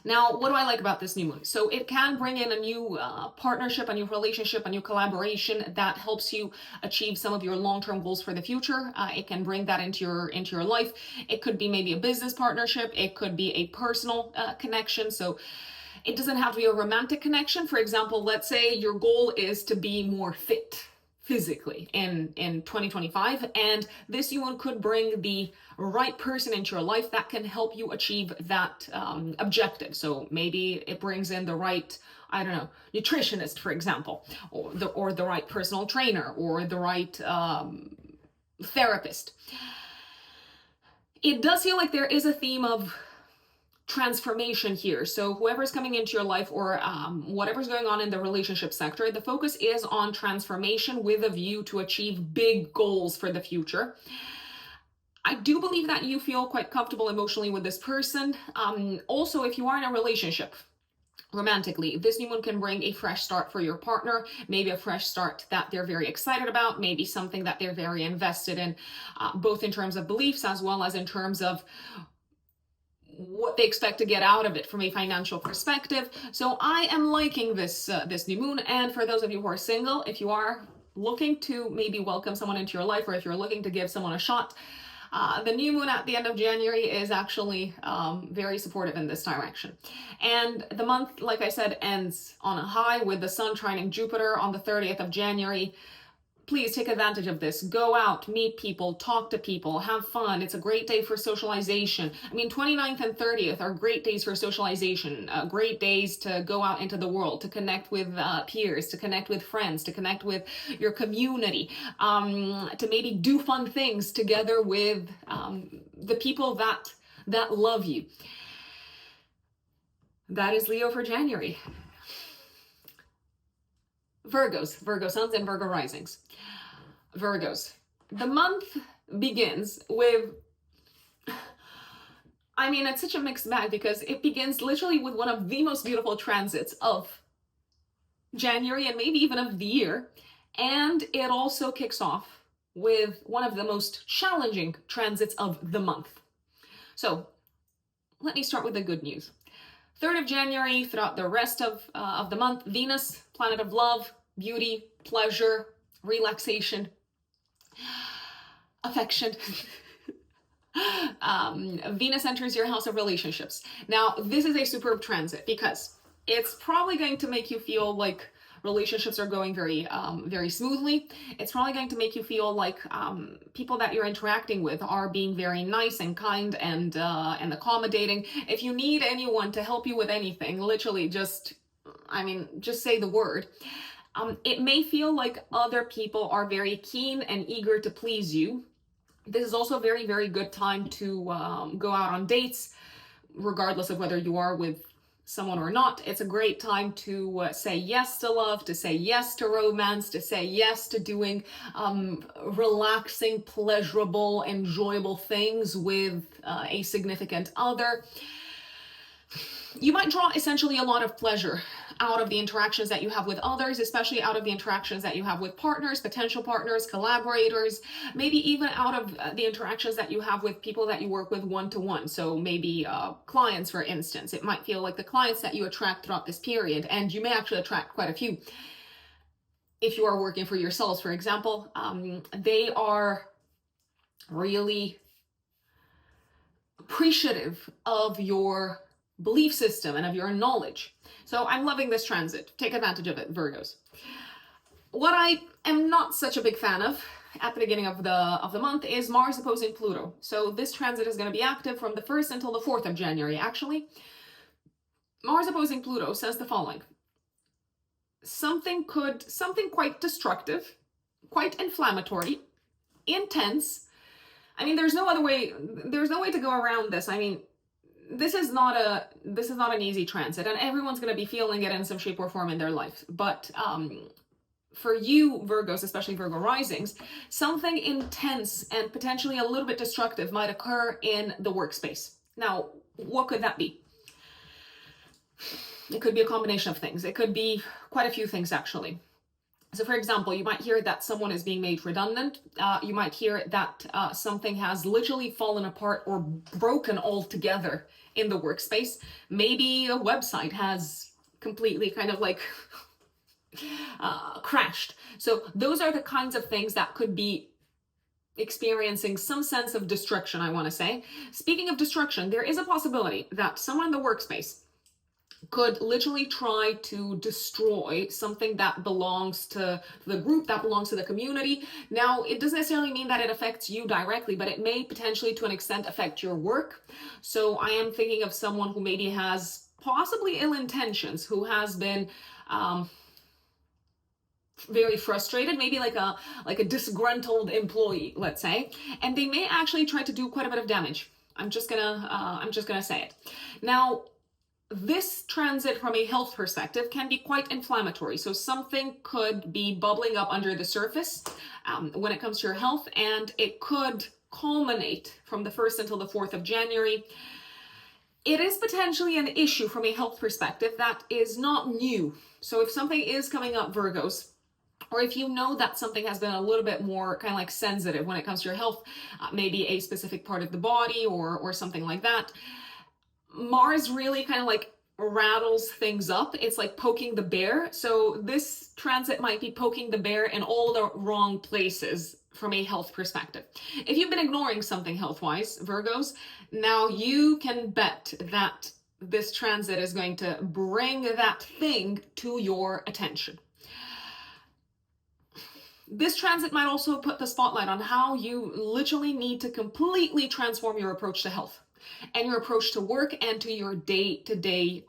[SPEAKER 1] Now, what do I like about this new moon? So it can bring in a new partnership, a new relationship, a new collaboration that helps you achieve some of your long-term goals for the future. It can bring that into your life. It could be maybe a business partnership. It could be a personal connection. So it doesn't have to be a romantic connection. For example, let's say your goal is to be more fit physically in 2025, and this new moon could bring the right person into your life that can help you achieve that objective. So maybe it brings in the right, I don't know, nutritionist, for example, or the right personal trainer, or the right therapist. It does feel like there is a theme of transformation here. So whoever's coming into your life, or whatever's going on in the relationship sector, the focus is on transformation with a view to achieve big goals for the future. I do believe that you feel quite comfortable emotionally with this person. Also, if you are in a relationship romantically, this new moon can bring a fresh start for your partner, maybe a fresh start that they're very excited about, maybe something that they're very invested in, both in terms of beliefs as well as in terms of what they expect to get out of it from a financial perspective. So I am liking this new moon. And for those of you who are single, if you are looking to maybe welcome someone into your life, or if you're looking to give someone a shot, the new moon at the end of January is actually very supportive in this direction. And the month, like I said, ends on a high with the sun trining Jupiter on the 30th of January. Please take advantage of this. Go out, meet people, talk to people, have fun. It's a great day for socialization. I mean, 29th and 30th are great days for socialization, great days to go out into the world, to connect with peers, to connect with friends, to connect with your community, to maybe do fun things together with the people that love you. That is Leo for January. Virgos, Virgo suns and Virgo risings. Virgos. The month begins with, I mean, it's such a mixed bag, because it begins literally with one of the most beautiful transits of January, and maybe even of the year. And it also kicks off with one of the most challenging transits of the month. So let me start with the good news. 3rd of January, throughout the rest of the month, Venus, planet of love, beauty, pleasure, relaxation, affection. Venus enters your house of relationships. Now, this is a superb transit, because it's probably going to make you feel like relationships are going very, very smoothly. It's probably going to make you feel like people that you're interacting with are being very nice and kind and accommodating. If you need anyone to help you with anything, literally just say the word. It may feel like other people are very keen and eager to please you. This is also a very, very good time to go out on dates, regardless of whether you are with someone or not. It's a great time to say yes to love, to say yes to romance, to say yes to doing relaxing, pleasurable, enjoyable things with a significant other. You might draw essentially a lot of pleasure out of the interactions that you have with others, especially out of the interactions that you have with partners, potential partners, collaborators, maybe even out of the interactions that you have with people that you work with one-to-one. So maybe clients, for instance. It might feel like the clients that you attract throughout this period, and you may actually attract quite a few. If you are working for yourselves, for example, they are really appreciative of your belief system and of your knowledge. So I'm loving this transit. Take advantage of it, Virgos. What I am not such a big fan of at the beginning of the month is Mars opposing Pluto. So this transit is going to be active from the 1st until the 4th of January. Actually, Mars opposing Pluto says the following. Something quite destructive, quite inflammatory, intense. I mean, there's no way to go around this. I mean, this is not an easy transit, and everyone's going to be feeling it in some shape or form in their life. But for you Virgos, especially Virgo risings, something intense and potentially a little bit destructive might occur in the workspace. Now, what could that be? It could be a combination of things. It could be quite a few things, actually. So, for example, you might hear that someone is being made redundant. You might hear that something has literally fallen apart or broken altogether in the workspace. Maybe a website has completely kind of like crashed. So those are the kinds of things that could be experiencing some sense of destruction, I want to say. Speaking of destruction, there is a possibility that someone in the workspace could literally try to destroy something that belongs to the group, that belongs to the community. Now, it doesn't necessarily mean that it affects you directly, but it may potentially to an extent affect your work. So I am thinking of someone who maybe has possibly ill intentions, who has been very frustrated, maybe like a disgruntled employee, let's say, and they may actually try to do quite a bit of damage. I'm just gonna say it. Now, this transit from a health perspective can be quite inflammatory. So something could be bubbling up under the surface when it comes to your health, and it could culminate from the 1st until the 4th of January. It is potentially an issue from a health perspective that is not new. So if something is coming up, Virgos, or if you know that something has been a little bit more kind of like sensitive when it comes to your health, maybe a specific part of the body or something like that, Mars really kind of like rattles things up. It's like poking the bear. So this transit might be poking the bear in all the wrong places from a health perspective. If you've been ignoring something health-wise, Virgos, now you can bet that this transit is going to bring that thing to your attention. This transit might also put the spotlight on how you literally need to completely transform your approach to health and your approach to work and to your day-to-day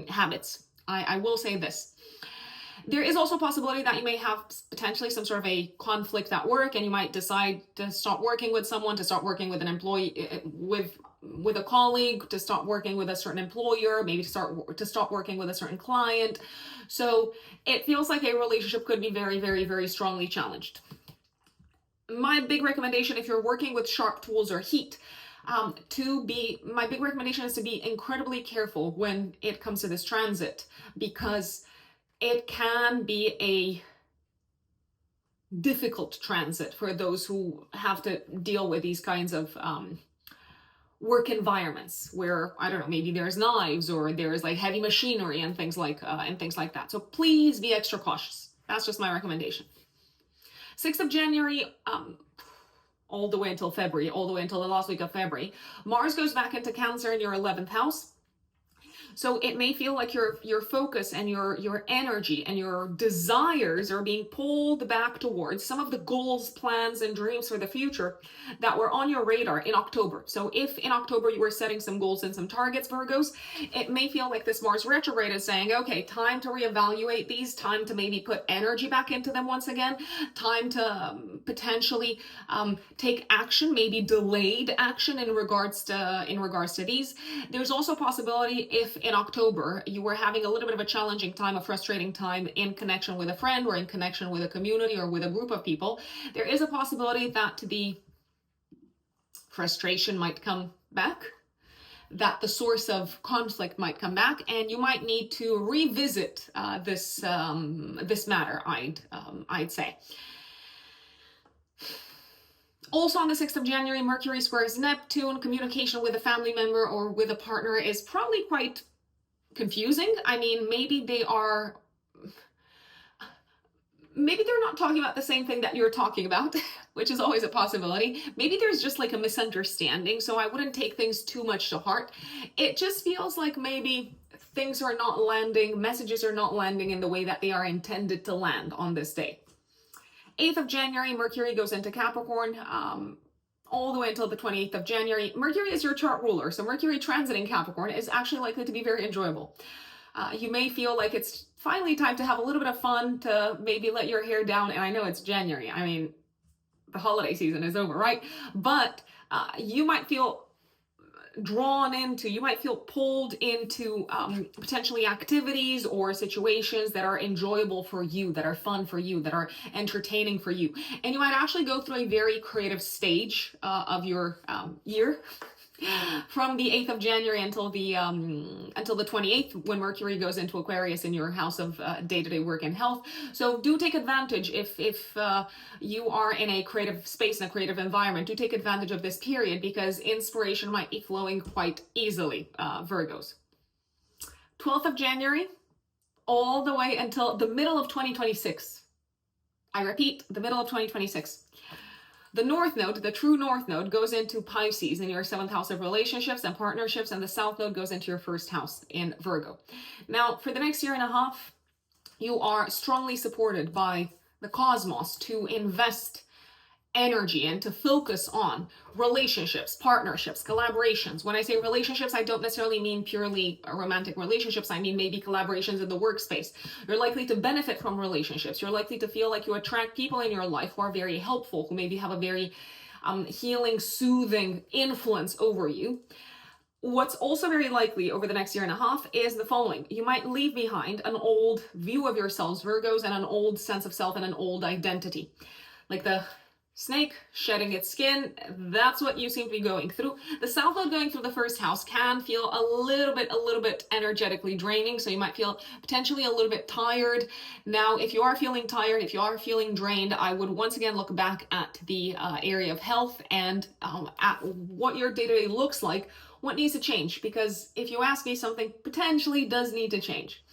[SPEAKER 1] habits. I will say this. There is also a possibility that you may have potentially some sort of a conflict at work, and you might decide to stop working with someone, to start working with an employee, with a colleague, to stop working with a certain employer, maybe to stop working with a certain client. So it feels like a relationship could be very, very, very strongly challenged. My big recommendation, if you're working with sharp tools or heat, my big recommendation is to be incredibly careful when it comes to this transit, because it can be a difficult transit for those who have to deal with these kinds of work environments where, I don't know, maybe there's knives or there's like heavy machinery and things like that. So please be extra cautious. That's just my recommendation. 6th of January, all the way until February, all the way until the last week of February, Mars goes back into Cancer in your 11th house. So it may feel like your focus and your energy and your desires are being pulled back towards some of the goals, plans, and dreams for the future that were on your radar in October. So if in October you were setting some goals and some targets, Virgos, it may feel like this Mars retrograde is saying, okay, time to reevaluate these, time to maybe put energy back into them once again, time to potentially take action, maybe delayed action in regards to these. There's also a possibility if in October you were having a little bit of a challenging time, a frustrating time in connection with a friend or in connection with a community or with a group of people, there is a possibility that the frustration might come back, that the source of conflict might come back, and you might need to revisit this matter, I'd say. Also on the 6th of January, Mercury squares Neptune. Communication with a family member or with a partner is probably quite confusing. I mean, maybe they're not talking about the same thing that you're talking about, which is always a possibility. Maybe there's just like a misunderstanding, so I wouldn't take things too much to heart. It just feels like maybe things are not landing, messages are not landing in the way that they are intended to land on this day. 8th of January, Mercury goes into Capricorn. All the way until the 28th of January. Mercury is your chart ruler, so Mercury transiting Capricorn is actually likely to be very enjoyable. You may feel like it's finally time to have a little bit of fun, to maybe let your hair down, and I know it's January. I mean, the holiday season is over, right? But you might feel drawn into, you might feel pulled into potentially activities or situations that are enjoyable for you, that are fun for you, that are entertaining for you. And you might actually go through a very creative stage of your year. From the 8th of January until the 28th, when Mercury goes into Aquarius in your house of day-to-day work and health. So do take advantage if you are in a creative space, in a creative environment. Do take advantage of this period, because inspiration might be flowing quite easily, Virgos. 12th of January, all the way until the middle of 2026. I repeat, the middle of 2026. The North Node, the true North Node, goes into Pisces in your 7th house of relationships and partnerships, and the South Node goes into your 1st house in Virgo. Now, for the next year and a half, you are strongly supported by the cosmos to invest energy and to focus on relationships, partnerships, collaborations. When I say relationships, I don't necessarily mean purely romantic relationships. I mean maybe collaborations in the workspace. You're likely to benefit from relationships. You're likely to feel like you attract people in your life who are very helpful, who maybe have a very healing, soothing influence over you. What's also very likely over the next year and a half is the following. You might leave behind an old view of yourselves, Virgos, and an old sense of self and an old identity. Like the snake shedding its skin, that's what you seem to be going through. The South Node going through the 1st house can feel a little bit energetically draining, so you might feel potentially a little bit tired. Now, if you are feeling tired, if you are feeling drained, I would once again look back at the area of health and at what your day-to-day looks like, what needs to change, because if you ask me, something potentially does need to change.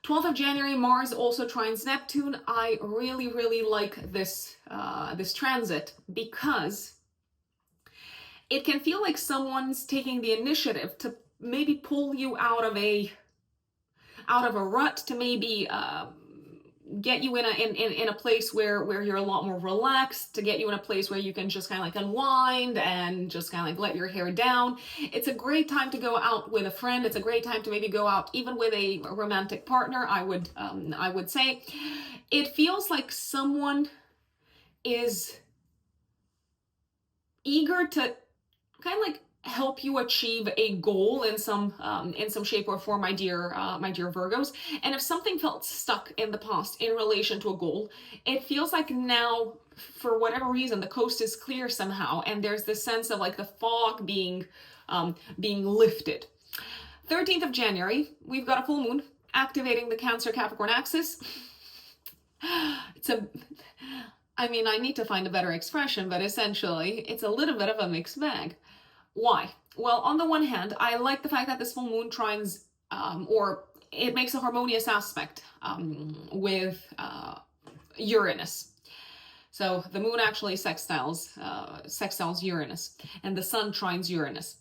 [SPEAKER 1] 12th of January, Mars also trines Neptune. I really like this this transit, because it can feel like someone's taking the initiative to maybe pull you out of a rut, to maybe get you in a place where you're a lot more relaxed, to get you in a place where you can just kind of like unwind and just kind of like let your hair down. It's a great time to go out with a friend. It's a great time to maybe go out even with a romantic partner. I would say it feels like someone is eager to kind of like help you achieve a goal in some shape or form, my dear Virgos. And if something felt stuck in the past in relation to a goal, it feels like now, for whatever reason, the coast is clear somehow, and there's this sense of like the fog being lifted. 13th of January, we've got a full moon activating the Cancer Capricorn axis. I mean, I need to find a better expression, but essentially it's a little bit of a mixed bag. Why? Well, on the one hand, I like the fact that this full moon trines, or it makes a harmonious aspect with Uranus. So the moon actually sextiles Uranus, and the sun trines Uranus.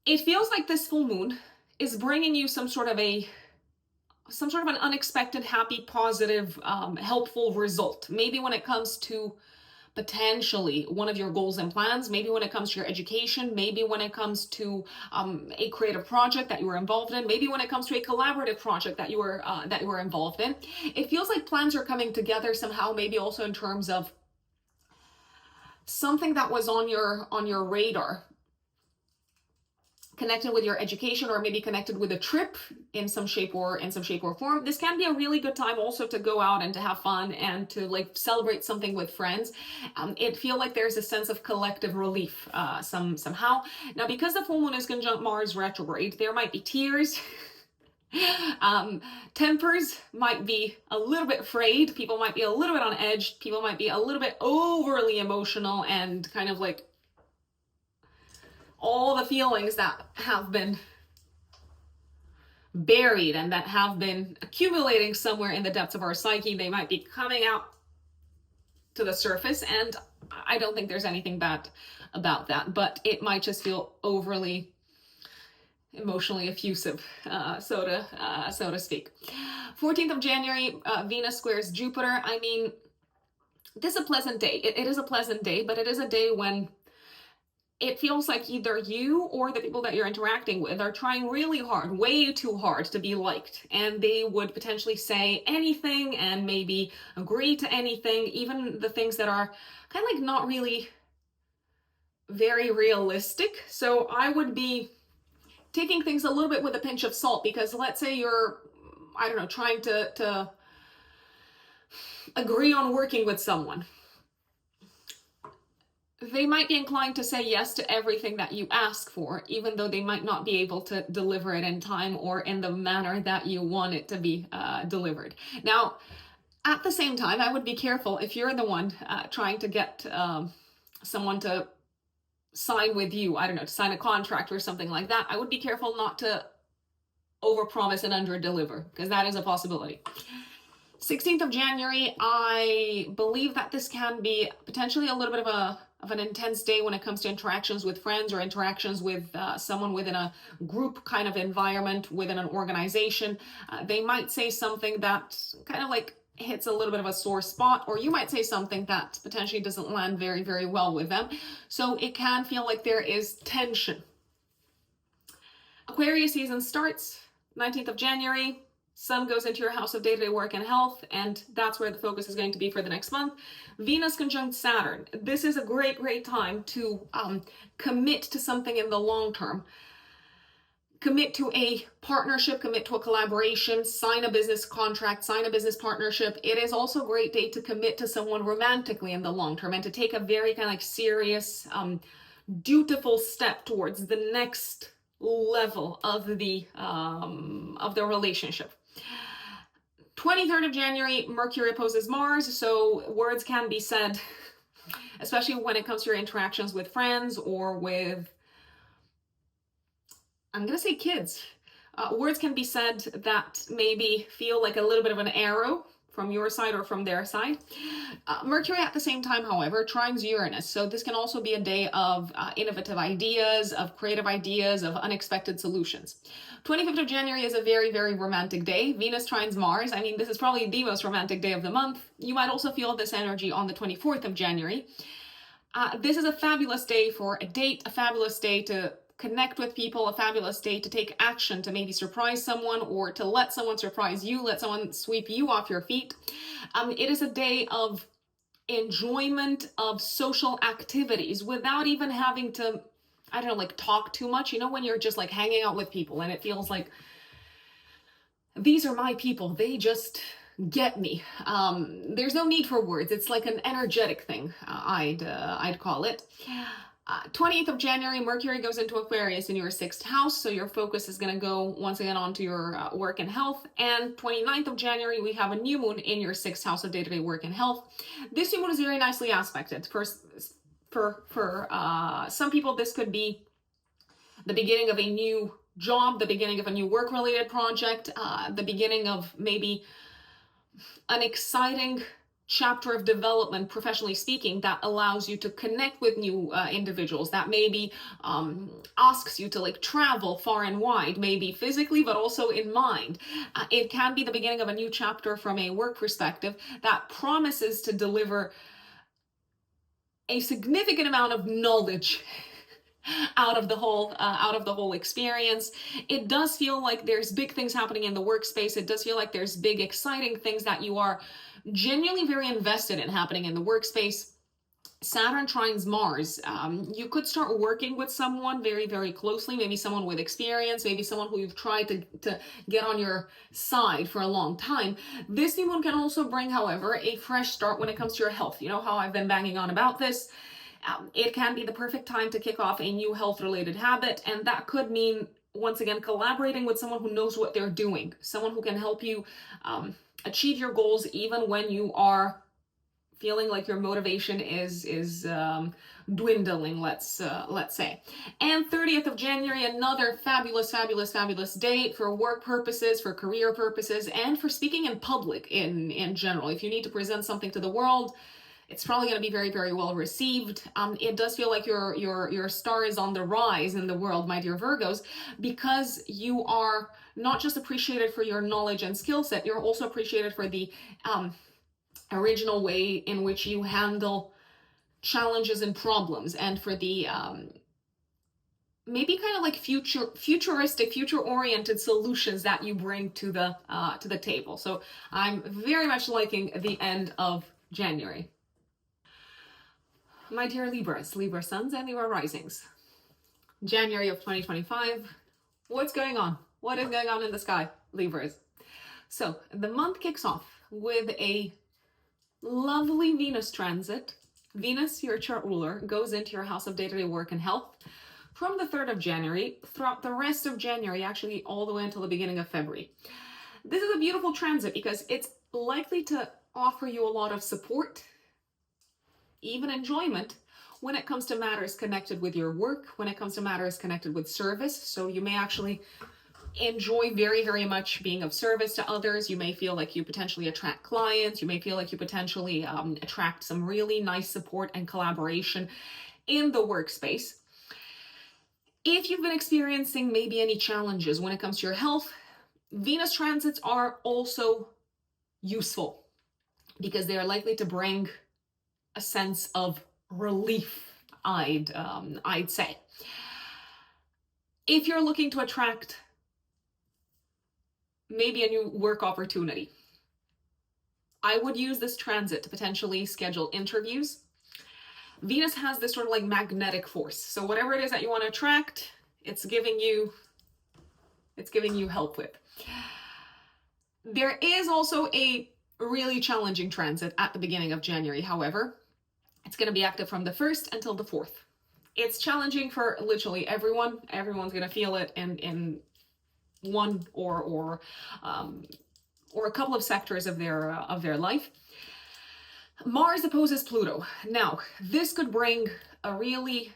[SPEAKER 1] It feels like this full moon is bringing you some sort of an unexpected, happy, positive, helpful result. Maybe when it comes to potentially one of your goals and plans, maybe when it comes to your education, maybe when it comes to a creative project that you were involved in, maybe when it comes to a collaborative project that you were involved in. It feels like plans are coming together somehow, maybe also in terms of something that was on your radar, connected with your education, or maybe connected with a trip in some shape or form. This can be a really good time also to go out and to have fun and to like celebrate something with friends. It feels like there's a sense of collective relief somehow. Now, because the full moon is conjunct Mars retrograde, there might be tears. Tempers might be a little bit frayed. People might be a little bit on edge. People might be a little bit overly emotional, and kind of like all the feelings that have been buried and that have been accumulating somewhere in the depths of our psyche, they might be coming out to the surface. And I don't think there's anything bad about that, but it might just feel overly emotionally effusive, so to speak. 14th of January, Venus squares Jupiter. I mean, this is a pleasant day. It is a pleasant day, but it is a day when it feels like either you or the people that you're interacting with are trying really hard, way too hard to be liked. And they would potentially say anything and maybe agree to anything, even the things that are kind of like not really very realistic. So I would be taking things a little bit with a pinch of salt, because let's say you're, I don't know, trying to agree on working with someone. They might be inclined to say yes to everything that you ask for, even though they might not be able to deliver it in time or in the manner that you want it to be delivered. Now, at the same time, I would be careful if you're the one trying to get someone to sign with you, I don't know, to sign a contract or something like that. I would be careful not to overpromise and underdeliver, because that is a possibility. 16th of January, I believe that this can be potentially a little bit of an intense day when it comes to interactions with friends or interactions with someone within a group kind of environment, within an organization. They might say something that kind of like hits a little bit of a sore spot, or you might say something that potentially doesn't land very, very well with them. So it can feel like there is tension. Aquarius season starts 19th of January. Sun goes into your house of day-to-day work and health, and that's where the focus is going to be for the next month. Venus conjunct Saturn. This is a great, great time to commit to something in the long term. Commit to a partnership, commit to a collaboration, sign a business contract, sign a business partnership. It is also a great day to commit to someone romantically in the long term and to take a very kind of like serious, dutiful step towards the next level of the relationship. 23rd of January, Mercury opposes Mars, so words can be said, especially when it comes to your interactions with friends or with, I'm going to say kids. Words can be said that maybe feel like a little bit of an arrow from your side or from their side. Mercury at the same time, however, trines Uranus. So this can also be a day of innovative ideas, of creative ideas, of unexpected solutions. 25th of January is a very, very romantic day. Venus trines Mars. I mean, this is probably the most romantic day of the month. You might also feel this energy on the 24th of January. This is a fabulous day for a date, a fabulous day to connect with people, a fabulous day to take action, to maybe surprise someone or to let someone surprise you, let someone sweep you off your feet. It is a day of enjoyment of social activities without even having to, I don't know, like talk too much. You know, when you're just like hanging out with people and it feels like these are my people, they just get me. There's no need for words. It's like an energetic thing, I'd call it. 20th of January, Mercury goes into Aquarius in your 6th house, so your focus is going to go once again onto your work and health. And 29th of January, we have a new moon in your 6th house of day-to-day work and health. This new moon is very nicely aspected. For some people, this could be the beginning of a new job, the beginning of a new work-related project, the beginning of maybe an exciting chapter of development, professionally speaking, that allows you to connect with new individuals, that maybe asks you to like travel far and wide, maybe physically, but also in mind. It can be the beginning of a new chapter from a work perspective that promises to deliver a significant amount of knowledge out of the whole experience. It does feel like there's big things happening in the workspace. It does feel like there's big, exciting things that you are genuinely very invested in happening in the workspace. Saturn trines Mars. You could start working with someone very, very closely, maybe someone with experience, maybe someone who you've tried to get on your side for a long time. This new moon can also bring, however, a fresh start when it comes to your health. You know how I've been banging on about this. It can be the perfect time to kick off a new health-related habit, and that could mean, once again, collaborating with someone who knows what they're doing, someone who can help you achieve your goals even when you are feeling like your motivation is dwindling, let's say. And 30th of January, another fabulous day for work purposes, for career purposes, and for speaking in public in general. If you need to present something to the world, It's probably going to be very, very well received. It does feel like your star is on the rise in the world, my dear Virgos, because you are not just appreciated for your knowledge and skill set, you're also appreciated for the original way in which you handle challenges and problems, and for the maybe kind of like futuristic, future-oriented solutions that you bring to the table. So I'm very much liking the end of January. My dear Libras, Libra suns and Libra risings. January of 2025. What's going on? What is going on in the sky, Libras? So the month kicks off with a lovely Venus transit. Venus, your chart ruler, goes into your house of day-to-day work and health from the 3rd of January throughout the rest of January, actually all the way until the beginning of February. This is a beautiful transit because it's likely to offer you a lot of support, even enjoyment, when it comes to matters connected with your work, when it comes to matters connected with service. So you may actually enjoy very, very much being of service to others. You may feel like you potentially attract clients. You may feel like you potentially attract some really nice support and collaboration in the workspace. If you've been experiencing maybe any challenges when it comes to your health, Venus transits are also useful because they are likely to bring a sense of relief, I'd say. If you're looking to attract maybe a new work opportunity, I would use this transit to potentially schedule interviews. Venus has this sort of like magnetic force. So whatever it is that you want to attract, it's giving you help with. There is also a really challenging transit at the beginning of January, however. It's going to be active from the 1st until the 4th. It's challenging for literally everyone. Everyone's going to feel it in one or a couple of sectors of their life. Mars opposes Pluto. Now, this could bring a really,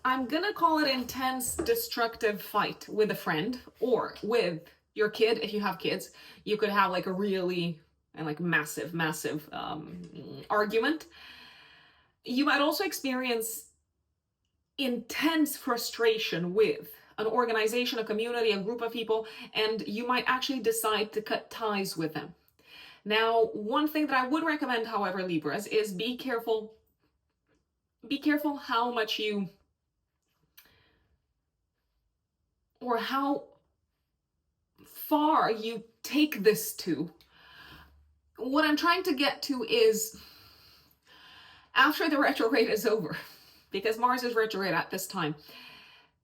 [SPEAKER 1] I'm gonna call it intense, destructive fight with a friend or with your kid. If you have kids, you could have like a really massive argument. You might also experience intense frustration with an organization, a community, a group of people, and you might actually decide to cut ties with them. Now, one thing that I would recommend, however, Libras, is be careful how much you, or how far you take this to. What I'm trying to get to is, after the retrograde is over, because Mars is retrograde at this time,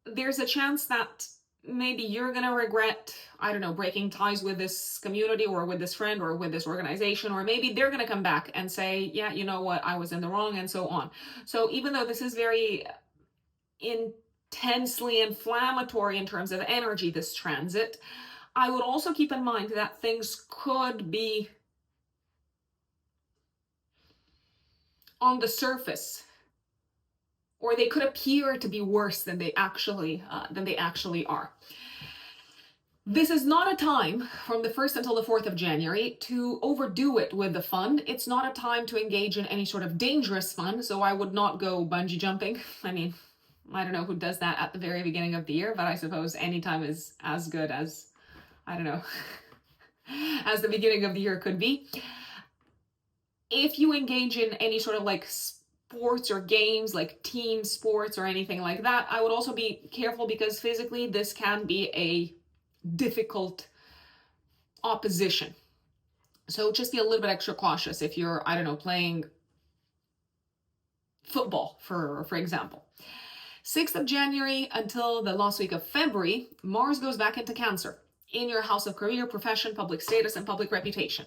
[SPEAKER 1] there's a chance that maybe you're going to regret, I don't know, breaking ties with this community or with this friend or with this organization, or maybe they're going to come back and say, yeah, you know what, I was in the wrong, and so on. So even though this is very intensely inflammatory in terms of energy, this transit, I would also keep in mind that things could be on the surface, or they could appear to be worse than they actually are. This is not a time from the 1st until the 4th of January to overdo it with the fun. It's not a time to engage in any sort of dangerous fun, so I would not go bungee jumping. I mean, I don't know who does that at the very beginning of the year, but I suppose any time is as good as, I don't know, as the beginning of the year could be. If you engage in any sort of like sports or games, like team sports or anything like that, I would also be careful because physically this can be a difficult opposition. So just be a little bit extra cautious if you're, I don't know, playing football, for example. 6th of January until the last week of February, Mars goes back into Cancer, in your house of career, profession, public status, and public reputation.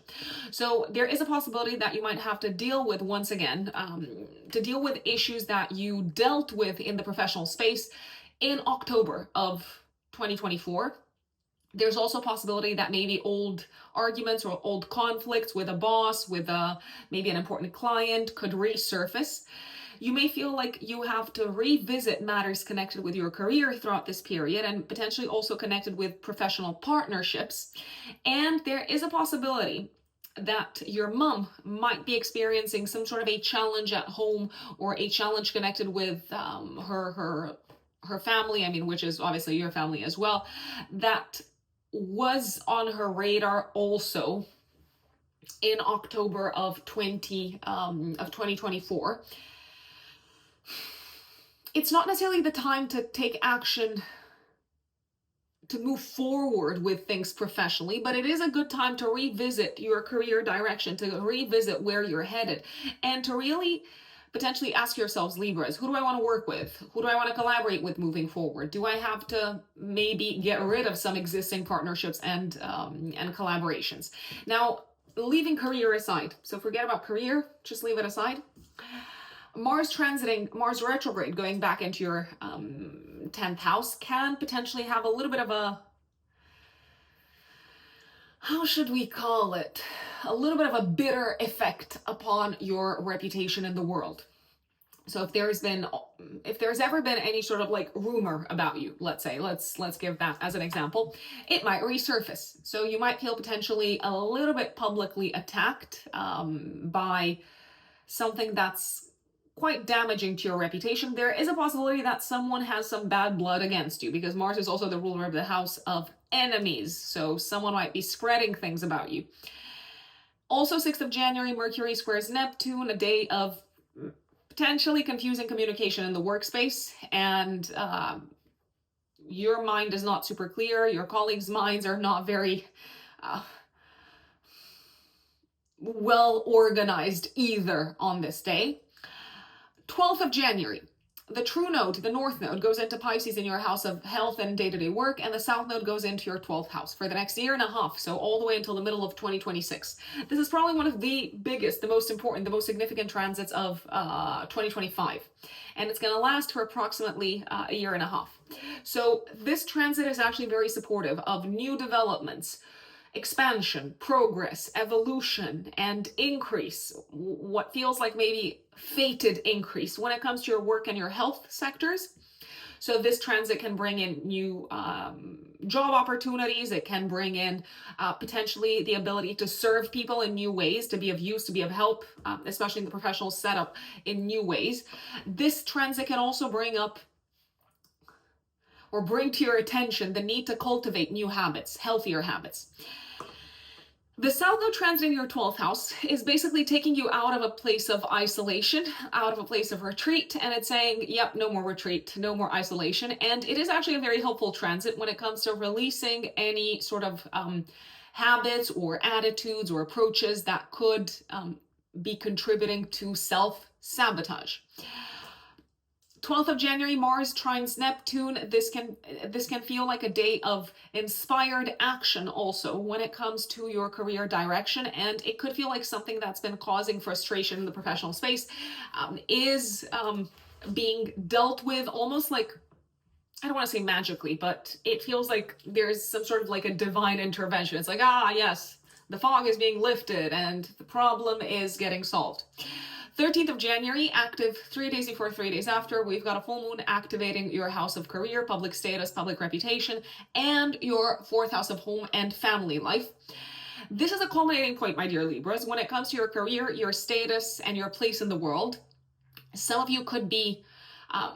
[SPEAKER 1] So there is a possibility that you might have to deal with, once again, to deal with issues that you dealt with in the professional space in October of 2024. There's also a possibility that maybe old arguments or old conflicts with a boss, with maybe an important client could resurface. You may feel like you have to revisit matters connected with your career throughout this period, and potentially also connected with professional partnerships. And there is a possibility that your mom might be experiencing some sort of a challenge at home, or a challenge connected with her family, I mean, which is obviously your family as well, that was on her radar also in October of 2024. It's not necessarily the time to take action to move forward with things professionally, but it is a good time to revisit your career direction, to revisit where you're headed, and to really potentially ask yourselves, Libras, who do I want to work with? Who do I want to collaborate with moving forward? Do I have to maybe get rid of some existing partnerships and collaborations? Now, leaving career aside, so forget about career, just leave it aside. Mars retrograde going back into your 10th house can potentially have a little bit of a, how should we call it? A little bit of a bitter effect upon your reputation in the world. So if there's ever been any sort of like rumor about you, let's say, let's give that as an example, it might resurface. So you might feel potentially a little bit publicly attacked by something that's quite damaging to your reputation. There is a possibility that someone has some bad blood against you, because Mars is also the ruler of the house of enemies. So someone might be spreading things about you. Also, 6th of January, Mercury squares Neptune, a day of potentially confusing communication in the workspace, and your mind is not super clear. Your colleagues' minds are not very well organized either on this day. 12th of January, the true node, the north node, goes into Pisces in your house of health and day-to-day work, and the south node goes into your 12th house for the next year and a half, so all the way until the middle of 2026. This is probably one of the biggest, the most important, the most significant transits of 2025, and it's going to last for approximately a year and a half. So this transit is actually very supportive of new developments, expansion, progress, evolution, and increase, what feels like maybe fated increase when it comes to your work and your health sectors. So this transit can bring in new job opportunities. It can bring in potentially the ability to serve people in new ways, to be of use, to be of help, especially in the professional setup, in new ways. This transit can also bring up or bring to your attention the need to cultivate new habits, healthier habits. The South Node transit in your 12th house is basically taking you out of a place of isolation, out of a place of retreat, and it's saying, yep, no more retreat, no more isolation. And it is actually a very helpful transit when it comes to releasing any sort of habits or attitudes or approaches that could be contributing to self-sabotage. 12th of January, Mars trines Neptune. This can feel like a day of inspired action also when it comes to your career direction, and it could feel like something that's been causing frustration in the professional space is being dealt with almost like, I don't want to say magically, but it feels like there's some sort of like a divine intervention. It's like, yes, the fog is being lifted and the problem is getting solved. 13th of January, active 3 days before, 3 days after, we've got a full moon activating your house of career, public status, public reputation, and your 4th house of home and family life. This is a culminating point, my dear Libras, when it comes to your career, your status, and your place in the world. Some of you could be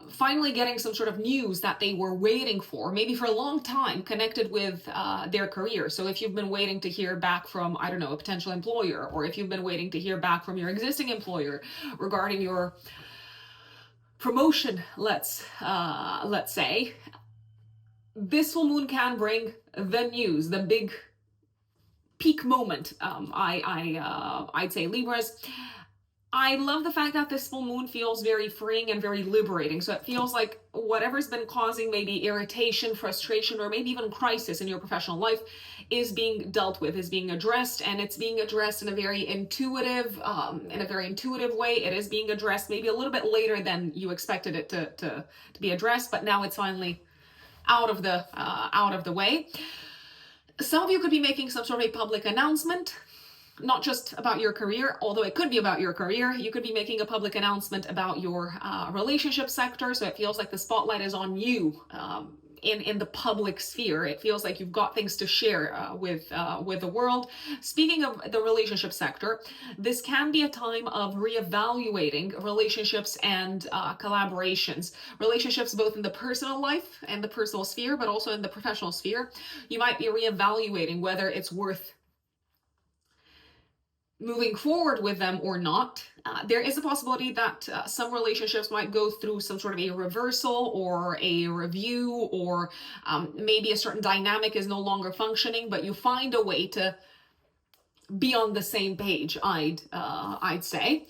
[SPEAKER 1] finally getting some sort of news that they were waiting for, maybe for a long time, connected with their career. So if you've been waiting to hear back from, I don't know, a potential employer, or if you've been waiting to hear back from your existing employer regarding your promotion, let's say, this full moon can bring the news, the big peak moment. I'd say, Libras, I love the fact that this full moon feels very freeing and very liberating. So it feels like whatever's been causing maybe irritation, frustration, or maybe even crisis in your professional life is being dealt with, is being addressed, and it's being addressed in a very intuitive way. It is being addressed maybe a little bit later than you expected it to be addressed, but now it's finally out of the way. Some of you could be making some sort of a public announcement, not just about your career, although it could be about your career. You could be making a public announcement about your relationship sector, so it feels like the spotlight is on you in the public sphere. It feels like you've got things to share with the world. Speaking of the relationship sector, this can be a time of reevaluating relationships and collaborations. Relationships both in the personal life and the personal sphere, but also in the professional sphere. You might be reevaluating whether it's worth moving forward with them or not. There is a possibility that some relationships might go through some sort of a reversal or a review, or maybe a certain dynamic is no longer functioning, but you find a way to be on the same page, I'd say.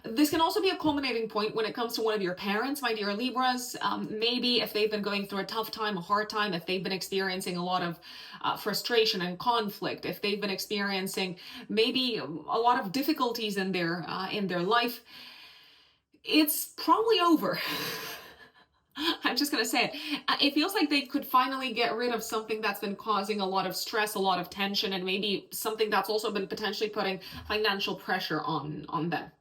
[SPEAKER 1] This can also be a culminating point when it comes to one of your parents, my dear Libras. Maybe if they've been going through a tough time, a hard time, if they've been experiencing a lot of frustration and conflict, if they've been experiencing maybe a lot of difficulties in their life, it's probably over. I'm just going to say it. It feels like they could finally get rid of something that's been causing a lot of stress, a lot of tension, and maybe something that's also been potentially putting financial pressure on them.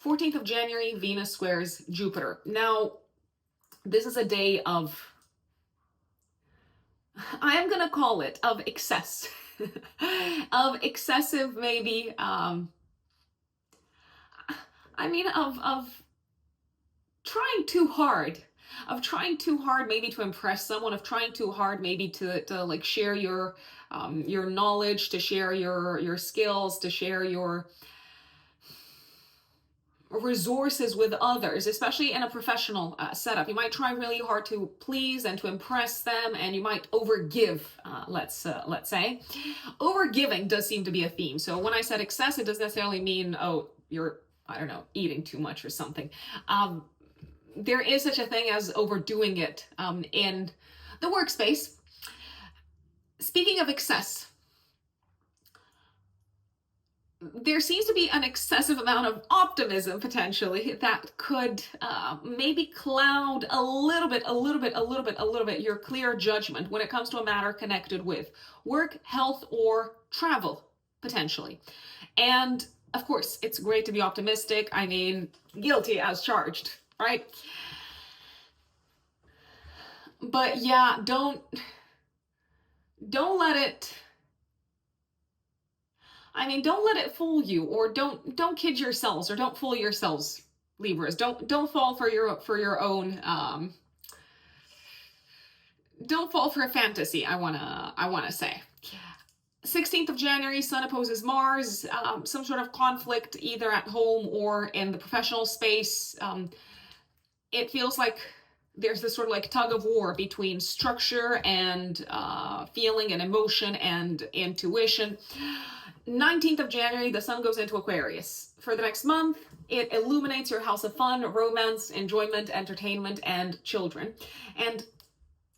[SPEAKER 1] 14th of January, Venus squares Jupiter. Now, this is a day of, I am going to call it, of excess. Of excessive, maybe, of trying too hard. Of trying too hard maybe to impress someone, of trying too hard maybe to like share your knowledge, to share your skills, to share your resources with others, especially in a professional setup. You might try really hard to please and to impress them, and you might overgive, let's say. Overgiving does seem to be a theme. So when I said excess, it doesn't necessarily mean, oh, you're, I don't know, eating too much or something. There is such a thing as overdoing it in the workspace. Speaking of excess, there seems to be an excessive amount of optimism potentially that could maybe cloud a little bit your clear judgment when it comes to a matter connected with work, health, or travel, potentially. And of course, it's great to be optimistic. I mean, guilty as charged, right? But yeah, don't let it, don't let it fool you, or don't kid yourselves, or don't fool yourselves, Libras. Don't fall for your own don't fall for a fantasy, I wanna say. 16th of January, Sun opposes Mars, some sort of conflict either at home or in the professional space. It feels like there's this sort of like tug of war between structure and feeling and emotion and intuition. 19th of January, the Sun goes into Aquarius. For the next month, it illuminates your house of fun, romance, enjoyment, entertainment, and children. And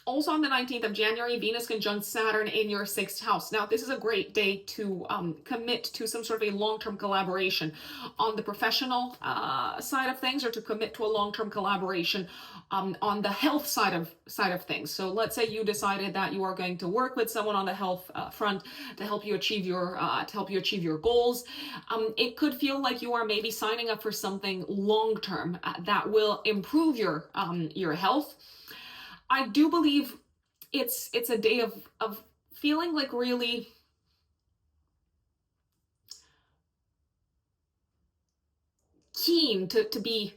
[SPEAKER 1] also on the 19th of January, Venus conjunct Saturn in your 6th house. Now, this is a great day to commit to some sort of a long-term collaboration on the professional side of things, or to commit to a long-term collaboration on the health side of things. So let's say you decided that you are going to work with someone on the health front to help you achieve your goals. It could feel like you are maybe signing up for something long-term that will improve your health. I do believe it's a day of feeling like really keen to be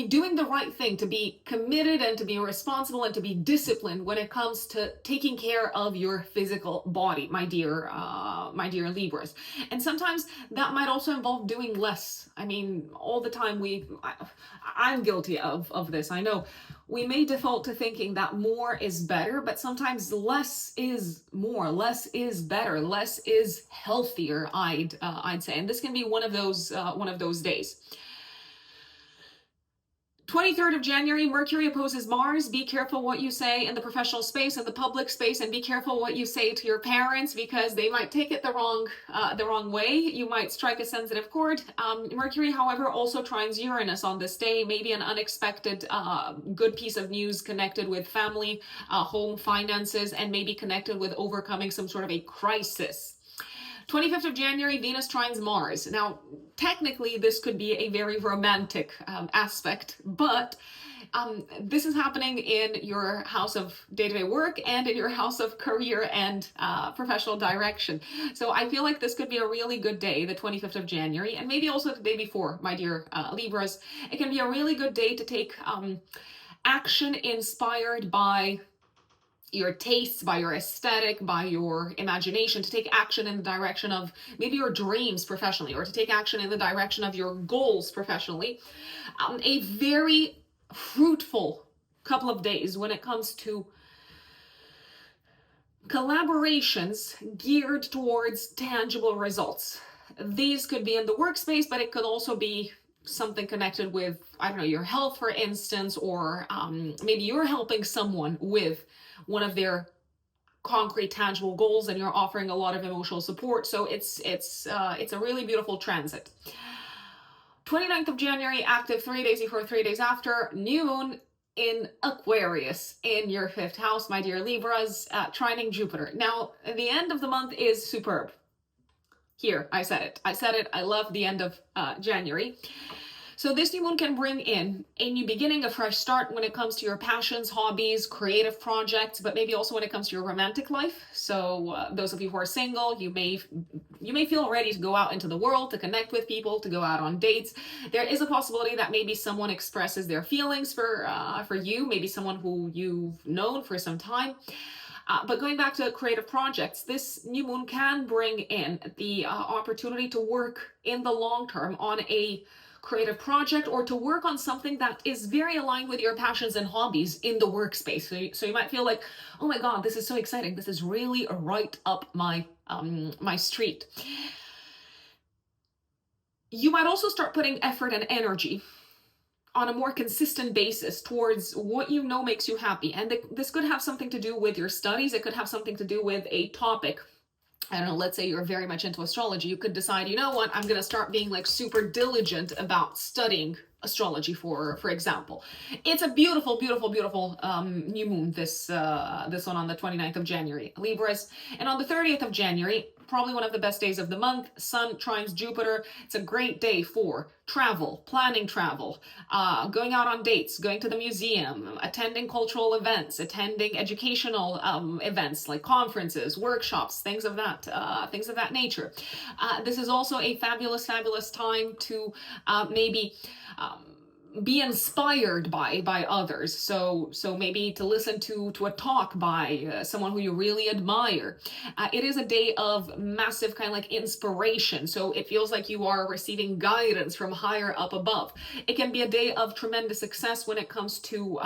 [SPEAKER 1] doing the right thing, to be committed and to be responsible and to be disciplined when it comes to taking care of your physical body, my dear Libras. And sometimes that might also involve doing less. I mean, all the time I'm guilty of this. I know we may default to thinking that more is better, but sometimes less is more, less is better, less is healthier, I'd say. And this can be one of those days. 23rd of January, Mercury opposes Mars. Be careful what you say in the professional space and the public space, and be careful what you say to your parents, because they might take it the wrong way. You might strike a sensitive chord. Mercury, however, also trines Uranus on this day. Maybe an unexpected good piece of news connected with family, home, finances, and maybe connected with overcoming some sort of a crisis. 25th of January, Venus trines Mars. Now, technically, this could be a very romantic aspect, but This is happening in your house of day-to-day work and in your house of career and professional direction. So I feel like this could be a really good day, the 25th of January, and maybe also the day before, my dear Libras. It can be a really good day to take action inspired by your tastes, by your aesthetic, by your imagination, to take action in the direction of maybe your dreams professionally, or to take action in the direction of your goals professionally. A very fruitful couple of days when it comes to collaborations geared towards tangible results. These could be in the workspace, but it could also be something connected with, I don't know, your health, for instance, or maybe you're helping someone with one of their concrete, tangible goals, and you're offering a lot of emotional support. So it's a really beautiful transit. 29th of January, active 3 days before, 3 days after, new moon in Aquarius in your 5th house, my dear Libras, trining Jupiter. Now, the end of the month is superb. Here, I said it. I love the end of January. So this new moon can bring in a new beginning, a fresh start when it comes to your passions, hobbies, creative projects, but maybe also when it comes to your romantic life. So those of you who are single, you may feel ready to go out into the world, to connect with people, to go out on dates. There is a possibility that maybe someone expresses their feelings for you, maybe someone who you've known for some time. But going back to creative projects, this new moon can bring in the opportunity to work in the long term on a creative project, or to work on something that is very aligned with your passions and hobbies in the workspace. So you might feel like, oh my God, this is so exciting. This is really right up my street. You might also start putting effort and energy on a more consistent basis towards what you know makes you happy. And this could have something to do with your studies. It could have something to do with a topic. I don't know, let's say you're very much into astrology. You could decide, you know what, I'm going to start being like super diligent about studying astrology, for example. It's a beautiful, beautiful, beautiful new moon, this one on the 29th of January, Libras. And on the 30th of January, probably one of the best days of the month, Sun trines Jupiter. It's a great day for travel, planning travel, going out on dates, going to the museum, attending cultural events, attending educational events like conferences, workshops, things of that nature. This is also a fabulous, fabulous time to maybe be inspired by others. So maybe to listen to a talk by someone who you really admire. It is a day of massive kind of like inspiration. So it feels like you are receiving guidance from higher up above. It can be a day of tremendous success when it comes to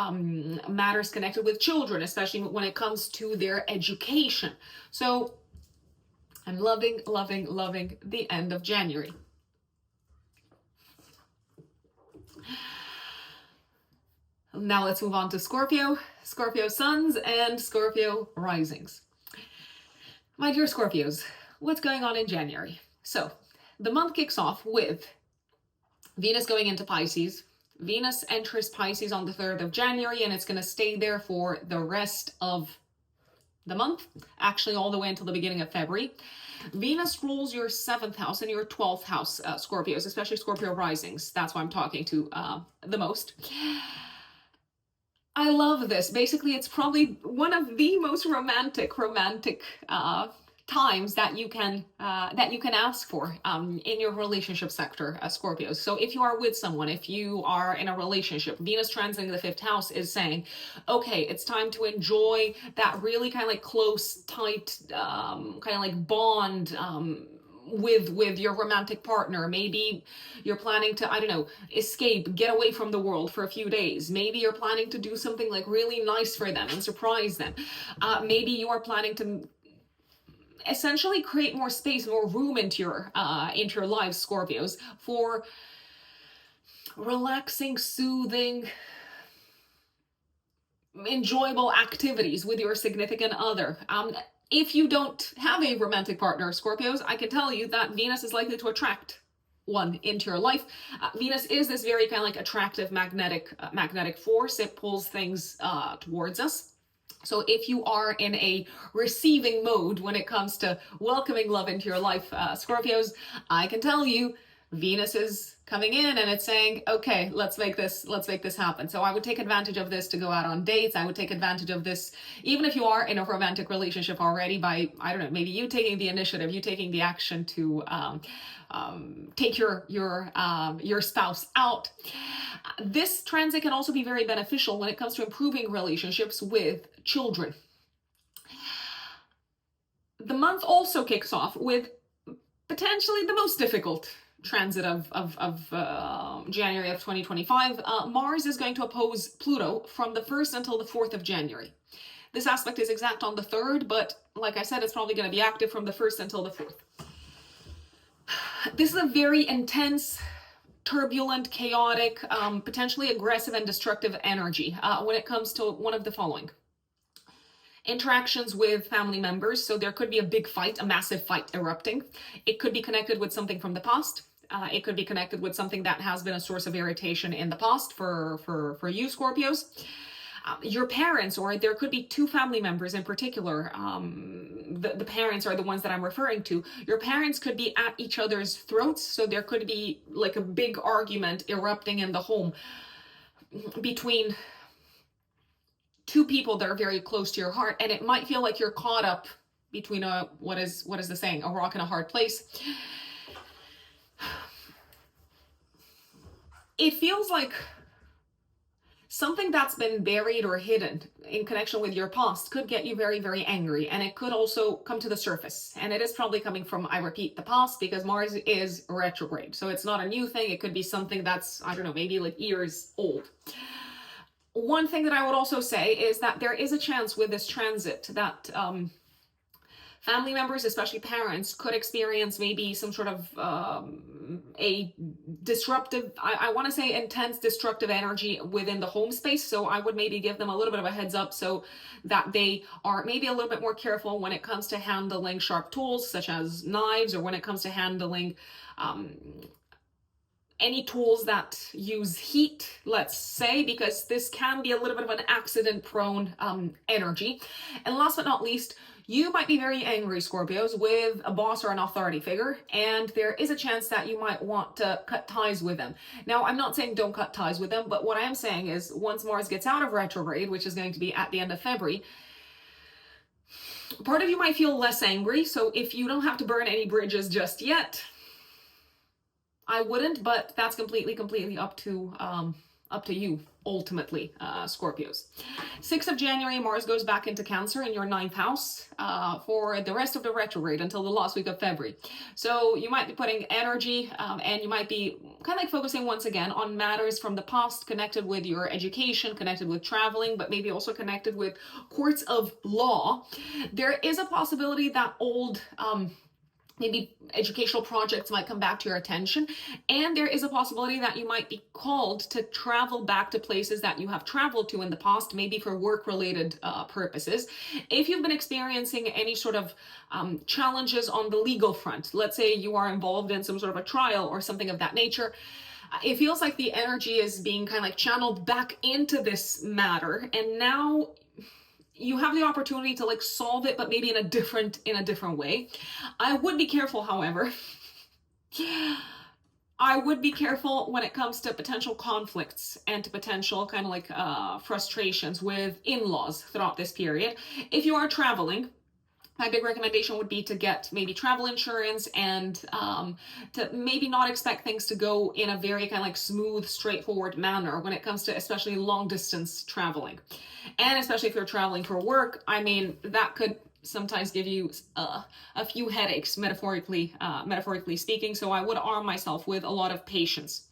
[SPEAKER 1] matters connected with children, especially when it comes to their education. So I'm loving, loving, loving the end of January. Now let's move on to Scorpio, Scorpio suns and Scorpio risings. My dear Scorpios, what's going on in January? So the month kicks off with Venus going into Pisces. Venus enters Pisces on the 3rd of January, and it's going to stay there for the rest of the month, actually all the way until the beginning of February. Venus rules your 7th house and your 12th house, Scorpios, especially Scorpio risings. That's why I'm talking to the most. I love this. Basically, it's probably one of the most romantic times that you can ask for in your relationship sector, Scorpios. So if you are with someone, if you are in a relationship, Venus transiting the 5th house is saying, okay, it's time to enjoy that really kind of like close, tight, kind of like bond with your romantic partner. Maybe you're planning to, I don't know, escape, get away from the world for a few days. Maybe you're planning to do something like really nice for them and surprise them. Maybe you are planning to essentially create more space, more room into your lives, Scorpios, for relaxing, soothing, enjoyable activities with your significant other. If you don't have a romantic partner, Scorpios, I can tell you that Venus is likely to attract one into your life. Venus is this very kind of like attractive magnetic force. It pulls things towards us. So if you are in a receiving mode when it comes to welcoming love into your life, Scorpios, I can tell you Venus is coming in and it's saying, okay, let's make this happen. So I would take advantage of this to go out on dates. I would take advantage of this, even if you are in a romantic relationship already, by, I don't know, maybe you taking the initiative, you taking the action to take your spouse out. This transit can also be very beneficial when it comes to improving relationships with children. The month also kicks off with potentially the most difficult transit of January of 2025. Mars is going to oppose Pluto from the 1st until the 4th of January. This aspect is exact on the 3rd, but like I said, it's probably going to be active from the 1st until the 4th. This is a very intense, turbulent, chaotic, potentially aggressive and destructive energy when it comes to one of the following. Interactions with family members. So there could be a big fight, a massive fight erupting. It could be connected with something from the past. It could be connected with something that has been a source of irritation in the past for you, Scorpios. Your parents, or there could be two family members in particular. The parents are the ones that I'm referring to. Your parents could be at each other's throats. So there could be like a big argument erupting in the home between two people that are very close to your heart, and it might feel like you're caught up between what is the saying, a rock and a hard place. It feels like something that's been buried or hidden in connection with your past could get you very, very angry, and it could also come to the surface. And it is probably coming from, I repeat, the past, because Mars is retrograde. So it's not a new thing. It could be something that's, I don't know, maybe like years old. One thing that I would also say is that there is a chance with this transit that family members, especially parents, could experience maybe some sort of a disruptive, I want to say intense destructive energy within the home space. So I would maybe give them a little bit of a heads up so that they are maybe a little bit more careful when it comes to handling sharp tools such as knives, or when it comes to handling any tools that use heat, let's say, because this can be a little bit of an accident-prone energy. And last but not least, you might be very angry, Scorpios, with a boss or an authority figure, and there is a chance that you might want to cut ties with them. Now, I'm not saying don't cut ties with them, but what I am saying is once Mars gets out of retrograde, which is going to be at the end of February, part of you might feel less angry. So if you don't have to burn any bridges just yet, I wouldn't, but that's completely up to you, ultimately, Scorpios. 6th of January, Mars goes back into Cancer in your 9th house for the rest of the retrograde until the last week of February. So you might be putting energy and you might be kind of like focusing once again on matters from the past connected with your education, connected with traveling, but maybe also connected with courts of law. There is a possibility that old maybe educational projects might come back to your attention, and there is a possibility that you might be called to travel back to places that you have traveled to in the past, maybe for work-related purposes. If you've been experiencing any sort of challenges on the legal front, let's say you are involved in some sort of a trial or something of that nature, it feels like the energy is being kind of like channeled back into this matter, and now you have the opportunity to like solve it, but maybe in a different way. I would be careful, however. I would be careful when it comes to potential conflicts and to potential kind of like frustrations with in-laws throughout this period. If you are traveling, my big recommendation would be to get maybe travel insurance and to maybe not expect things to go in a very kind of like smooth, straightforward manner when it comes to especially long distance traveling. And especially if you're traveling for work, I mean, that could sometimes give you a few headaches, metaphorically speaking. So I would arm myself with a lot of patience.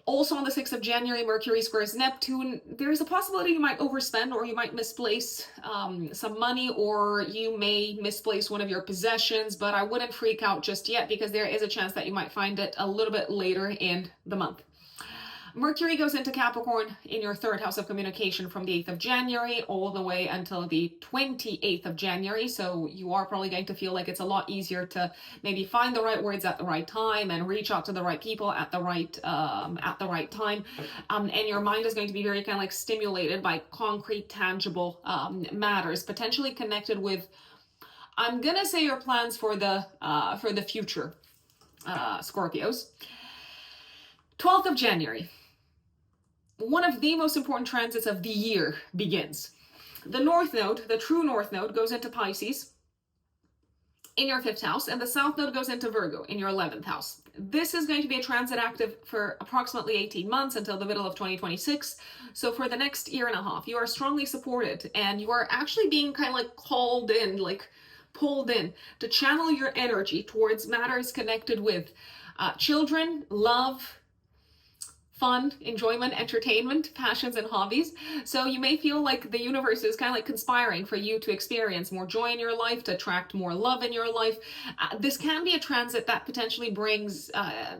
[SPEAKER 1] Also on the 6th of January, Mercury squares Neptune. There's a possibility you might overspend, or you might misplace some money, or you may misplace one of your possessions, but I wouldn't freak out just yet because there is a chance that you might find it a little bit later in the month. Mercury goes into Capricorn in your 3rd house of communication from the 8th of January all the way until the 28th of January. So you are probably going to feel like it's a lot easier to maybe find the right words at the right time and reach out to the right people at the right time. And your mind is going to be very kind of like stimulated by concrete, tangible matters, potentially connected with, I'm gonna say your plans for the future, Scorpios. 12th of January, one of the most important transits of the year begins. The North Node, the true North Node, goes into Pisces in your 5th house, and the South Node goes into Virgo in your 11th house. This is going to be a transit active for approximately 18 months until the middle of 2026. So for the next year and a half, you are strongly supported, and you are actually being kind of like called in, like pulled in to channel your energy towards matters connected with children, love, fun, enjoyment, entertainment, passions, and hobbies. So you may feel like the universe is kind of like conspiring for you to experience more joy in your life, to attract more love in your life. This can be a transit that potentially brings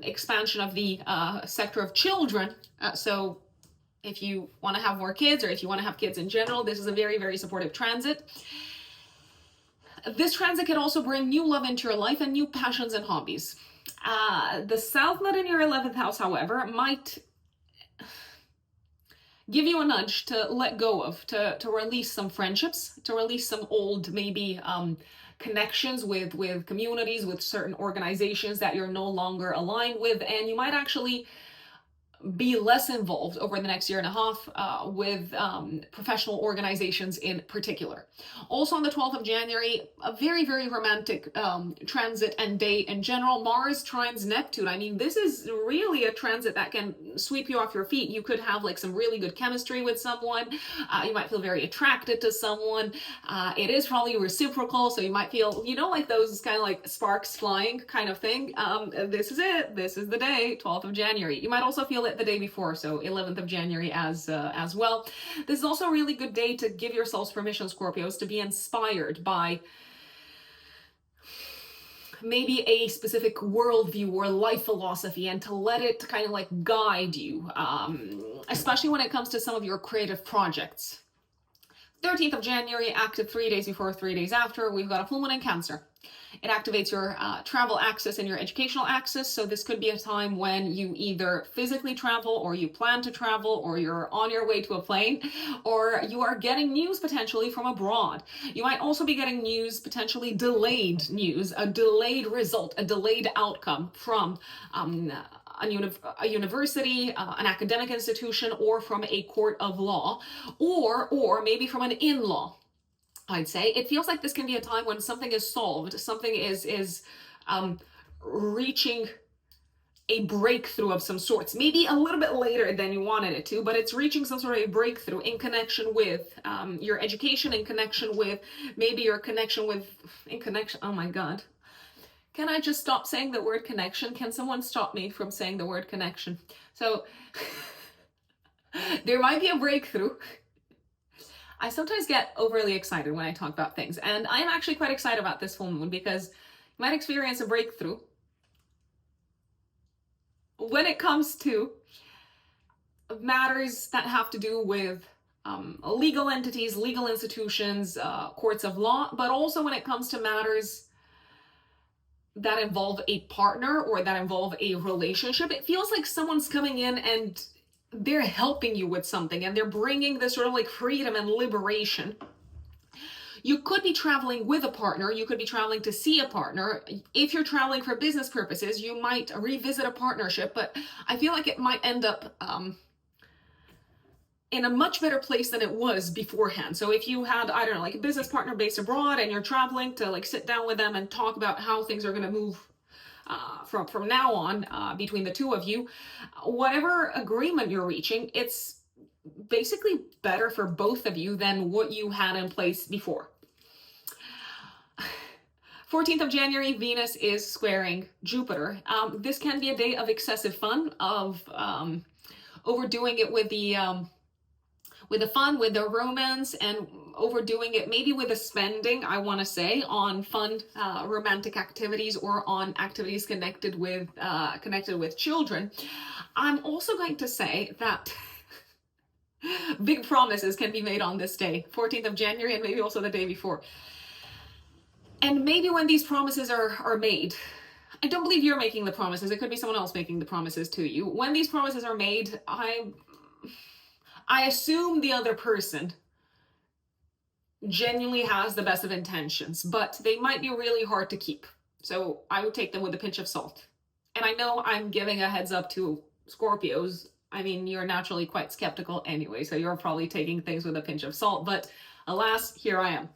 [SPEAKER 1] expansion of the sector of children. So if you want to have more kids, or if you want to have kids in general, this is a very, very supportive transit. This transit can also bring new love into your life and new passions and hobbies. The South Node in your 11th house, however, might give you a nudge to let go of, to release some friendships, to release some old, maybe connections with communities, with certain organizations that you're no longer aligned with, and you might actually be less involved over the next year and a half with professional organizations in particular. Also on the 12th of January, a very, very romantic transit and day in general. Mars trines Neptune. I mean, this is really a transit that can sweep you off your feet. You could have like some really good chemistry with someone. You might feel very attracted to someone. It is probably reciprocal, so you might feel, you know, like those kind of like sparks flying kind of thing. This is it. This is the day, 12th of January. You might also feel it the day before, so 11th of January as well. This is also a really good day to give yourselves permission, Scorpios, to be inspired by maybe a specific worldview or life philosophy, and to let it kind of like guide you, especially when it comes to some of your creative projects. 13th of January, active 3 days before, 3 days after, we've got a full moon in Cancer. It activates your travel access and your educational access. So this could be a time when you either physically travel, or you plan to travel, or you're on your way to a plane, or you are getting news potentially from abroad. You might also be getting news, potentially delayed news, a delayed result, a delayed outcome from a university, an academic institution, or from a court of law, or maybe from an in-law. I'd say it feels like this can be a time when something is solved, something is reaching a breakthrough of some sorts, maybe a little bit later than you wanted it to, but it's reaching some sort of a breakthrough in connection with your education, in connection with maybe your connection with, oh my God. Can I just stop saying the word connection? Can someone stop me from saying the word connection? So there might be a breakthrough. I sometimes get overly excited when I talk about things, and I am actually quite excited about this full moon because you might experience a breakthrough when it comes to matters that have to do with legal entities, legal institutions, courts of law, but also when it comes to matters that involve a partner or that involve a relationship. It feels like someone's coming in and they're helping you with something, and they're bringing this sort of like freedom and liberation. You could be traveling with a partner. You could be traveling to see a partner. If you're traveling for business purposes, you might revisit a partnership, but I feel like it might end up in a much better place than it was beforehand. So if you had, I don't know, like a business partner based abroad, and you're traveling to like sit down with them and talk about how things are going to move from now on between the two of you, whatever agreement you're reaching, it's basically better for both of you than what you had in place before. 14th of January, Venus is squaring Jupiter. This can be a day of excessive fun, of overdoing it with the fun, with the romance, and overdoing it maybe with the spending, I want to say, on fun romantic activities or on activities connected with children. I'm also going to say that big promises can be made on this day, 14th of January, and maybe also the day before. And maybe when these promises are made, I don't believe you're making the promises. It could be someone else making the promises to you. When these promises are made, I assume the other person genuinely has the best of intentions, but they might be really hard to keep. So I would take them with a pinch of salt. And I know I'm giving a heads up to Scorpios. I mean, you're naturally quite skeptical anyway, so you're probably taking things with a pinch of salt, but alas, here I am.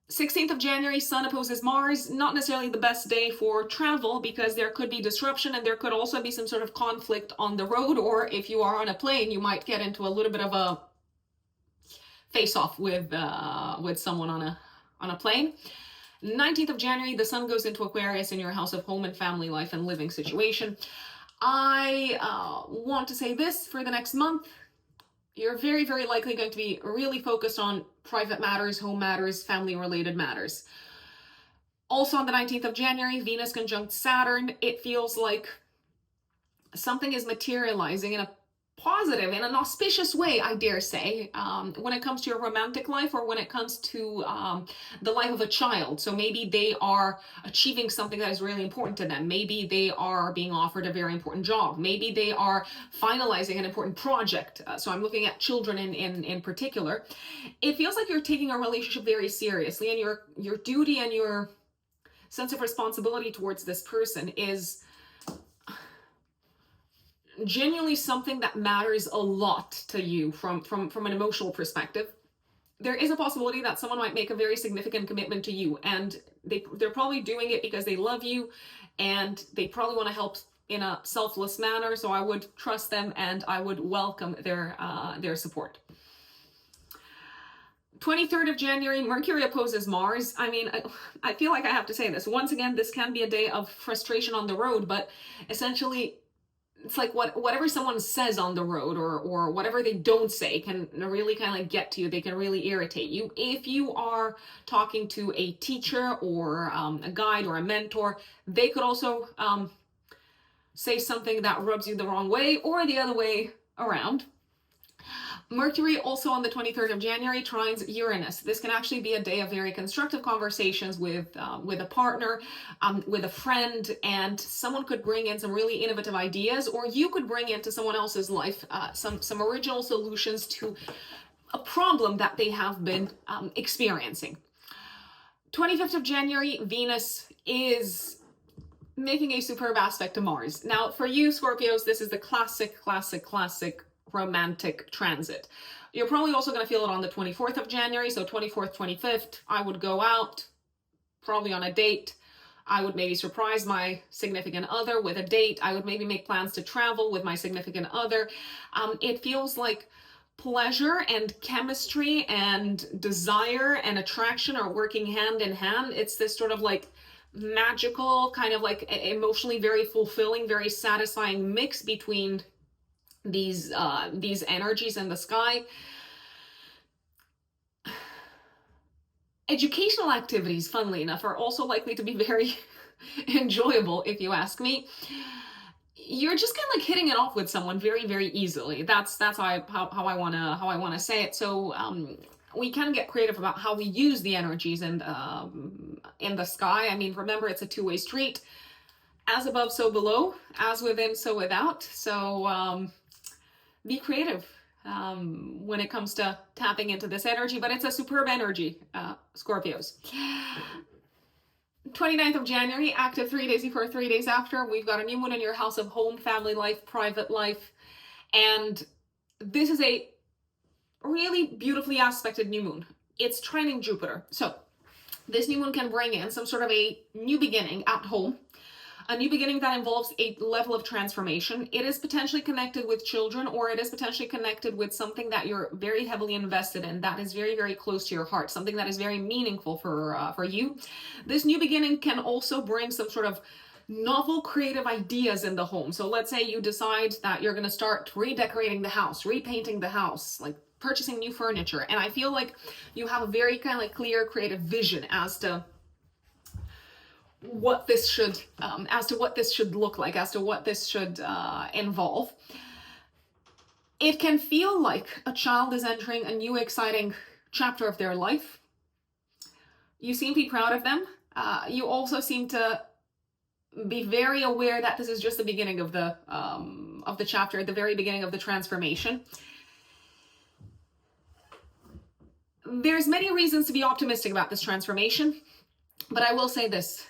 [SPEAKER 1] 16th of January, Sun opposes Mars. Not necessarily the best day for travel because there could be disruption and there could also be some sort of conflict on the road, or if you are on a plane, you might get into a little bit of a face-off with someone on a plane. 19th of January, the Sun goes into Aquarius in your house of home and family life and living situation. I want to say this for the next month. You're very, very likely going to be really focused on private matters, home matters, family-related matters. Also on the 19th of January, Venus conjunct Saturn. It feels like something is materializing in a positive, in an auspicious way, I dare say, when it comes to your romantic life or when it comes to the life of a child. So maybe they are achieving something that is really important to them. Maybe they are being offered a very important job. Maybe they are finalizing an important project. So I'm looking at children in particular. It feels like you're taking a relationship very seriously, and your duty and your sense of responsibility towards this person is genuinely something that matters a lot to you from an emotional perspective. There is a possibility that someone might make a very significant commitment to you, and they're probably doing it because they love you and they probably want to help in a selfless manner. So I would trust them and I would welcome their support. 23rd of January, Mercury opposes Mars. I mean, I feel like I have to say this. Once again, this can be a day of frustration on the road, but essentially it's like whatever someone says on the road or whatever they don't say can really kind of like get to you. They can really irritate you. If you are talking to a teacher or a guide or a mentor, they could also say something that rubs you the wrong way or the other way around. Mercury also on the 23rd of January trines Uranus. This can actually be a day of very constructive conversations with a partner, with a friend, and someone could bring in some really innovative ideas, or you could bring into someone else's life some original solutions to a problem that they have been experiencing. 25th of January, Venus is making a superb aspect to Mars. Now, for you, Scorpios, this is the classic romantic transit. You're probably also going to feel it on the 24th of January. So 24th, 25th, I would go out, probably on a date. I would maybe surprise my significant other with a date. I would maybe make plans to travel with my significant other. It feels like pleasure and chemistry and desire and attraction are working hand in hand. It's this sort of like magical, kind of like emotionally very fulfilling, very satisfying mix between these energies in the sky. Educational activities, funnily enough, are also likely to be very enjoyable, if you ask me. You're just kind of like hitting it off with someone very, very easily. That's how I wanna say it. So we can get creative about how we use the energies in the sky. I mean, remember, it's a two-way street. As above, so below. As within, so without. So be creative when it comes to tapping into this energy, but it's a superb energy, Scorpios. 29th of January, active 3 days before, 3 days after. We've got a new moon in your house of home, family life, private life. And this is a really beautifully aspected new moon. It's trining Jupiter. So this new moon can bring in some sort of a new beginning at home. A new beginning that involves a level of transformation. It is potentially connected with children, or it is potentially connected with something that you're very heavily invested in, that is very, very close to your heart, something that is very meaningful for you. This new beginning can also bring some sort of novel creative ideas in the home. So let's say you decide that you're going to start redecorating the house, repainting the house, like purchasing new furniture. And I feel like you have a very kind of like clear creative vision as to what this should look like, as to what this should involve. It can feel like a child is entering a new exciting chapter of their life. You seem to be proud of them. You also seem to be very aware that this is just the beginning of the chapter, the very beginning of the transformation. There's many reasons to be optimistic about this transformation, but I will say this,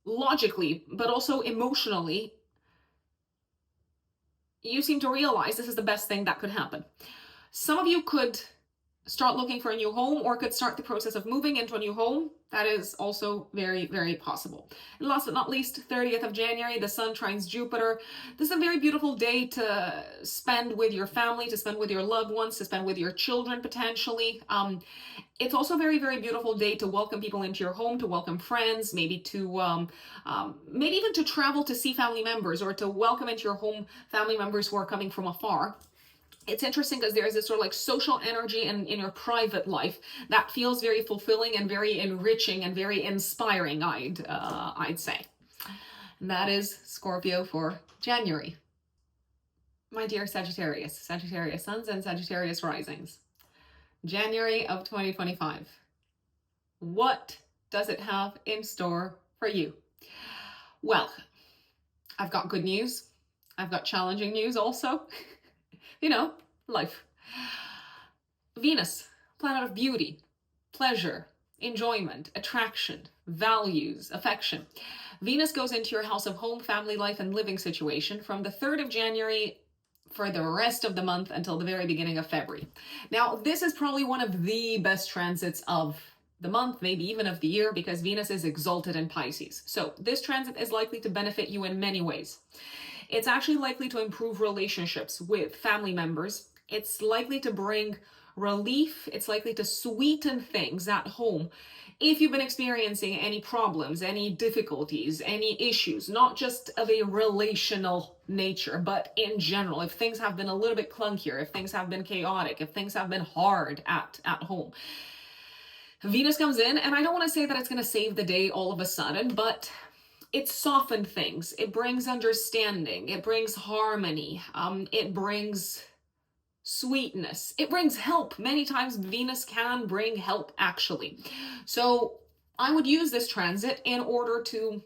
[SPEAKER 1] logically, but also emotionally, you seem to realize this is the best thing that could happen. Some of you could start looking for a new home or could start the process of moving into a new home. That is also very, very possible. And last but not least, 30th of January, the sun trines Jupiter. This is a very beautiful day to spend with your family, to spend with your loved ones, to spend with your children potentially. It's also a very, very beautiful day to welcome people into your home, to welcome friends, maybe to maybe even to travel to see family members or to welcome into your home family members who are coming from afar. It's interesting because there's this sort of like social energy in your private life that feels very fulfilling and very enriching and very inspiring, I'd say. And that is Scorpio for January. My dear Sagittarius, Sagittarius suns and Sagittarius risings. January of 2025. What does it have in store for you? Well, I've got good news. I've got challenging news also. You know, life. Venus, planet of beauty, pleasure, enjoyment, attraction, values, affection. Venus goes into your house of home, family life, and living situation from the 3rd of January for the rest of the month until the very beginning of February. Now, this is probably one of the best transits of the month, maybe even of the year, because Venus is exalted in Pisces. So this transit is likely to benefit you in many ways. It's actually likely to improve relationships with family members. It's likely to bring relief. It's likely to sweeten things at home. If you've been experiencing any problems, any difficulties, any issues, not just of a relational nature, but in general, if things have been a little bit clunkier, if things have been chaotic, if things have been hard at home, Venus comes in, and I don't want to say that it's going to save the day all of a sudden, but it softens things. It brings understanding. It brings harmony. It brings sweetness. It brings help. Many times Venus can bring help, actually. So I would use this transit in order to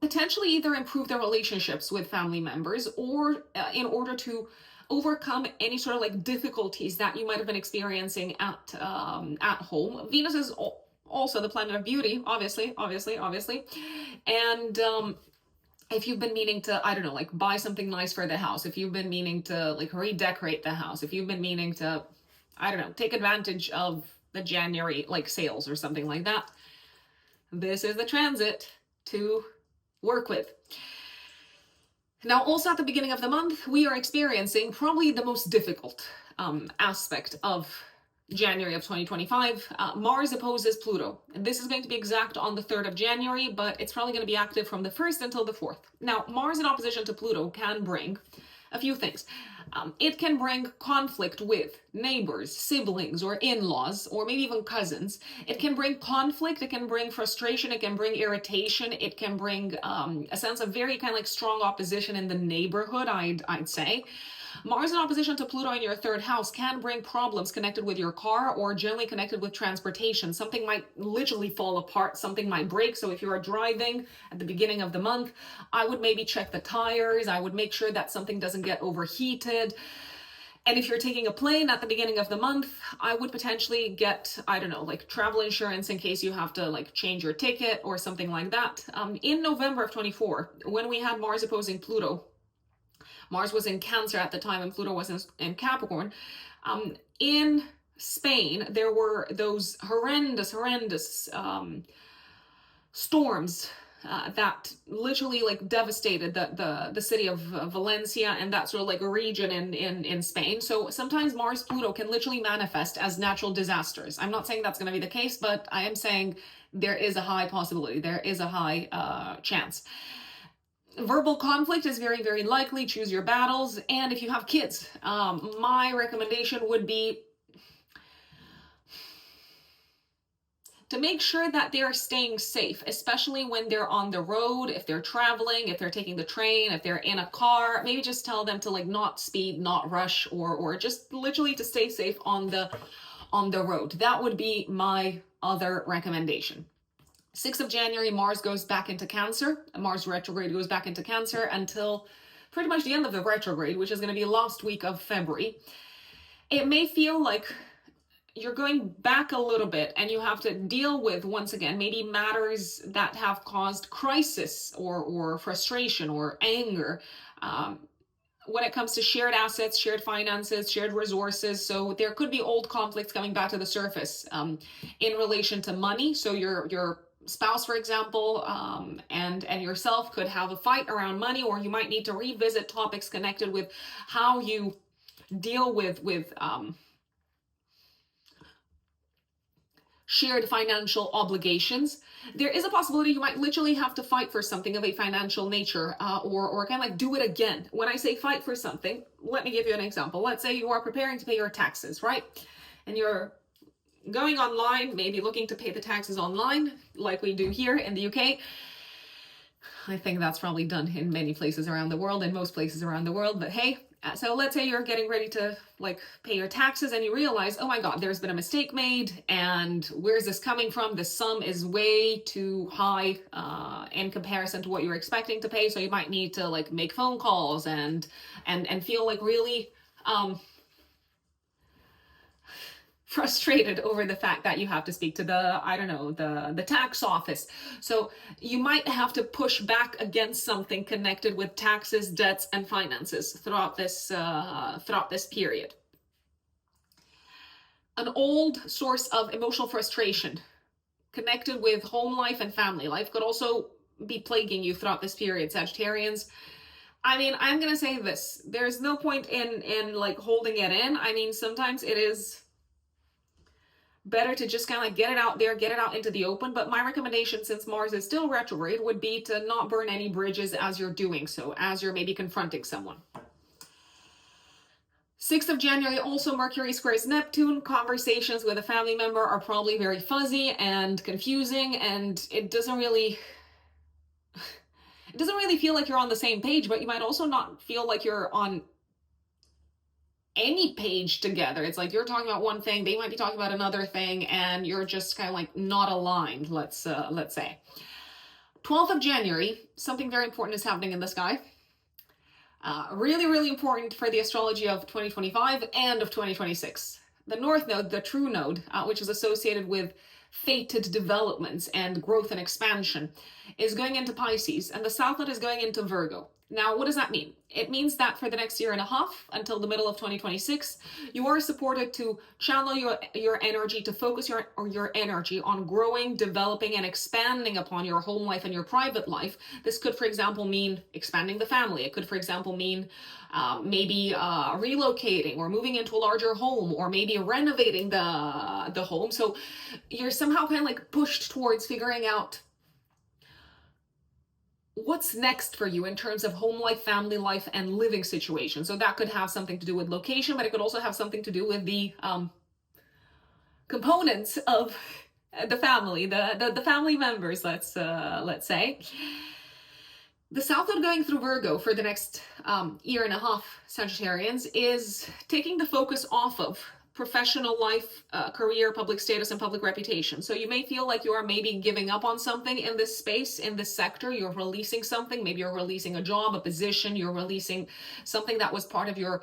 [SPEAKER 1] potentially either improve their relationships with family members or in order to overcome any sort of like difficulties that you might have been experiencing at home. Venus is also the planet of beauty, obviously. And if you've been meaning to, I don't know, like buy something nice for the house, if you've been meaning to like redecorate the house, if you've been meaning to, I don't know, take advantage of the January like sales or something like that, this is the transit to work with. Now, also at the beginning of the month, we are experiencing probably the most difficult aspect of January of 2025. Mars opposes Pluto. And this is going to be exact on the 3rd of January, but it's probably going to be active from the 1st until the 4th. Now, Mars in opposition to Pluto can bring a few things. It can bring conflict with neighbors, siblings, or in-laws, or maybe even cousins. It can bring conflict, it can bring frustration, it can bring irritation, it can bring a sense of very kind of like strong opposition in the neighborhood, I'd say. Mars in opposition to Pluto in your 3rd house can bring problems connected with your car or generally connected with transportation. Something might literally fall apart, something might break. So if you are driving at the beginning of the month, I would maybe check the tires. I would make sure that something doesn't get overheated. And if you're taking a plane at the beginning of the month, I would potentially get, I don't know, like travel insurance in case you have to like change your ticket or something like that. In November of 24, when we had Mars opposing Pluto, Mars was in Cancer at the time and Pluto was in Capricorn. In Spain, there were those horrendous storms that literally like devastated the city of Valencia and that sort of like a region in Spain. So sometimes Mars Pluto can literally manifest as natural disasters. I'm not saying that's going to be the case, but I am saying there is a high possibility. There is a high chance. Verbal conflict is very, very likely. Choose your battles. And if you have kids, my recommendation would be to make sure that they're staying safe, especially when they're on the road, if they're traveling, if they're taking the train, if they're in a car. Maybe just tell them to like not speed, not rush, or just literally to stay safe on the road. That would be my other recommendation. 6th of January, Mars goes back into Cancer. Mars retrograde goes back into Cancer until pretty much the end of the retrograde, which is going to be last week of February. it may feel like you're going back a little bit and you have to deal with, once again, maybe matters that have caused crisis or frustration or anger. When it comes to shared assets, shared finances, shared resources. So there could be old conflicts coming back to the surface in relation to money. So your spouse, for example, and yourself could have a fight around money, or you might need to revisit topics connected with how you deal with shared financial obligations. There is a possibility you might literally have to fight for something of a financial nature, or kind of like do it again. When I say fight for something, let me give you an example. Let's say you are preparing to pay your taxes, right? And you're going online, maybe looking to pay the taxes online, like we do here in the UK. I think that's probably done in many places around the world, in most places around the world, but hey. So let's say you're getting ready to like pay your taxes and you realize, oh my God, there's been a mistake made, and where's this coming from? The sum is way too high in comparison to what you're expecting to pay. So you might need to like make phone calls and feel like really frustrated over the fact that you have to speak to the tax office. So you might have to push back against something connected with taxes, debts, and finances throughout this period. An old source of emotional frustration connected with home life and family life could also be plaguing you throughout this period, Sagittarians. I mean, I'm gonna say this. There's no point in like holding it in. I mean, sometimes it is better to just kind of like get it out there, get it out into the open. But my recommendation, since Mars is still retrograde, would be to not burn any bridges as you're doing so, as you're maybe confronting someone. 6th of January, also Mercury squares Neptune. Conversations with a family member are probably very fuzzy and confusing, and it doesn't really feel like you're on the same page, but you might also not feel like you're on any page together. It's like you're talking about one thing, they might be talking about another thing, and you're just kind of like not aligned, let's say. 12th of January, something very important is happening in the sky. Really, really important for the astrology of 2025 and of 2026. The North Node, the true node, which is associated with fated developments and growth and expansion, is going into Pisces, and the South Node is going into Virgo. Now, what does that mean? It means that for the next year and a half, until the middle of 2026, you are supported to channel your energy, to focus your energy on growing, developing, and expanding upon your home life and your private life. This could, for example, mean expanding the family. It could, for example, mean maybe relocating or moving into a larger home, or maybe renovating the home. So you're somehow kind of like pushed towards figuring out what's next for you in terms of home life, family life, and living situation. So that could have something to do with location, but it could also have something to do with the components of the family, the family members, let's say. The South Node going through Virgo for the next year and a half, Sagittarians, is taking the focus off of professional life, career, public status, and public reputation. So you may feel like you are maybe giving up on something in this space, in this sector. You're releasing something. Maybe you're releasing a job, a position. You're releasing something that was part of your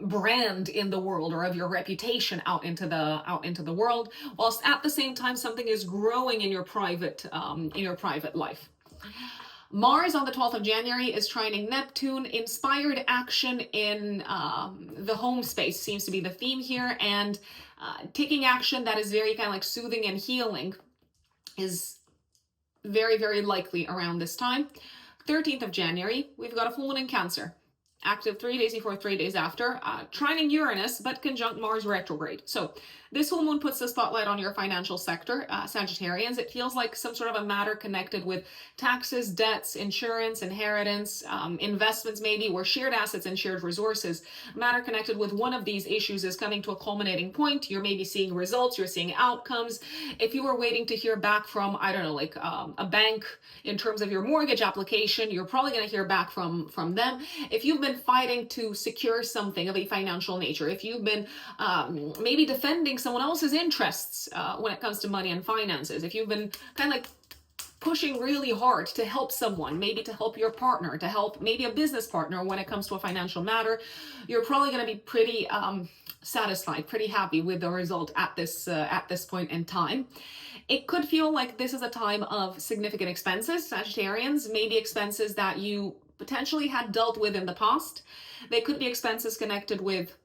[SPEAKER 1] brand in the world, or of your reputation out into the world. Whilst at the same time, something is growing in your private life. Mars on the 12th of January is trining Neptune. Inspired action in the home space seems to be the theme here, and taking action that is very kind of like soothing and healing is very, very likely around this time. 13th of January, we've got a full moon in Cancer. Active 3 days before, 3 days after, trining Uranus, but conjunct Mars retrograde. So this full moon puts the spotlight on your financial sector, Sagittarians. It feels like some sort of a matter connected with taxes, debts, insurance, inheritance, investments maybe, or shared assets and shared resources. A matter connected with one of these issues is coming to a culminating point. You're maybe seeing results, you're seeing outcomes. If you were waiting to hear back from, I don't know, like a bank in terms of your mortgage application, you're probably going to hear back from them. If you've been fighting to secure something of a financial nature, if you've been maybe defending someone else's interests when it comes to money and finances, if you've been kind of like pushing really hard to help someone, maybe to help your partner, to help maybe a business partner when it comes to a financial matter, you're probably going to be pretty satisfied, pretty happy with the result at this point in time. It could feel like this is a time of significant expenses, Sagittarians, maybe expenses that you potentially had dealt with in the past. They could be expenses connected with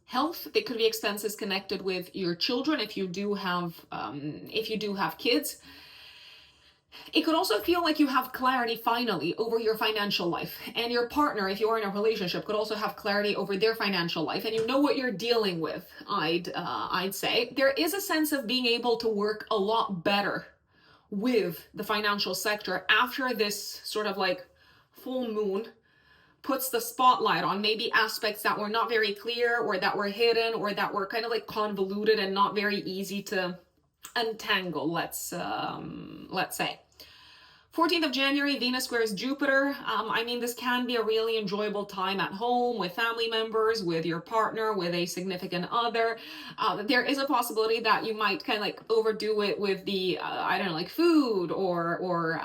[SPEAKER 1] health. They could be expenses connected with your children if you do have kids. It could also feel like you have clarity finally over your financial life, and your partner, if you're in a relationship, could also have clarity over their financial life, and you know what you're dealing with. I'd say there is a sense of being able to work a lot better with the financial sector after this sort of like full moon puts the spotlight on maybe aspects that were not very clear, or that were hidden, or that were kind of like convoluted and not very easy to untangle, let's say. 14th of January, Venus squares Jupiter. I mean, this can be a really enjoyable time at home with family members, with your partner, with a significant other. There is a possibility that you might kind of like overdo it with the, I don't know, like food or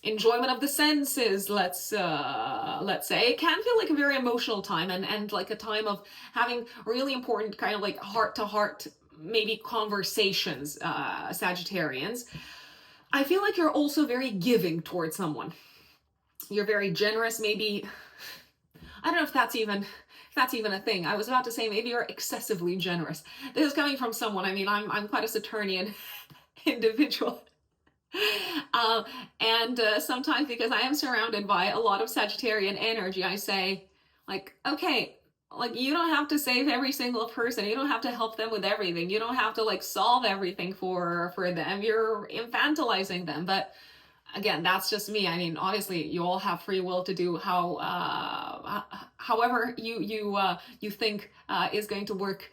[SPEAKER 1] enjoyment of the senses, let's say. It can feel like a very emotional time, and like a time of having really important kind of like heart-to-heart maybe conversations, Sagittarians. I feel like you're also very giving towards someone. You're very generous, maybe. I don't know if that's even a thing. I was about to say maybe you're excessively generous. This is coming from someone. I mean, I'm quite a Saturnian individual. And sometimes, because I am surrounded by a lot of Sagittarian energy, I say, like, okay, like, you don't have to save every single person. You don't have to help them with everything. You don't have to like solve everything for them. You're infantilizing them. But again, that's just me. I mean, obviously, you all have free will to do however you think is going to work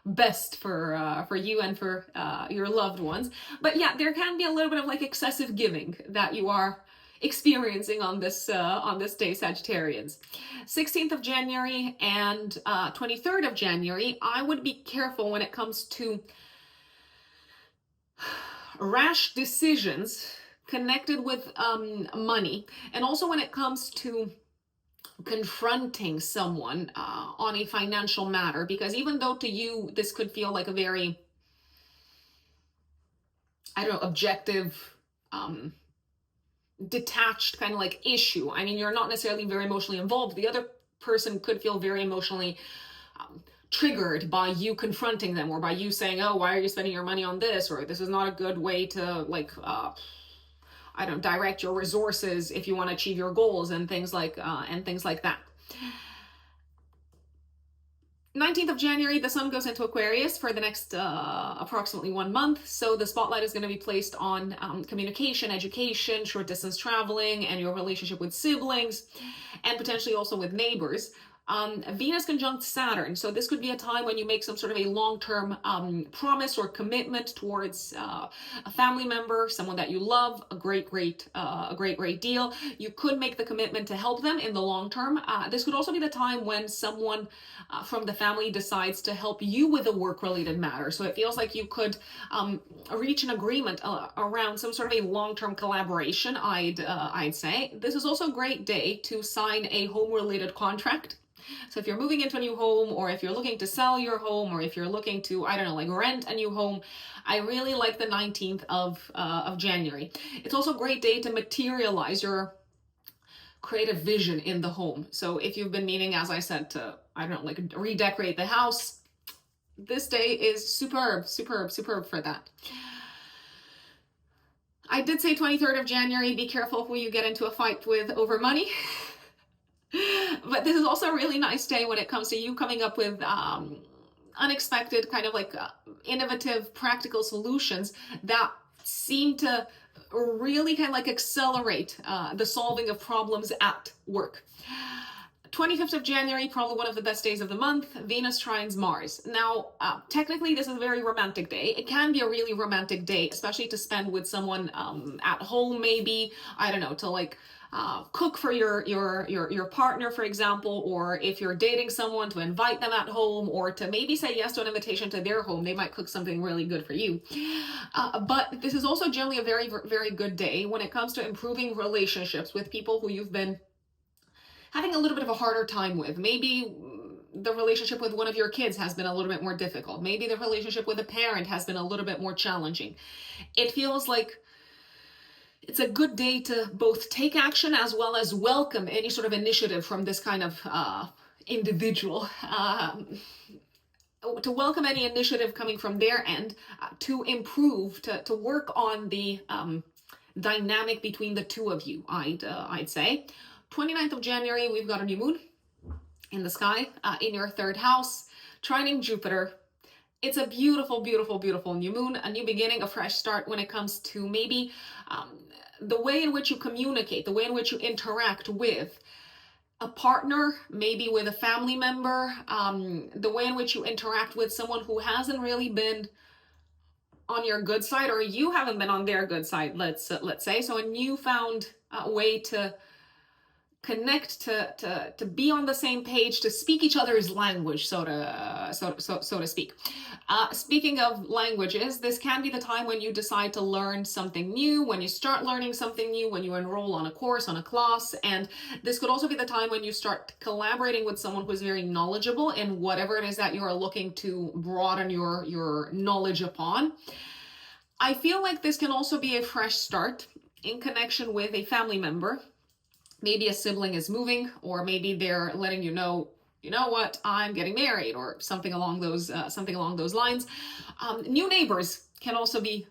[SPEAKER 1] best for you and for your loved ones. But yeah, there can be a little bit of like excessive giving that you are experiencing on this day, Sagittarians. 16th of January and 23rd of January, I would be careful when it comes to rash decisions connected with money, and also when it comes to confronting someone on a financial matter, because even though to you this could feel like a very, I don't know, objective, detached kind of like issue. I mean, you're not necessarily very emotionally involved. The other person could feel very emotionally triggered by you confronting them, or by you saying, oh, why are you spending your money on this? Or this is not a good way to like, I don't direct your resources if you want to achieve your goals, and things like that. 19th of January, the sun goes into Aquarius for the next approximately 1 month. So the spotlight is going to be placed on communication, education, short distance traveling, and your relationship with siblings, and potentially also with neighbors. Venus conjunct Saturn. So this could be a time when you make some sort of a long-term promise or commitment towards a family member, someone that you love, a great deal. You could make the commitment to help them in the long term. This could also be the time when someone from the family decides to help you with a work-related matter. So it feels like you could reach an agreement around some sort of a long-term collaboration, I'd say. This is also a great day to sign a home-related contract. So if you're moving into a new home, or if you're looking to sell your home, or if you're looking to, I don't know, like rent a new home, I really like the 19th of January. It's also a great day to materialize your creative vision in the home. So if you've been meaning, as I said, to, I don't know, like redecorate the house, this day is superb for that. I did say 23rd of January, be careful who you get into a fight with over money. But this is also a really nice day when it comes to you coming up with unexpected, kind of like innovative, practical solutions that seem to really kind of like accelerate the solving of problems at work. 25th of January, probably one of the best days of the month. Venus trines Mars. Now, technically, this is a very romantic day. It can be a really romantic day, especially to spend with someone at home, maybe, I don't know, to like cook for your partner, for example, or if you're dating someone, to invite them at home, or to maybe say yes to an invitation to their home. They might cook something really good for you. But this is also generally a very, very good day when it comes to improving relationships with people who you've been having a little bit of a harder time with. Maybe the relationship with one of your kids has been a little bit more difficult. Maybe the relationship with a parent has been a little bit more challenging. It feels like it's a good day to both take action as well as welcome any sort of initiative from this kind of individual. To welcome any initiative coming from their end to improve, to work on the dynamic between the two of you, I'd say. 29th of January, we've got a new moon in the sky in your third house, trining Jupiter. It's a beautiful, beautiful, beautiful new moon, a new beginning, a fresh start when it comes to maybe the way in which you communicate, the way in which you interact with a partner, maybe with a family member, the way in which you interact with someone who hasn't really been on your good side, or you haven't been on their good side, let's say. So a newfound way to connect, to be on the same page, to speak each other's language, so to speak. Speaking of languages, this can be the time when you decide to learn something new, when you start learning something new, when you enroll on a course, on a class, and this could also be the time when you start collaborating with someone who's very knowledgeable in whatever it is that you are looking to broaden your knowledge upon. I feel like this can also be a fresh start in connection with a family member. Maybe a sibling is moving, or maybe they're letting you know what, I'm getting married, or something along those lines. New neighbors can also be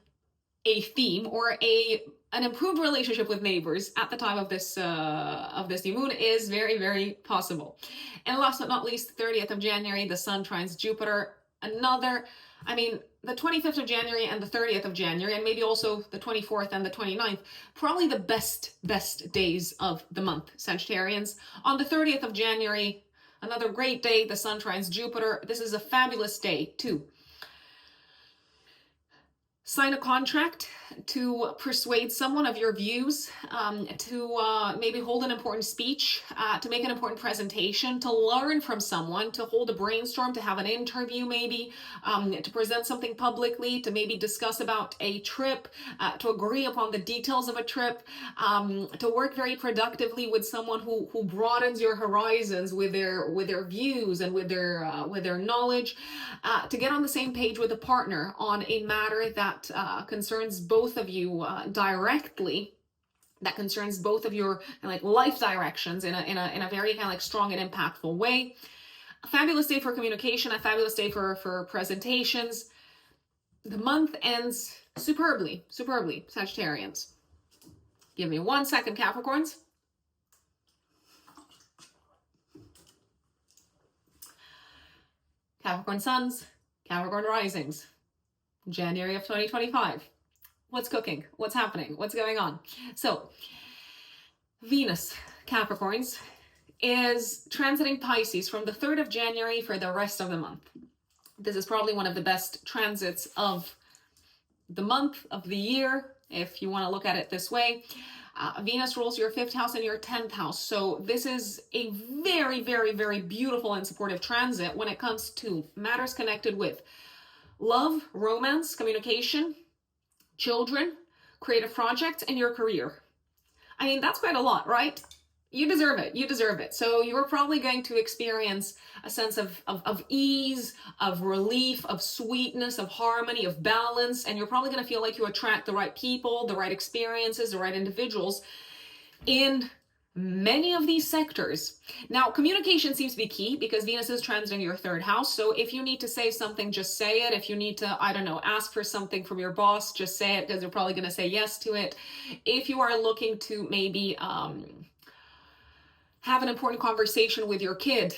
[SPEAKER 1] a theme, or an improved relationship with neighbors at the time of this new moon is very, very possible. And last but not least, 30th of January, the Sun trines Jupiter. The 25th of January and the 30th of January, and maybe also the 24th and the 29th, probably the best days of the month, Sagittarians. On the 30th of January, another great day, the Sun trines Jupiter. This is a fabulous day too. Sign a contract, to persuade someone of your views, to maybe hold an important speech, to make an important presentation, to learn from someone, to hold a brainstorm, to have an interview maybe, to present something publicly, to maybe discuss about a trip, to agree upon the details of a trip, to work very productively with someone who broadens your horizons with their views and with their knowledge, to get on the same page with a partner on a matter that concerns both of you directly, that concerns both of your life directions in a very strong and impactful way. A fabulous day for communication, a fabulous day for presentations. The month ends superbly, Sagittarians. Give me 1 second, Capricorns. Capricorn suns, Capricorn risings. January of 2025. What's cooking? What's happening? What's going on? So, Venus, Capricorns, is transiting Pisces from the 3rd of January for the rest of the month. This is probably one of the best transits of the month, of the year, if you want to look at it this way. Venus rules your 5th house and your 10th house. So this is a very, very, very beautiful and supportive transit when it comes to matters connected with love, romance, communication, children, creative projects, and your career. That's quite a lot, right? You deserve it. So you're probably going to experience a sense of ease, of relief, of sweetness, of harmony, of balance, and you're probably going to feel like you attract the right people, the right experiences, the right individuals in many of these sectors. Now, communication seems to be key because Venus is transiting your 3rd house. So if you need to say something, just say it. If you need to, ask for something from your boss, just say it because they're probably going to say yes to it. If you are looking to maybe have an important conversation with your kid,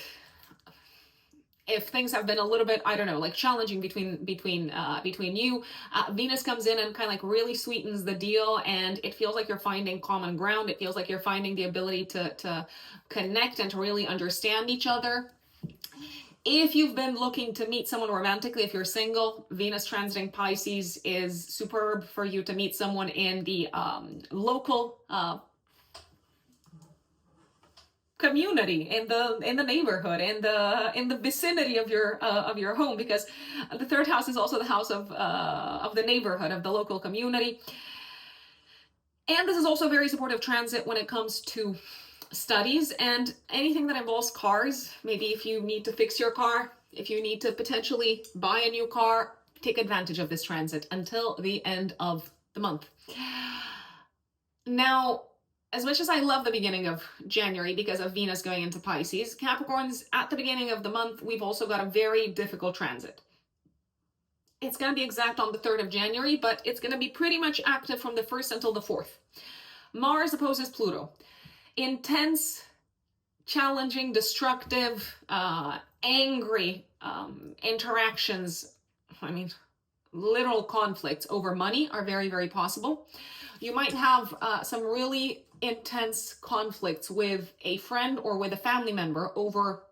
[SPEAKER 1] if things have been a little bit, I don't know, like challenging between you, Venus comes in and kind of like really sweetens the deal, and it feels like you're finding common ground. It feels like you're finding the ability to connect and to really understand each other. If you've been looking to meet someone romantically, if you're single, Venus transiting Pisces is superb for you to meet someone in the local community, in the neighborhood, in the vicinity of your home, because the third house is also the house of the neighborhood, of the local community. And this is also a very supportive transit when it comes to studies and anything that involves cars. Maybe if you need to fix your car, if you need to potentially buy a new car, take advantage of this transit until the end of the month. Now, as much as I love the beginning of January because of Venus going into Pisces, Capricorns, at the beginning of the month, we've also got a very difficult transit. It's going to be exact on the 3rd of January, but it's going to be pretty much active from the 1st until the 4th. Mars opposes Pluto. Intense, challenging, destructive, angry interactions, I mean, literal conflicts over money are very, very possible. You might have some really intense conflicts with a friend or with a family member over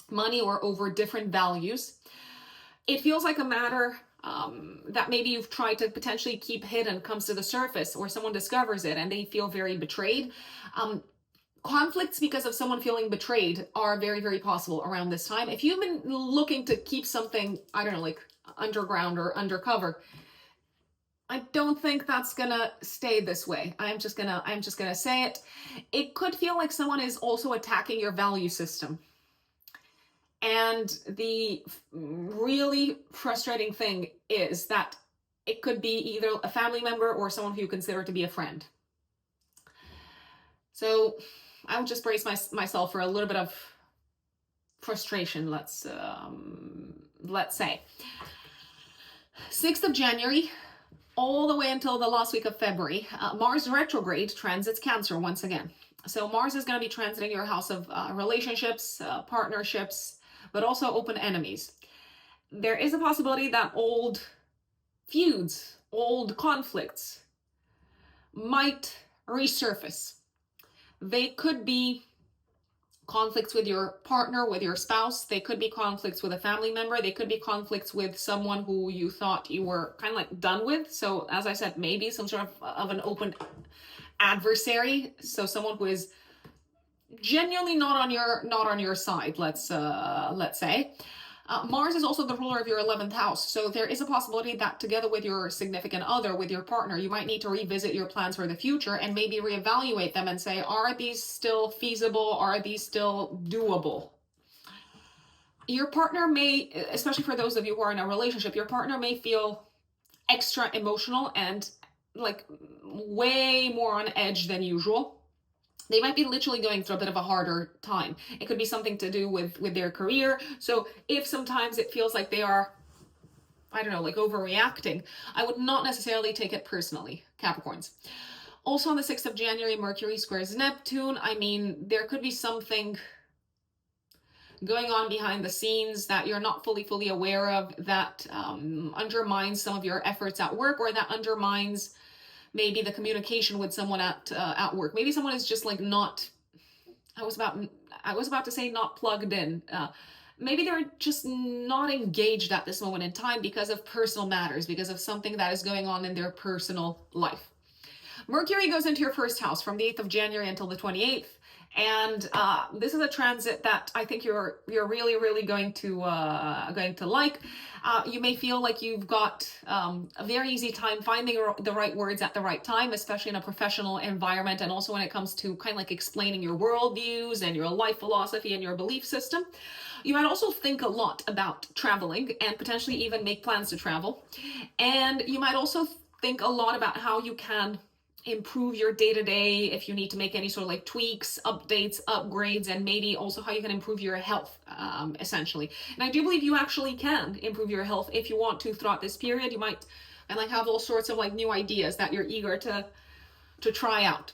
[SPEAKER 1] money or over different values. It feels like a matter that maybe you've tried to potentially keep hidden comes to the surface, or someone discovers it and they feel very betrayed. Conflicts because of someone feeling betrayed are very, very possible around this time. If you've been looking to keep something, I don't know, like underground or undercover, I don't think that's gonna stay this way. I'm just gonna say it. It could feel like someone is also attacking your value system. And the really frustrating thing is that it could be either a family member or someone who you consider to be a friend. So I would just brace myself for a little bit of frustration, let's say. 6th of January, all the way until the last week of February, Mars retrograde transits Cancer once again. So Mars is going to be transiting your house of relationships, partnerships, but also open enemies. There is a possibility that old feuds, old conflicts might resurface. They could be conflicts with your partner, with your spouse. They could be conflicts with a family member. They could be conflicts with someone who you thought you were kind of like done with. So as I said, maybe some sort of an open adversary. So someone who is genuinely not on your side, let's say. Mars is also the ruler of your 11th house. So there is a possibility that together with your significant other, with your partner, you might need to revisit your plans for the future and maybe reevaluate them and say, are these still feasible? Are these still doable? Your partner may, especially for those of you who are in a relationship, your partner may feel extra emotional and like way more on edge than usual. They might be literally going through a bit of a harder time. It could be something to do with their career. So if sometimes it feels like they are, I don't know, like overreacting, I would not necessarily take it personally, Capricorns. Also on the 6th of January, Mercury squares Neptune. I mean, there could be something going on behind the scenes that you're not fully aware of that undermines some of your efforts at work, or that undermines maybe the communication with someone at work. Maybe someone is just like not, I was about to say not plugged in. Maybe they're just not engaged at this moment in time because of personal matters, because of something that is going on in their personal life. Mercury goes into your 1st house from the 8th of January until the 28th. And this is a transit that I think you're really going to like. You may feel like you've got a very easy time finding the right words at the right time, especially in a professional environment, and also when it comes to kind of like explaining your worldviews and your life philosophy and your belief system. You might also think a lot about traveling and potentially even make plans to travel. And you might also think a lot about how you can improve your day-to-day, if you need to make any sort of like tweaks, updates, upgrades, and maybe also how you can improve your health, essentially. And I do believe you actually can improve your health if you want to throughout this period. You might and like have all sorts of like new ideas that you're eager to try out.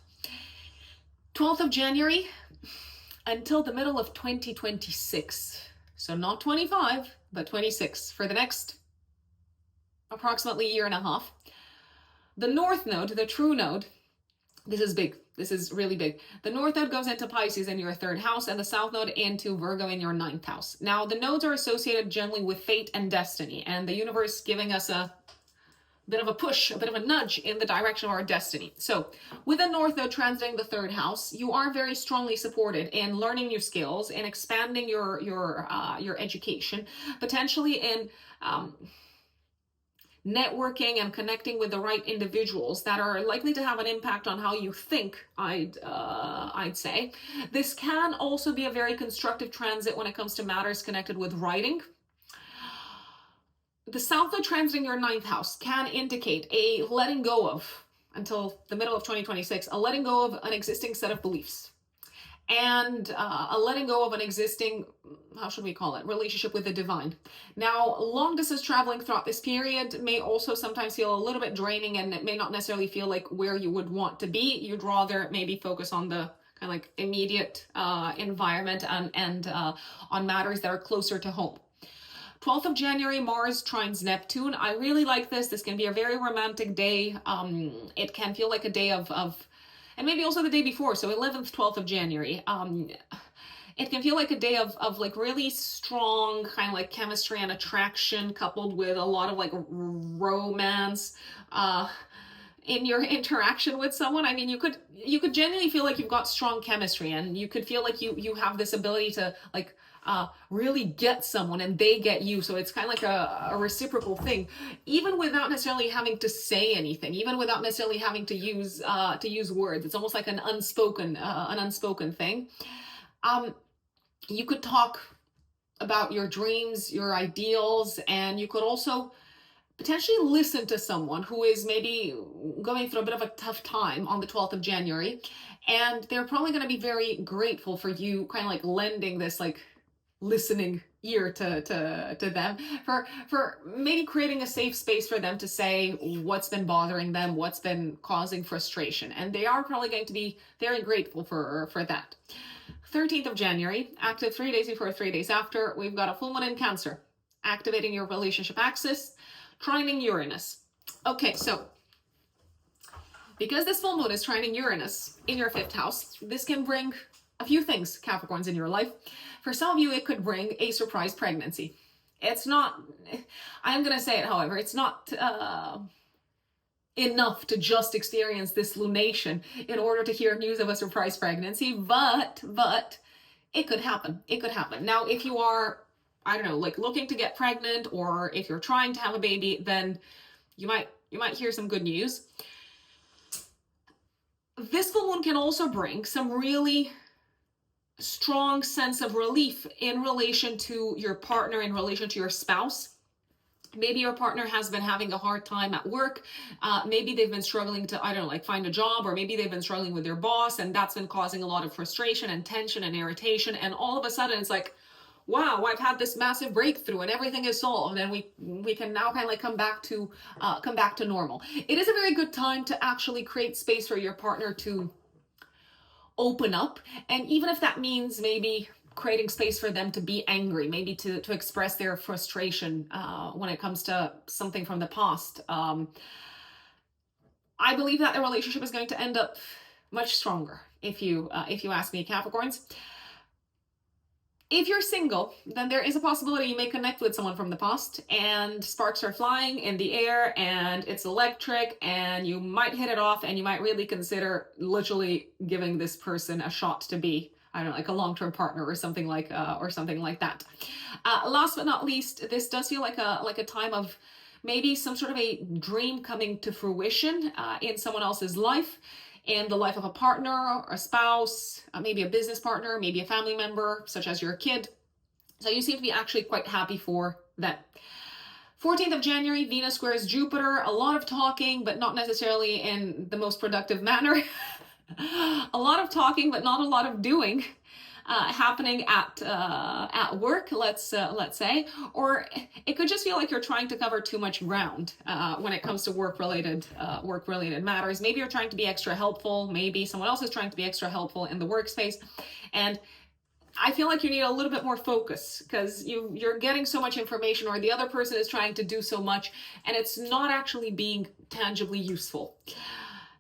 [SPEAKER 1] 12th of January until the middle of 2026. So not 25, but 26 for the next approximately year and a half. The North Node, the true node, this is big. This is really big. The North Node goes into Pisces in your third house, and the South Node into Virgo in your ninth house. Now, the nodes are associated generally with fate and destiny, and the universe giving us a bit of a push, a bit of a nudge in the direction of our destiny. So with the North Node transiting the third house, you are very strongly supported in learning new skills, in expanding your education, potentially in networking and connecting with the right individuals that are likely to have an impact on how you think, I'd say. This can also be a very constructive transit when it comes to matters connected with writing. The South Node transiting your ninth house can indicate a letting go of, until the middle of 2026, a letting go of an existing set of beliefs and a letting go of an existing, how should we call it, relationship with the divine. Now, long distance traveling throughout this period may also sometimes feel a little bit draining, and it may not necessarily feel like where you would want to be. You'd rather maybe focus on the kind of like immediate environment and on matters that are closer to home. 12th of January, Mars trines Neptune. I really like this. This can be a very romantic day. It can feel like a day of and maybe also the day before, so 11th, 12th of January. It can feel like a day of like really strong kind of like chemistry and attraction, coupled with a lot of like romance in your interaction with someone. I mean, you could genuinely feel like you've got strong chemistry, and you could feel like you have this ability to like really get someone and they get you. So it's kind of like a reciprocal thing, even without necessarily having to say anything, even without necessarily having to use words. It's almost like an unspoken thing. You could talk about your dreams, your ideals, and you could also potentially listen to someone who is maybe going through a bit of a tough time on the 12th of January. And they're probably going to be very grateful for you kind of like lending this like listening ear to them, for maybe creating a safe space for them to say what's been bothering them, what's been causing frustration. And they are probably going to be very grateful for that. 13th of January, active 3 days before, 3 days after, we've got a full moon in Cancer, activating your relationship axis, trining Uranus. Okay, so because this full moon is trining Uranus in your fifth house, this can bring a few things, Capricorns, in your life. For some of you, it could bring a surprise pregnancy. It's not, I'm going to say it, however, it's not enough to just experience this lunation in order to hear news of a surprise pregnancy, but it could happen. It could happen. Now, if you are, I don't know, like looking to get pregnant, or if you're trying to have a baby, then you might hear some good news. This full moon can also bring some really strong sense of relief in relation to your partner, in relation to your spouse. Maybe your partner has been having a hard time at work. Maybe they've been struggling to, I don't know, like find a job, or maybe they've been struggling with their boss, and that's been causing a lot of frustration and tension and irritation. And all of a sudden it's like, wow, I've had this massive breakthrough and everything is solved, and we can now kind of like come back to normal. It is a very good time to actually create space for your partner to open up, and even if that means maybe creating space for them to be angry, maybe to express their frustration when it comes to something from the past. I believe that the relationship is going to end up much stronger, if you ask me, Capricorns. If you're single, then there is a possibility you may connect with someone from the past, and sparks are flying in the air, and it's electric, and you might hit it off, and you might really consider literally giving this person a shot to be, I don't know, like a long-term partner or something like that. Last but not least, this does feel like a time of maybe some sort of a dream coming to fruition in someone else's life, in the life of a partner or a spouse, maybe a business partner, maybe a family member, such as your kid. So you seem to be actually quite happy for them. 14th of January, Venus squares Jupiter. A lot of talking, but not necessarily in the most productive manner. A lot of talking, but not a lot of doing happening at work, let's say, or it could just feel like you're trying to cover too much ground when it comes to work-related matters. Maybe you're trying to be extra helpful. Maybe someone else is trying to be extra helpful in the workspace, and I feel like you need a little bit more focus because you're getting so much information, or the other person is trying to do so much, and it's not actually being tangibly useful.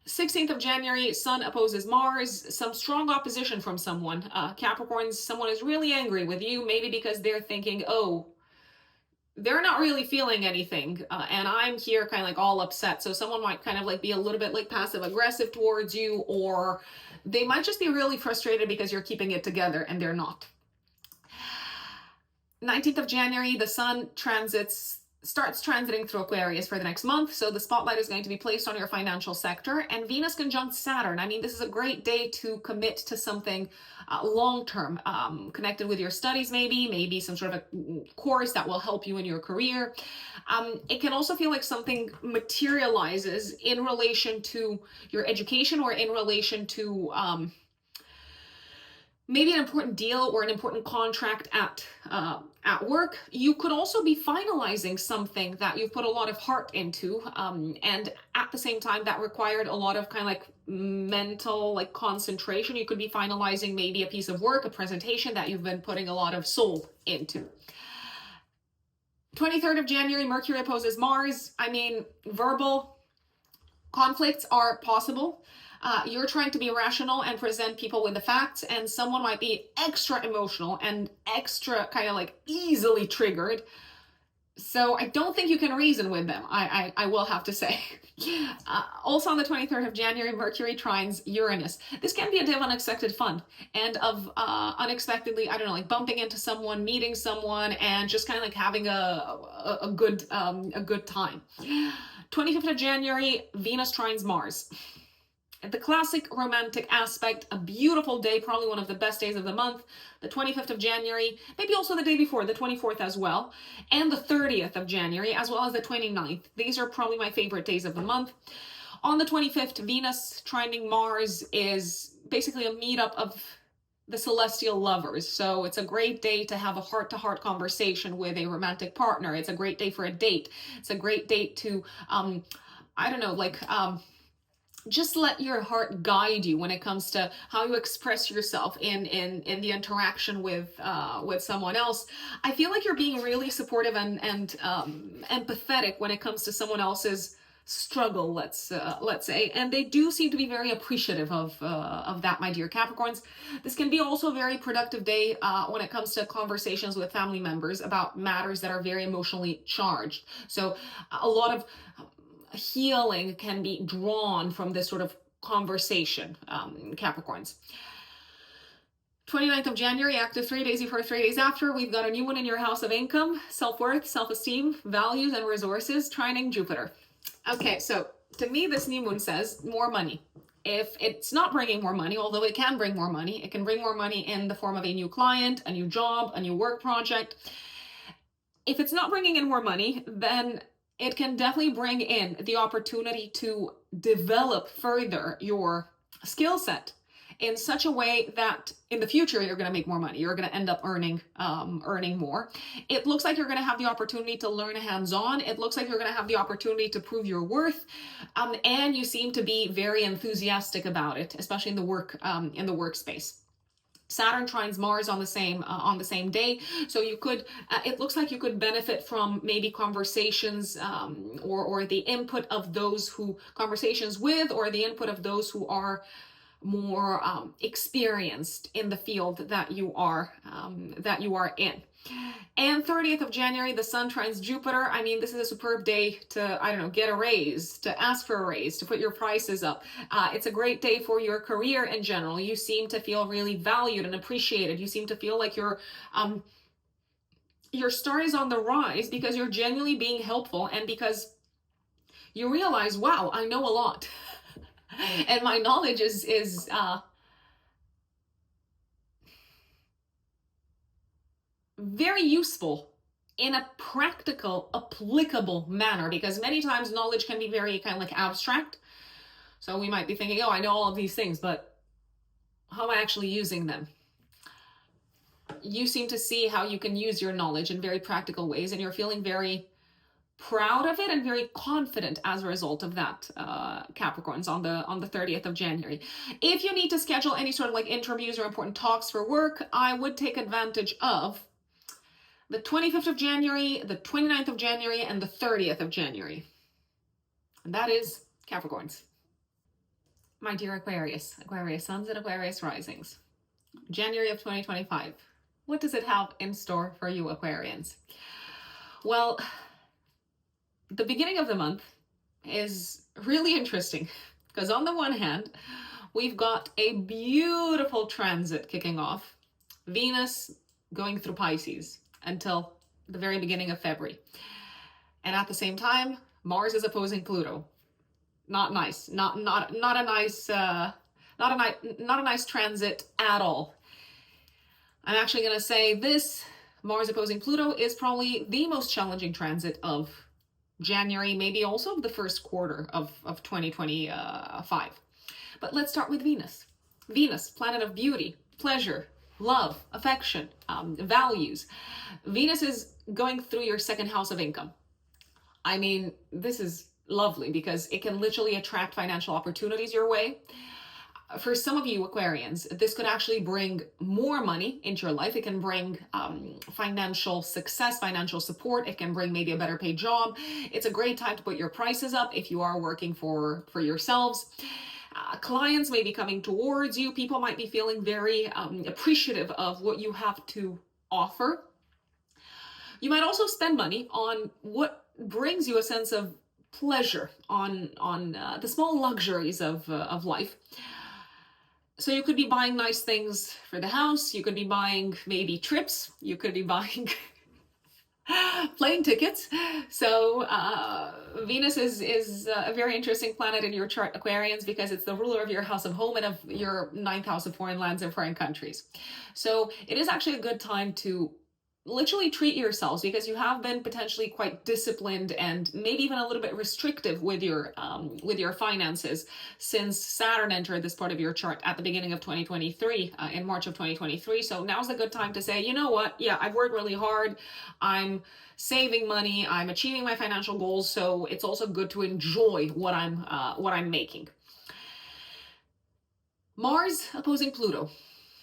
[SPEAKER 1] 16th of January, Sun opposes Mars, some strong opposition from someone. Capricorns, someone is really angry with you, maybe because they're thinking, oh, they're not really feeling anything, and I'm here kind of like all upset. So someone might kind of like be a little bit like passive aggressive towards you, or they might just be really frustrated because you're keeping it together and they're not. 19th of January, the Sun starts transiting through Aquarius for the next month. So the spotlight is going to be placed on your financial sector, and Venus conjunct Saturn. I mean, this is a great day to commit to something long-term, connected with your studies, maybe some sort of a course that will help you in your career. It can also feel like something materializes in relation to your education, or in relation to maybe an important deal or an important contract at work. You could also be finalizing something that you've put a lot of heart into, and at the same time that required a lot of kind of like mental like concentration. You could be finalizing maybe a piece of work, a presentation that you've been putting a lot of soul into. 23rd of January, Mercury opposes Mars. I mean, verbal conflicts are possible. You're trying to be rational and present people with the facts, and someone might be extra emotional and extra kind of like easily triggered. So I don't think you can reason with them, I will have to say. Also on the 23rd of January, Mercury trines Uranus. This can be a day of unexpected fun and of unexpectedly, I don't know, like bumping into someone, meeting someone, and just kind of like having a good time. 25th of January, Venus trines Mars. The classic romantic aspect, a beautiful day, probably one of the best days of the month. The 25th of January, maybe also the day before, the 24th as well, and the 30th of January, as well as the 29th. These are probably my favorite days of the month. On the 25th, Venus trining Mars is basically a meetup of the celestial lovers. So it's a great day to have a heart-to-heart conversation with a romantic partner. It's a great day for a date. It's a great date to, I don't know, like, just let your heart guide you when it comes to how you express yourself in the interaction with someone else. I feel like you're being really supportive and empathetic when it comes to someone else's struggle, let's say, and they do seem to be very appreciative of that, my dear Capricorns. This can be also a very productive day when it comes to conversations with family members about matters that are very emotionally charged. So a lot of healing can be drawn from this sort of conversation, Capricorns. 29th of January, active 3 days before, 3 days after, we've got a new one in your house of income, self-worth, self-esteem, values, and resources, trining Jupiter. Okay, so to me, this new moon says more money. If it's not bringing more money, although it can bring more money, it can bring more money in the form of a new client, a new job, a new work project. If it's not bringing in more money, then it can definitely bring in the opportunity to develop further your skill set in such a way that in the future you're going to make more money. You're going to end up earning more. It looks like you're going to have the opportunity to learn hands-on. It looks like you're going to have the opportunity to prove your worth, and you seem to be very enthusiastic about it, especially in the workspace. Saturn trines Mars on the same day, so you could. It looks like you could benefit from maybe conversations, or the input of those who conversations with, or the input of those who are more experienced in the field that you are in. And 30th of January, the Sun trines Jupiter. I mean, this is a superb day to, I don't know, get a raise, to ask for a raise, to put your prices up. It's a great day for your career in general. You seem to feel really valued and appreciated. You seem to feel like your star is on the rise because you're genuinely being helpful, and because you realize, wow, I know a lot. And my knowledge is very useful in a practical, applicable manner, because many times knowledge can be very kind of like abstract. So we might be thinking, oh, I know all of these things, but how am I actually using them? You seem to see how you can use your knowledge in very practical ways, and you're feeling very proud of it and very confident as a result of that, Capricorns, on the 30th of January. If you need to schedule any sort of like interviews or important talks for work, I would take advantage of the 25th of January, the 29th of January, and the 30th of January. And that is Capricorns. My dear Aquarius, Aquarius suns and Aquarius risings. January of 2025. What does it have in store for you, Aquarians? Well, the beginning of the month is really interesting because on the one hand, we've got a beautiful transit kicking off. Venus going through Pisces until the very beginning of February. And at the same time, Mars is opposing Pluto. Not nice. Not a nice transit at all. I'm actually going to say this Mars opposing Pluto is probably the most challenging transit of January, maybe also the first quarter of 2025. But let's start with Venus. Venus, planet of beauty, pleasure, love, affection, values. Venus is going through your second house of income. I mean, this is lovely because it can literally attract financial opportunities your way. For some of you Aquarians, this could actually bring more money into your life. It can bring financial success, financial support. It can bring maybe a better paid job. It's a great time to put your prices up if you are working for yourselves. Clients may be coming towards you. People might be feeling very appreciative of what you have to offer. You might also spend money on what brings you a sense of pleasure, on the small luxuries of life. So you could be buying nice things for the house. You could be buying maybe trips. You could be buying plane tickets. So Venus is a very interesting planet in your chart, Aquarians, because it's the ruler of your house of home and of your ninth house of foreign lands and foreign countries. So it is actually a good time to literally treat yourselves because you have been potentially quite disciplined and maybe even a little bit restrictive with your finances since Saturn entered this part of your chart at the beginning of 2023, in March of 2023. So now's a good time to say, you know what? Yeah, I've worked really hard. I'm saving money. I'm achieving my financial goals. So it's also good to enjoy what I'm making. Mars opposing Pluto.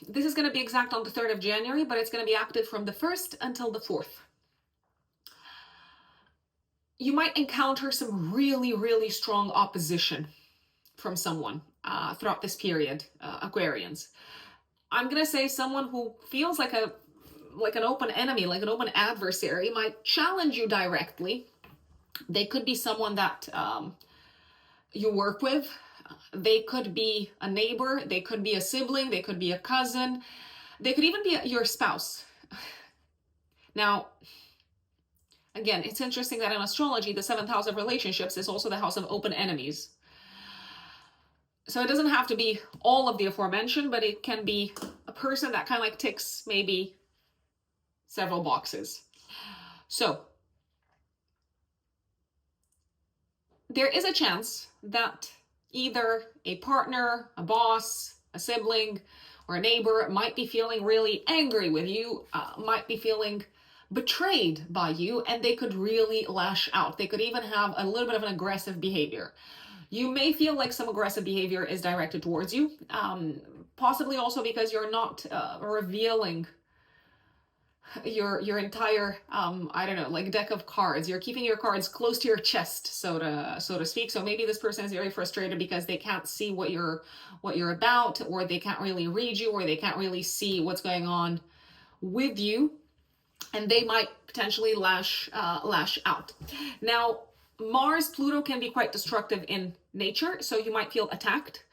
[SPEAKER 1] This is going to be exact on the 3rd of January, but it's going to be active from the 1st until the 4th. You might encounter some really, really strong opposition from someone throughout this period, Aquarians. I'm going to say someone who feels like an open enemy, like an open adversary, might challenge you directly. They could be someone that you work with. They could be a neighbor, they could be a sibling, they could be a cousin, they could even be your spouse. Now, again, it's interesting that in astrology, the 7th house of relationships is also the house of open enemies. So it doesn't have to be all of the aforementioned, but it can be a person that kind of like ticks maybe several boxes. So there is a chance that either a partner, a boss, a sibling, or a neighbor might be feeling really angry with you, might be feeling betrayed by you, and they could really lash out. They could even have a little bit of an aggressive behavior. You may feel like some aggressive behavior is directed towards you, possibly also because you're not revealing your entire I don't know, like deck of cards. You're keeping your cards close to your chest, so to speak. So maybe this person is very frustrated because they can't see what you're about, or they can't really read you, or they can't really see what's going on with you, and they might potentially lash out. Now, Mars Pluto can be quite destructive in nature, so you might feel attacked.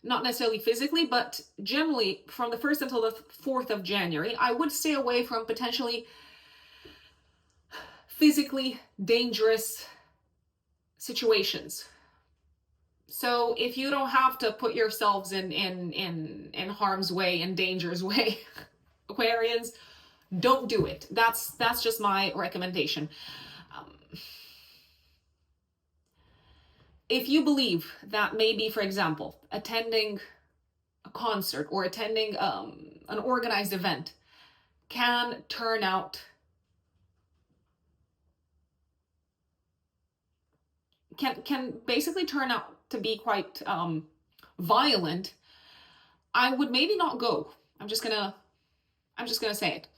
[SPEAKER 1] Not necessarily physically, but generally from the 1st until the 4th of January, I would stay away from potentially physically dangerous situations. So if you don't have to put yourselves in harm's way, in danger's way, Aquarians, don't do it. That's just my recommendation. If you believe that maybe, for example, attending a concert or attending an organized event can turn out can basically turn out to be quite violent, I would maybe not go. I'm just gonna say it.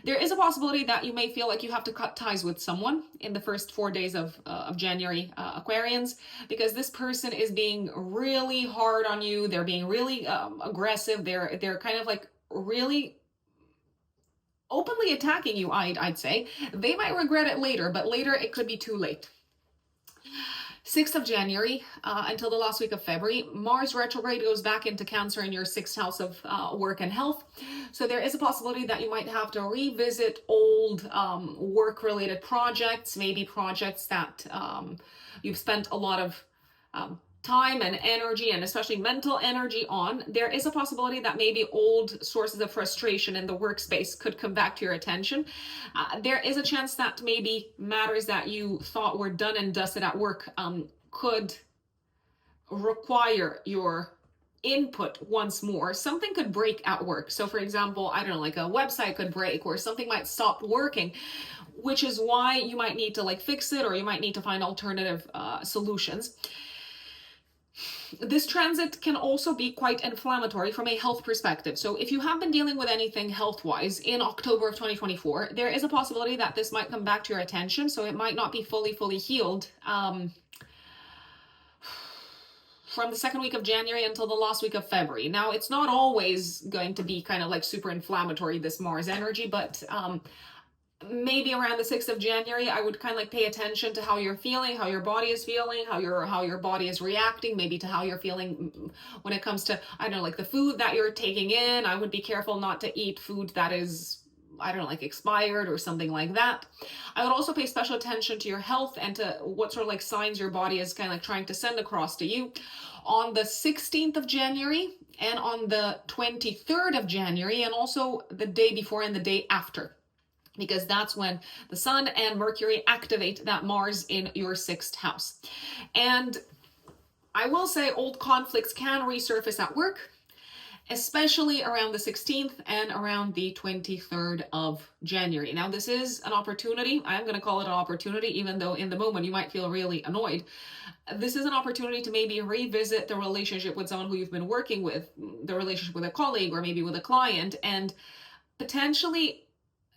[SPEAKER 1] There is a possibility that you may feel like you have to cut ties with someone in the first 4 days of January, Aquarians, because this person is being really hard on you. They're being really aggressive. They're kind of like really openly attacking you, I'd say. They might regret it later, but later it could be too late. 6th of January until the last week of February, Mars retrograde goes back into Cancer in your 6th house of work and health. So there is a possibility that you might have to revisit old work-related projects, maybe projects that you've spent a lot of time and energy, and especially mental energy on. There is a possibility that maybe old sources of frustration in the workspace could come back to your attention. There is a chance that maybe matters that you thought were done and dusted at work could require your input once more. Something could break at work. So for example, I don't know, like a website could break or something might stop working, which is why you might need to like fix it, or you might need to find alternative solutions. This transit can also be quite inflammatory from a health perspective. So if you have been dealing with anything health-wise in October of 2024, there is a possibility that this might come back to your attention. So it might not be fully healed from the second week of January until the last week of February. Now, it's not always going to be kind of like super inflammatory, this Mars energy, but maybe around the 6th of January, I would kind of like pay attention to how you're feeling, how your body is feeling, how your body is reacting, maybe to how you're feeling when it comes to, I don't know, like the food that you're taking in. I would be careful not to eat food that is, I don't know, like expired or something like that. I would also pay special attention to your health and to what sort of like signs your body is kind of like trying to send across to you. On the 16th of January and on the 23rd of January, and also the day before and the day after, because that's when the Sun and Mercury activate that Mars in your 6th house. And I will say old conflicts can resurface at work, especially around the 16th and around the 23rd of January. Now, this is an opportunity. I'm going to call it an opportunity, even though in the moment you might feel really annoyed. This is an opportunity to maybe revisit the relationship with someone who you've been working with, the relationship with a colleague or maybe with a client, and potentially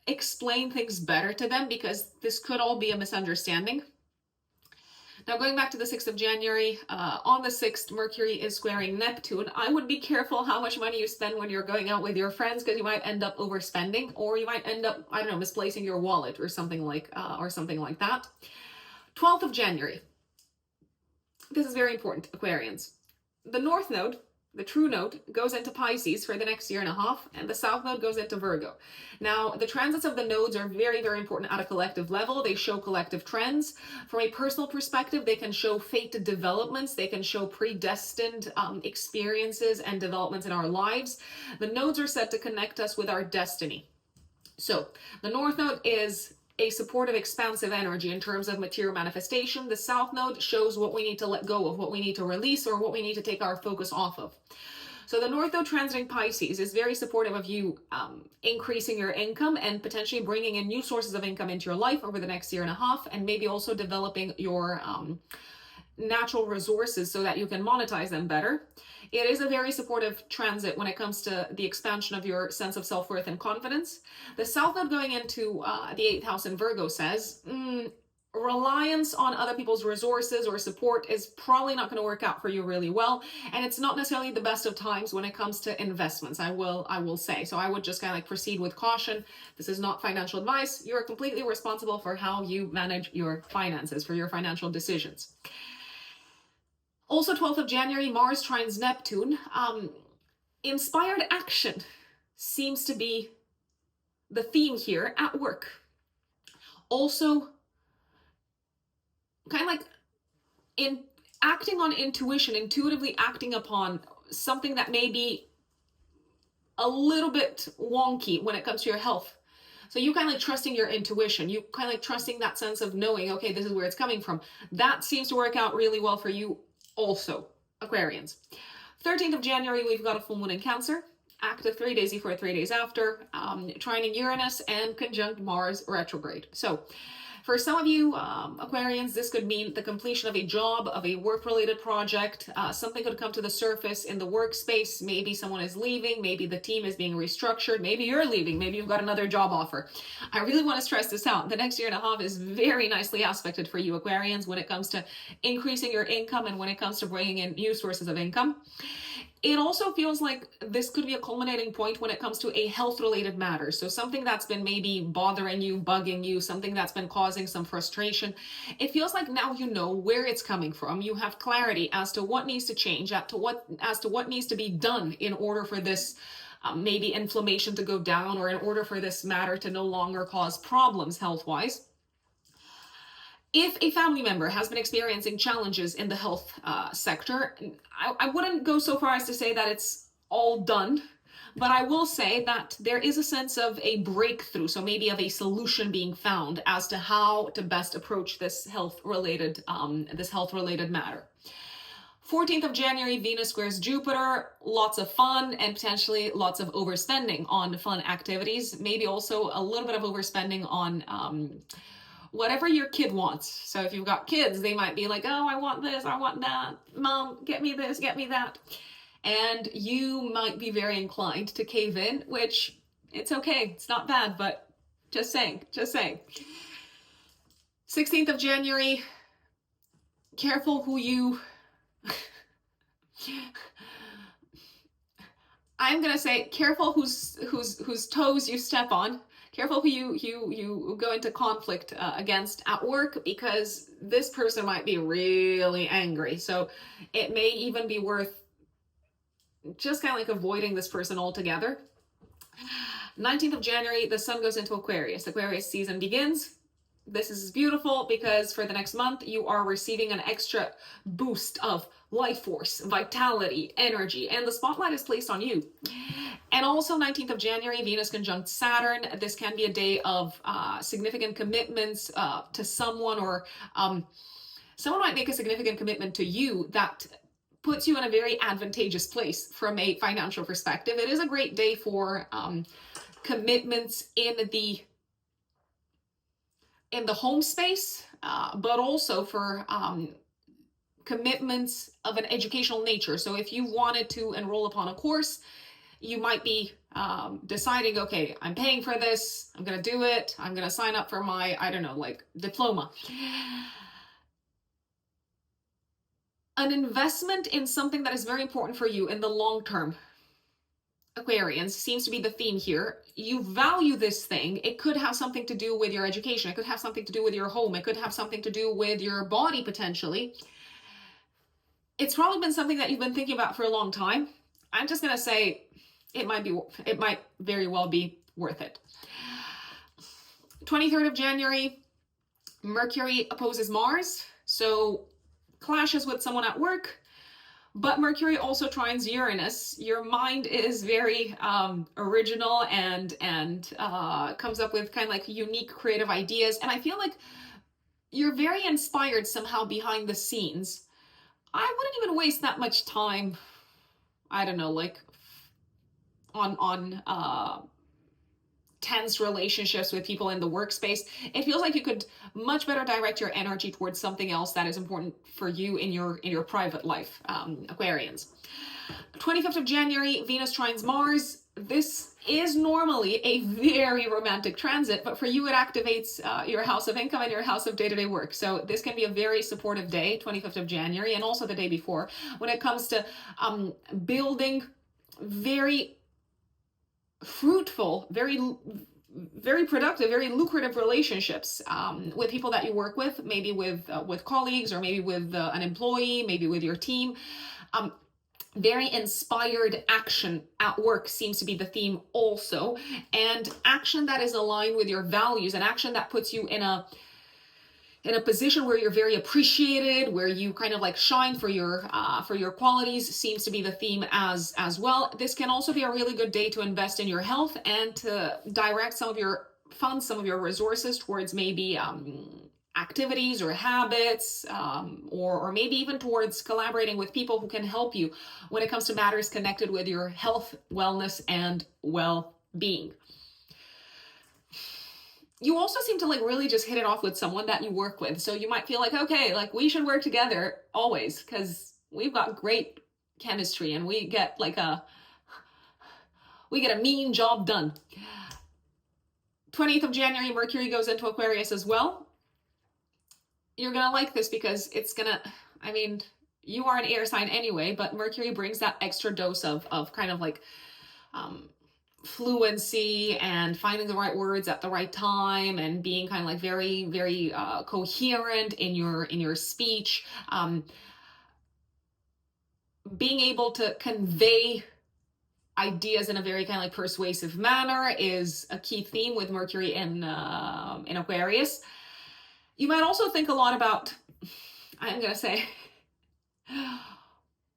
[SPEAKER 1] explain things better to them, because this could all be a misunderstanding. Now, going back to the 6th of January, on the 6th, Mercury is squaring Neptune. I would be careful how much money you spend when you're going out with your friends, because you might end up overspending, or you might end up, I don't know, misplacing your wallet or something like that. 12th of January. This is very important, Aquarians. The North Node, the true node, goes into Pisces for the next year and a half, and the South Node goes into Virgo. Now, the transits of the nodes are very important at a collective level. They show collective trends. From a personal perspective, they can show fated developments. They can show predestined experiences and developments in our lives. The nodes are set to connect us with our destiny. So, the North Node is a supportive, expansive energy in terms of material manifestation. The South Node shows what we need to let go of, what we need to release, or what we need to take our focus off of. So the North Node transiting Pisces is very supportive of you increasing your income and potentially bringing in new sources of income into your life over the next year and a half, and maybe also developing your natural resources so that you can monetize them better. It is a very supportive transit when it comes to the expansion of your sense of self-worth and confidence. The South Node going into the 8th house in Virgo says, reliance on other people's resources or support is probably not going to work out for you really well. And it's not necessarily the best of times when it comes to investments, I will say. So I would just kind of like proceed with caution. This is not financial advice. You're completely responsible for how you manage your finances, for your financial decisions. Also, 12th of January, Mars trines Neptune. Inspired action seems to be the theme here at work. Also, kind of like in acting on intuition, intuitively acting upon something that may be a little bit wonky when it comes to your health. So you kind of like trusting your intuition, you kind of like trusting that sense of knowing, okay, this is where it's coming from. That seems to work out really well for you also, Aquarians. 13th of January, we've got a full moon in Cancer, active 3 days before, 3 days after, trining Uranus and conjunct Mars retrograde. So For some of you Aquarians, this could mean the completion of a job, of a work-related project. Something could come to the surface in the workspace. Maybe someone is leaving, maybe the team is being restructured, maybe you're leaving, maybe you've got another job offer. I really want to stress this out. The next year and a half is very nicely aspected for you Aquarians when it comes to increasing your income and when it comes to bringing in new sources of income. It also feels like this could be a culminating point when it comes to a health-related matter. So something that's been maybe bothering you, bugging you, something that's been causing some frustration. It feels like now you know where it's coming from. You have clarity as to what needs to change, as to what needs to be done in order for this maybe inflammation to go down, or in order for this matter to no longer cause problems health-wise. If a family member has been experiencing challenges in the health sector, I wouldn't go so far as to say that it's all done, but I will say that there is a sense of a breakthrough, so maybe of a solution being found as to how to best approach this health-related matter. 14th of January, Venus squares Jupiter, lots of fun and potentially lots of overspending on fun activities, maybe also a little bit of overspending on whatever your kid wants. So if you've got kids, they might be like, oh, I want this, I want that. Mom, get me this, get me that. And you might be very inclined to cave in, which it's okay. It's not bad, but just saying, just saying. 16th of January, careful who you... I'm going to say careful whose toes you step on. Careful who you go into conflict against at work, because this person might be really angry. So it may even be worth just kind of like avoiding this person altogether. 19th of January, the sun goes into Aquarius. Aquarius season begins. This is beautiful because for the next month, you are receiving an extra boost of life force, vitality, energy, and the spotlight is placed on you. And also 19th of January, Venus conjunct Saturn. This can be a day of significant commitments to someone, or someone might make a significant commitment to you that puts you in a very advantageous place from a financial perspective. It is a great day for commitments in the home space, but also for commitments of an educational nature. So if you wanted to enroll upon a course, you might be deciding, okay, I'm paying for this, I'm going to do it, I'm going to sign up for my, I don't know, like diploma. An investment in something that is very important for you in the long term, Aquarians, seems to be the theme here. You value this thing. It could have something to do with your education. It could have something to do with your home. It could have something to do with your body, potentially. It's probably been something that you've been thinking about for a long time. I'm just going to say it might very well be worth it. 23rd of January, Mercury opposes Mars. So clashes with someone at work. But Mercury also trines Uranus. Your mind is very original and comes up with kind of like unique creative ideas. And I feel like you're very inspired somehow behind the scenes. I wouldn't even waste that much time, I don't know, like on tense relationships with people in the workspace. It feels like you could much better direct your energy towards something else that is important for you in your private life, Aquarians. 25th of January, Venus trines Mars. This is normally a very romantic transit, but for you it activates your house of income and your house of day-to-day work. So this can be a very supportive day, 25th of January, and also the day before, when it comes to building very fruitful, very productive, very lucrative relationships with people that you work with, maybe with colleagues, or maybe with an employee, maybe with your team. Very inspired action at work seems to be the theme also, and action that is aligned with your values, and action that puts you in a position where you're very appreciated, where you kind of like shine for your qualities, seems to be the theme as well. This can also be a really good day to invest in your health and to direct some of your funds, some of your resources towards maybe activities or habits, or maybe even towards collaborating with people who can help you when it comes to matters connected with your health, wellness, and well-being. you also seem to like really just hit it off with someone that you work with. So you might feel like, okay, like we should work together always because we've got great chemistry and we get a mean job done. 20th of January, Mercury goes into Aquarius as well. You're gonna like this because it's gonna, I mean, you are an air sign anyway, but Mercury brings that extra dose of kind of like fluency and finding the right words at the right time and being kind of like very, very coherent in your speech. Being able to convey ideas in a very kind of like persuasive manner is a key theme with Mercury in Aquarius. You might also think a lot about, I'm gonna say,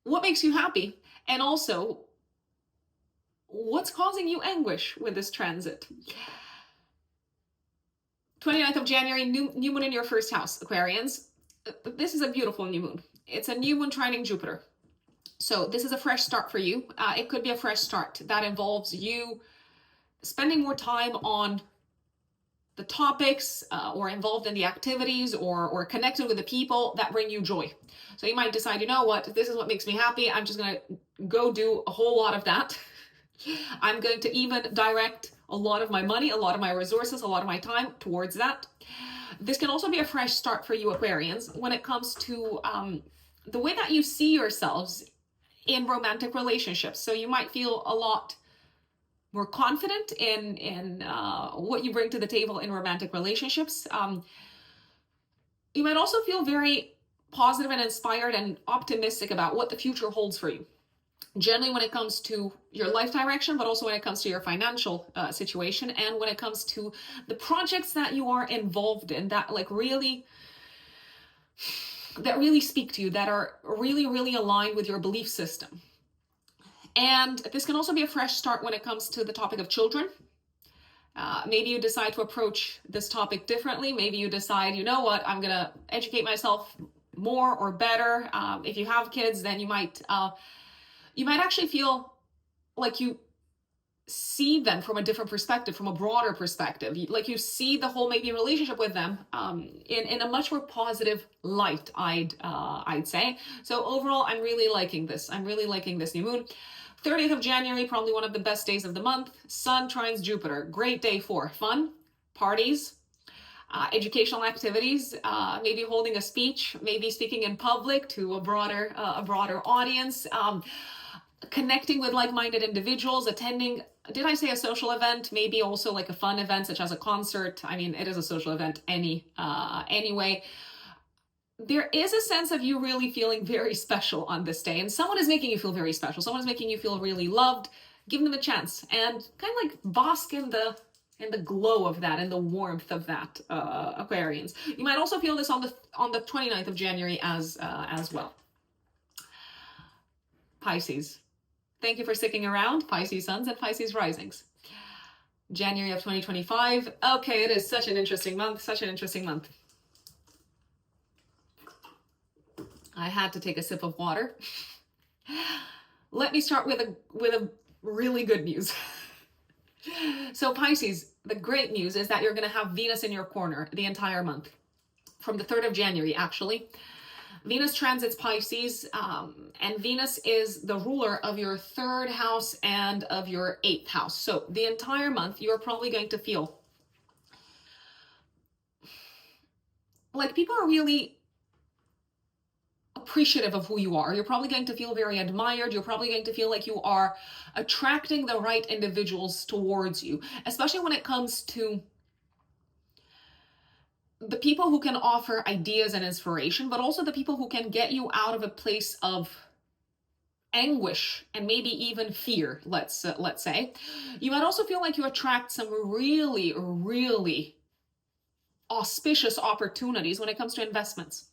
[SPEAKER 1] what makes you happy, and also what's causing you anguish with this transit. 29th of January, new moon in your first house, Aquarians. This is a beautiful new moon. It's a new moon trining Jupiter. So this is a fresh start for you. It could be a fresh start that involves you spending more time on the topics or involved in the activities or connected with the people that bring you joy. So you might decide, you know what, this is what makes me happy. I'm just going to go do a whole lot of that. I'm going to even direct a lot of my money, a lot of my resources, a lot of my time towards that. This can also be a fresh start for you Aquarians when it comes to the way that you see yourselves in romantic relationships. So you might feel a lot more confident in what you bring to the table in romantic relationships. You might also feel very positive and inspired and optimistic about what the future holds for you. Generally when it comes to your life direction, but also when it comes to your financial situation and when it comes to the projects that you are involved in that really speak to you, that are really, really aligned with your belief system. And this can also be a fresh start when it comes to the topic of children. Maybe you decide to approach this topic differently. Maybe you decide, you know what, I'm going to educate myself more or better. If you have kids, then you might actually feel like you see them from a different perspective, from a broader perspective. Like you see the whole maybe relationship with them in a much more positive light, I'd say. So overall, I'm really liking this. I'm really liking this new moon. 30th of January, probably one of the best days of the month. Sun trines Jupiter. Great day for fun, parties, educational activities, maybe holding a speech, maybe speaking in public to a broader audience, connecting with like-minded individuals, attending, did I say a social event? Maybe also like a fun event such as a concert. I mean, it is a social event anyway. There is a sense of you really feeling very special on this day, and someone is making you feel very special. Someone is making you feel really loved. Give them a chance and kind of like bask in the glow of that and the warmth of that, Aquarians. You might also feel this on the 29th of January as well. Pisces. Thank you for sticking around, Pisces suns and Pisces risings. January of 2025. Okay, it is such an interesting month, I had to take a sip of water. Let me start with a really good news. So Pisces, the great news is that you're going to have Venus in your corner the entire month. From the 3rd of January, actually. Venus transits Pisces, and Venus is the ruler of your 3rd house and of your 8th house. So the entire month, you're probably going to feel like people are really appreciative of who you are. You're probably going to feel very admired. You're probably going to feel like you are attracting the right individuals towards you, especially when it comes to the people who can offer ideas and inspiration, but also the people who can get you out of a place of anguish and maybe even fear, let's say. You might also feel like you attract some really, really auspicious opportunities when it comes to investments.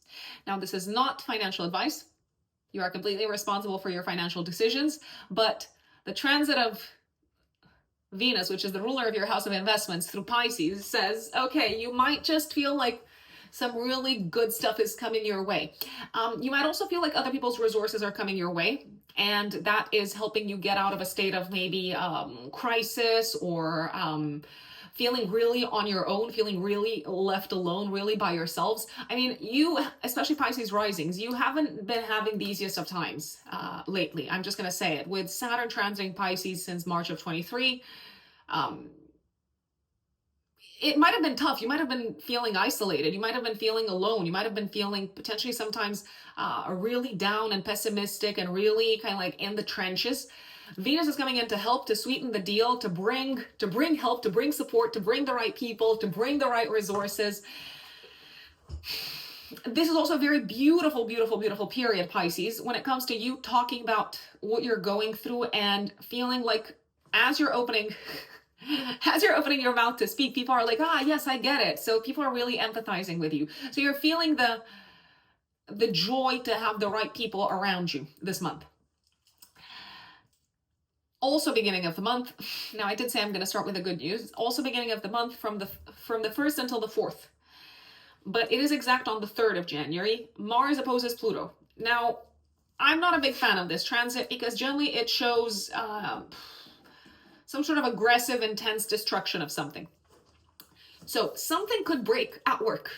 [SPEAKER 1] Now, this is not financial advice. You are completely responsible for your financial decisions, but the transit of Venus, which is the ruler of your house of investments through Pisces, says, okay, you might just feel like some really good stuff is coming your way. You might also feel like other people's resources are coming your way, and that is helping you get out of a state of maybe crisis or feeling really on your own, feeling really left alone, really by yourselves. I mean, you, especially Pisces risings, you haven't been having the easiest of times lately. I'm just going to say it. With Saturn transiting Pisces since March of 23, it might have been tough. You might have been feeling isolated. You might have been feeling alone. You might have been feeling potentially sometimes really down and pessimistic and really kind of like in the trenches. Venus is coming in to help, to sweeten the deal, to bring help, to bring support, to bring the right people, to bring the right resources. This is also a very beautiful, beautiful, beautiful period, Pisces, when it comes to you talking about what you're going through and feeling like as you're opening your mouth to speak, people are like, ah, yes, I get it. So people are really empathizing with you. So you're feeling the joy to have the right people around you this month. Also beginning of the month, now I did say I'm going to start with the good news, also beginning of the month from the 1st until the 4th, but it is exact on the 3rd of January, Mars opposes Pluto. Now, I'm not a big fan of this transit because generally it shows some sort of aggressive, intense destruction of something. So something could break at work.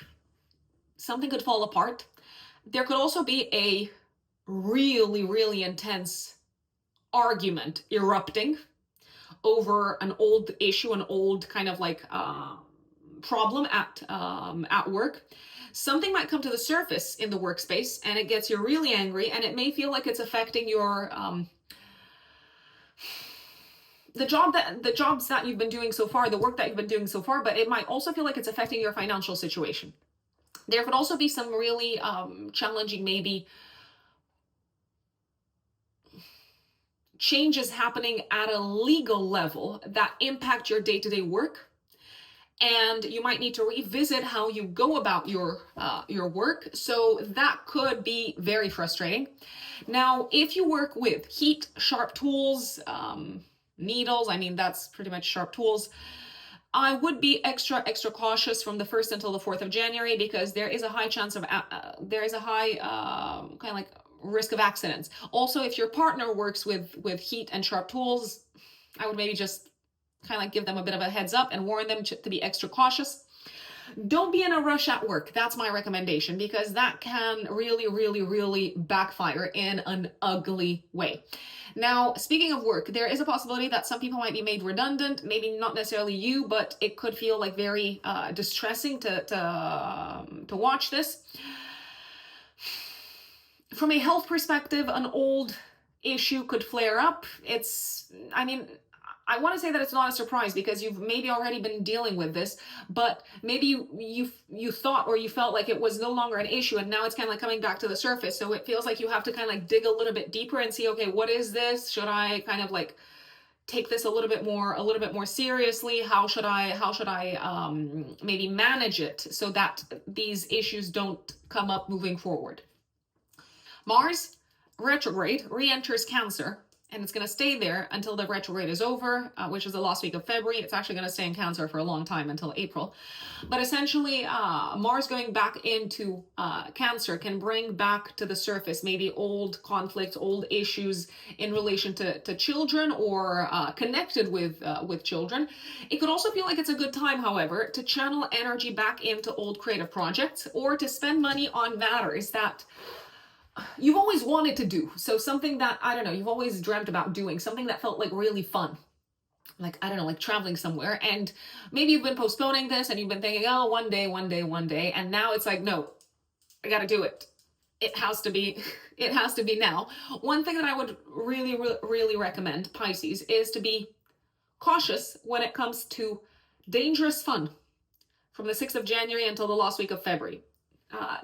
[SPEAKER 1] Something could fall apart. There could also be a really, really intense argument erupting over an old issue, an old kind of like problem at work. Something might come to the surface in the workspace and it gets you really angry, and it may feel like it's affecting your the jobs that you've been doing so far, the work that you've been doing so far, but it might also feel like it's affecting your financial situation. There could also be some really challenging, maybe changes happening at a legal level that impact your day-to-day work, and you might need to revisit how you go about your work. So that could be very frustrating. Now, if you work with heat, sharp tools, needles, I mean, that's pretty much sharp tools, I would be extra cautious from the 1st until the 4th of January, because there is a high chance of there is a high kind of like risk of accidents. Also, if your partner works with heat and sharp tools, I would maybe just kind of like give them a bit of a heads up and warn them to be extra cautious. Don't be in a rush at work. That's my recommendation, because that can really, really, really backfire in an ugly way. Now, speaking of work, there is a possibility that some people might be made redundant. Maybe not necessarily you, but it could feel like very distressing to watch this. From a health perspective, an old issue could flare up. I mean, I want to say that it's not a surprise because you've maybe already been dealing with this, but maybe you thought or you felt like it was no longer an issue, and now it's kind of like coming back to the surface. So it feels like you have to kind of like dig a little bit deeper and see, okay, what is this? Should I kind of like take this a little bit more seriously? How should I maybe manage it so that these issues don't come up moving forward? Mars retrograde re-enters Cancer, and it's going to stay there until the retrograde is over, which is the last week of February. It's actually going to stay in Cancer for a long time, until April. But essentially, Mars going back into Cancer can bring back to the surface maybe old conflicts, old issues in relation to children, or connected with children. It could also feel like it's a good time, however, to channel energy back into old creative projects, or to spend money on matters that you've always wanted to do. So something that, I don't know, you've always dreamt about doing, something that felt like really fun. Like, I don't know, like traveling somewhere. And maybe you've been postponing this and you've been thinking, oh, one day. And now it's like, no, I got to do it. It has to be now. One thing that I would really, really recommend, Pisces, is to be cautious when it comes to dangerous fun from the 6th of January until the last week of February.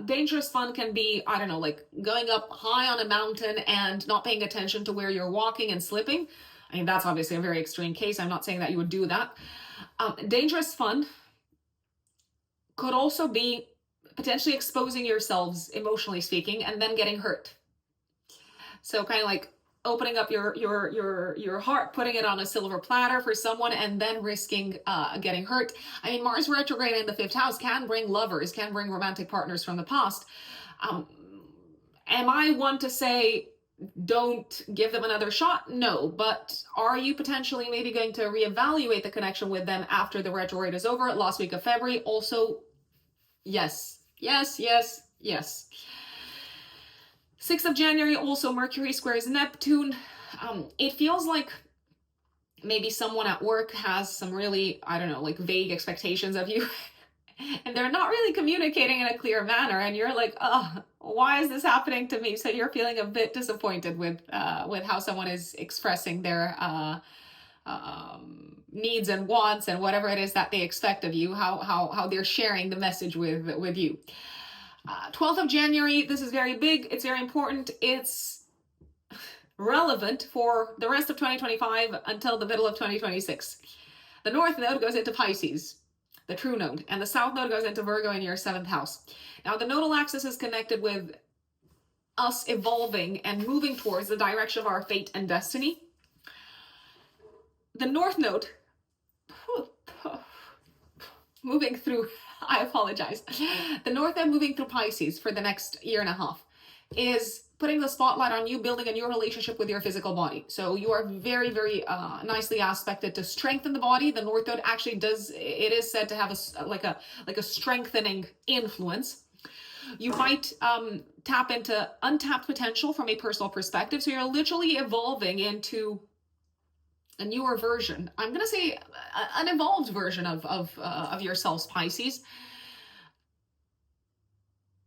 [SPEAKER 1] Dangerous fun can be, I don't know, like going up high on a mountain and not paying attention to where you're walking and slipping. I mean, that's obviously a very extreme case. I'm not saying that you would do that. Dangerous fun could also be potentially exposing yourselves, emotionally speaking, and then getting hurt. So kind of like opening up your heart, putting it on a silver platter for someone, and then risking getting hurt. I mean, Mars retrograde in the 5th house can bring lovers, can bring romantic partners from the past. Am I one to say don't give them another shot? No. But are you potentially maybe going to reevaluate the connection with them after the retrograde is over, last week of February? Also, yes. Yes, yes, yes. 6th of January, also Mercury squares Neptune. It feels like maybe someone at work has some really, I don't know, like vague expectations of you. And they're not really communicating in a clear manner, and you're like, oh, why is this happening to me? So you're feeling a bit disappointed with how someone is expressing their needs and wants and whatever it is that they expect of you, how they're sharing the message with you. 12th of January, this is very big, it's very important, it's relevant for the rest of 2025 until the middle of 2026. The North Node goes into Pisces, the true node, and the South Node goes into Virgo in your 7th house. Now, the nodal axis is connected with us evolving and moving towards the direction of our fate and destiny. The North Node, moving through, I apologize. The North Node moving through Pisces for the next year and a half is putting the spotlight on you, building a new relationship with your physical body. So you are very, very nicely aspected to strengthen the body. The North Node actually does, it is said to have a strengthening influence. You might tap into untapped potential from a personal perspective. So you're literally evolving into a newer version. I'm going to say an evolved version of yourselves, Pisces.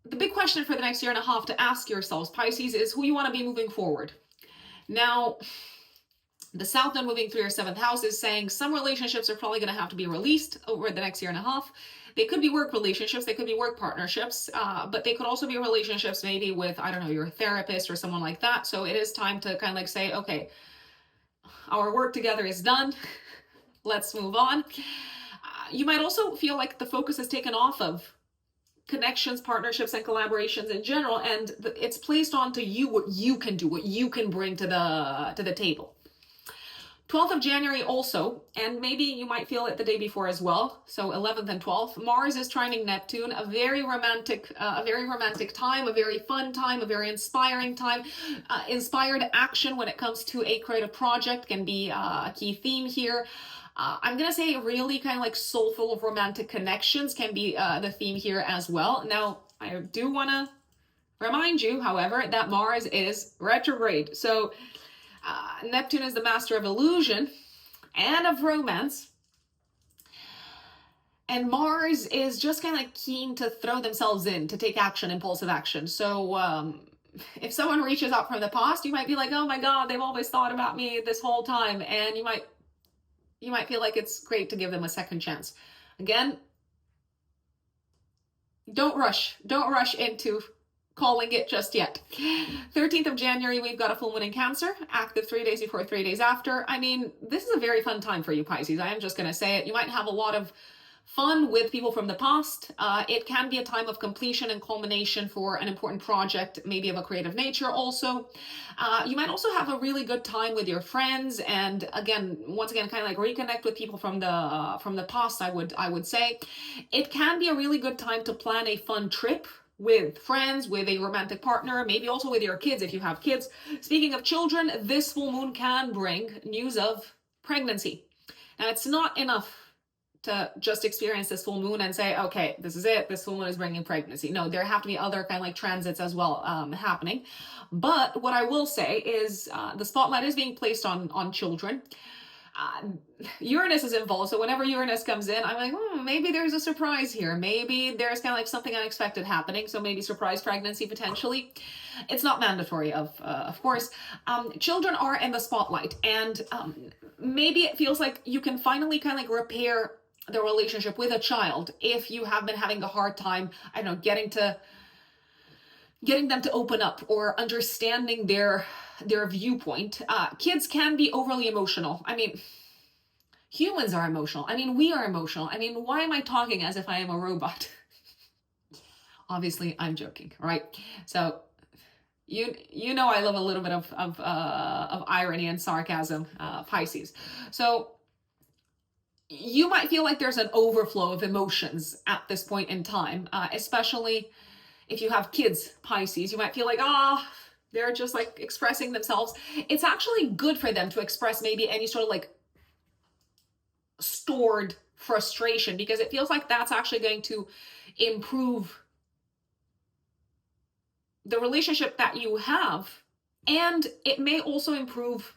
[SPEAKER 1] The big question for the next year and a half to ask yourselves, Pisces, is who you want to be moving forward. Now, the South Node moving through your 7th house is saying some relationships are probably going to have to be released over the next year and a half. They could be work relationships, they could be work partnerships, but they could also be relationships maybe with, I don't know, your therapist or someone like that. So it is time to kind of like say, okay, our work together is done. Let's move on. You might also feel like the focus is taken off of connections, partnerships, and collaborations in general, and it's placed onto you what you can do, what you can bring to the table. 12th of January also, and maybe you might feel it the day before as well. So 11th and 12th, Mars is trining Neptune, a very romantic time, a very fun time, a very inspiring time. Inspired action when it comes to a creative project can be a key theme here. I'm going to say really kind of like soulful of romantic connections can be the theme here as well. Now, I do want to remind you, however, that Mars is retrograde. So Neptune is the master of illusion and of romance. And Mars is just kind of like keen to throw themselves in, to take action, impulsive action. So if someone reaches out from the past, you might be like, oh my God, they've always thought about me this whole time. And you might feel like it's great to give them a second chance. Again, don't rush into calling it just yet. 13th of January, we've got a full moon in Cancer, active 3 days before, 3 days after. I mean, this is a very fun time for you, Pisces. I am just going to say it. You might have a lot of fun with people from the past. It can be a time of completion and culmination for an important project, maybe of a creative nature also. You might also have a really good time with your friends, and once again, kind of like reconnect with people from the past, I would say. It can be a really good time to plan a fun trip with friends, with a romantic partner, maybe also with your kids if you have kids. Speaking of children, this full moon can bring news of pregnancy. Now, it's not enough to just experience this full moon and say, okay, this is it, this full moon is bringing pregnancy. No, there have to be other kind of like transits as well happening. But what I will say is the spotlight is being placed on children. Uranus is involved, so whenever Uranus comes in, I'm like, maybe there's a surprise here. Maybe there's kind of like something unexpected happening, so maybe surprise pregnancy potentially. It's not mandatory, of course. Children are in the spotlight, and maybe it feels like you can finally kind of like repair the relationship with a child if you have been having a hard time, I don't know, getting them to open up or understanding their viewpoint. Kids can be overly emotional. I mean, humans are emotional. I mean, we are emotional. I mean, why am I talking as if I am a robot? Obviously, I'm joking, right? So you know I love a little bit of irony and sarcasm, Pisces. So you might feel like there's an overflow of emotions at this point in time, especially if you have kids, Pisces. You might feel like, They're just like expressing themselves. It's actually good for them to express maybe any sort of like stored frustration, because it feels like that's actually going to improve the relationship that you have, and it may also improve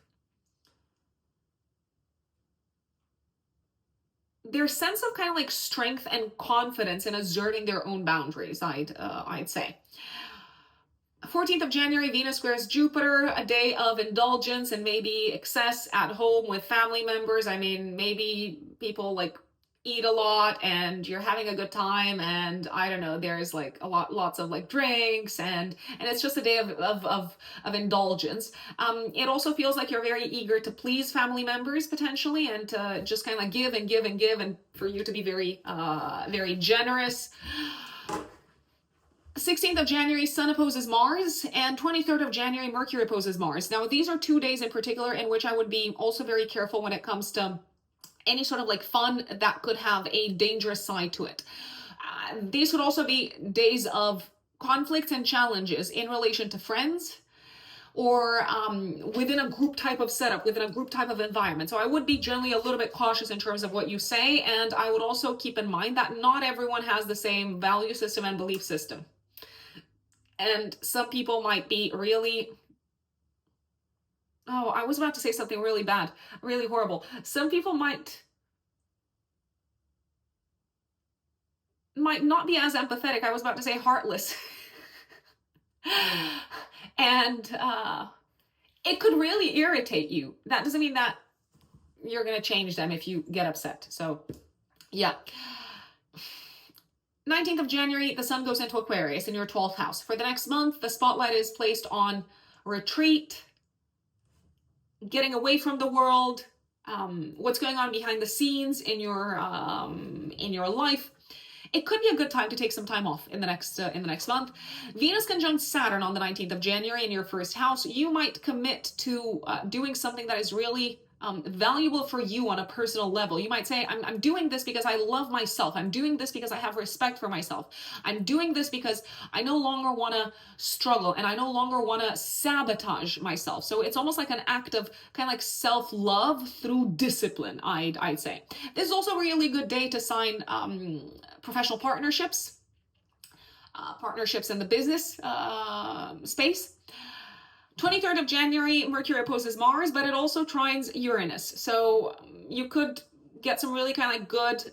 [SPEAKER 1] their sense of kind of like strength and confidence in asserting their own boundaries, I'd say. 14th of January, Venus squares Jupiter, a day of indulgence and maybe excess at home with family members. I mean, maybe people like eat a lot and you're having a good time, and I don't know, there's like lots of like drinks, and it's just a day of indulgence. It also feels like you're very eager to please family members potentially, and to just kind of like give and give and give, and for you to be very very generous. 16th of January, Sun opposes Mars, and 23rd of January, Mercury opposes Mars. Now, these are 2 days in particular in which I would be also very careful when it comes to any sort of like fun that could have a dangerous side to it. These could also be days of conflicts and challenges in relation to friends, or within a group type of setup, within a group type of environment. So I would be generally a little bit cautious in terms of what you say, and I would also keep in mind that not everyone has the same value system and belief system. And some people might be really... Oh, I was about to say something really bad, really horrible. Some people might not be as empathetic. I was about to say heartless. And it could really irritate you. That doesn't mean that you're going to change them if you get upset. So, yeah. 19th of January, the sun goes into Aquarius in your 12th house. For the next month, the spotlight is placed on retreat, getting away from the world, what's going on behind the scenes in your life. It could be a good time to take some time off in the next month. Venus conjunct Saturn on the 19th of January in your first house. You might commit to doing something that is really valuable for you on a personal level. You might say, I'm doing this because I love myself. I'm doing this because I have respect for myself. I'm doing this because I no longer want to struggle, and I no longer want to sabotage myself. So it's almost like an act of kind of like self-love through discipline, I'd say. This is also a really good day to sign professional partnerships, partnerships in the business space. 23rd of January, Mercury opposes Mars, but it also trines Uranus. So you could get some really kind of like good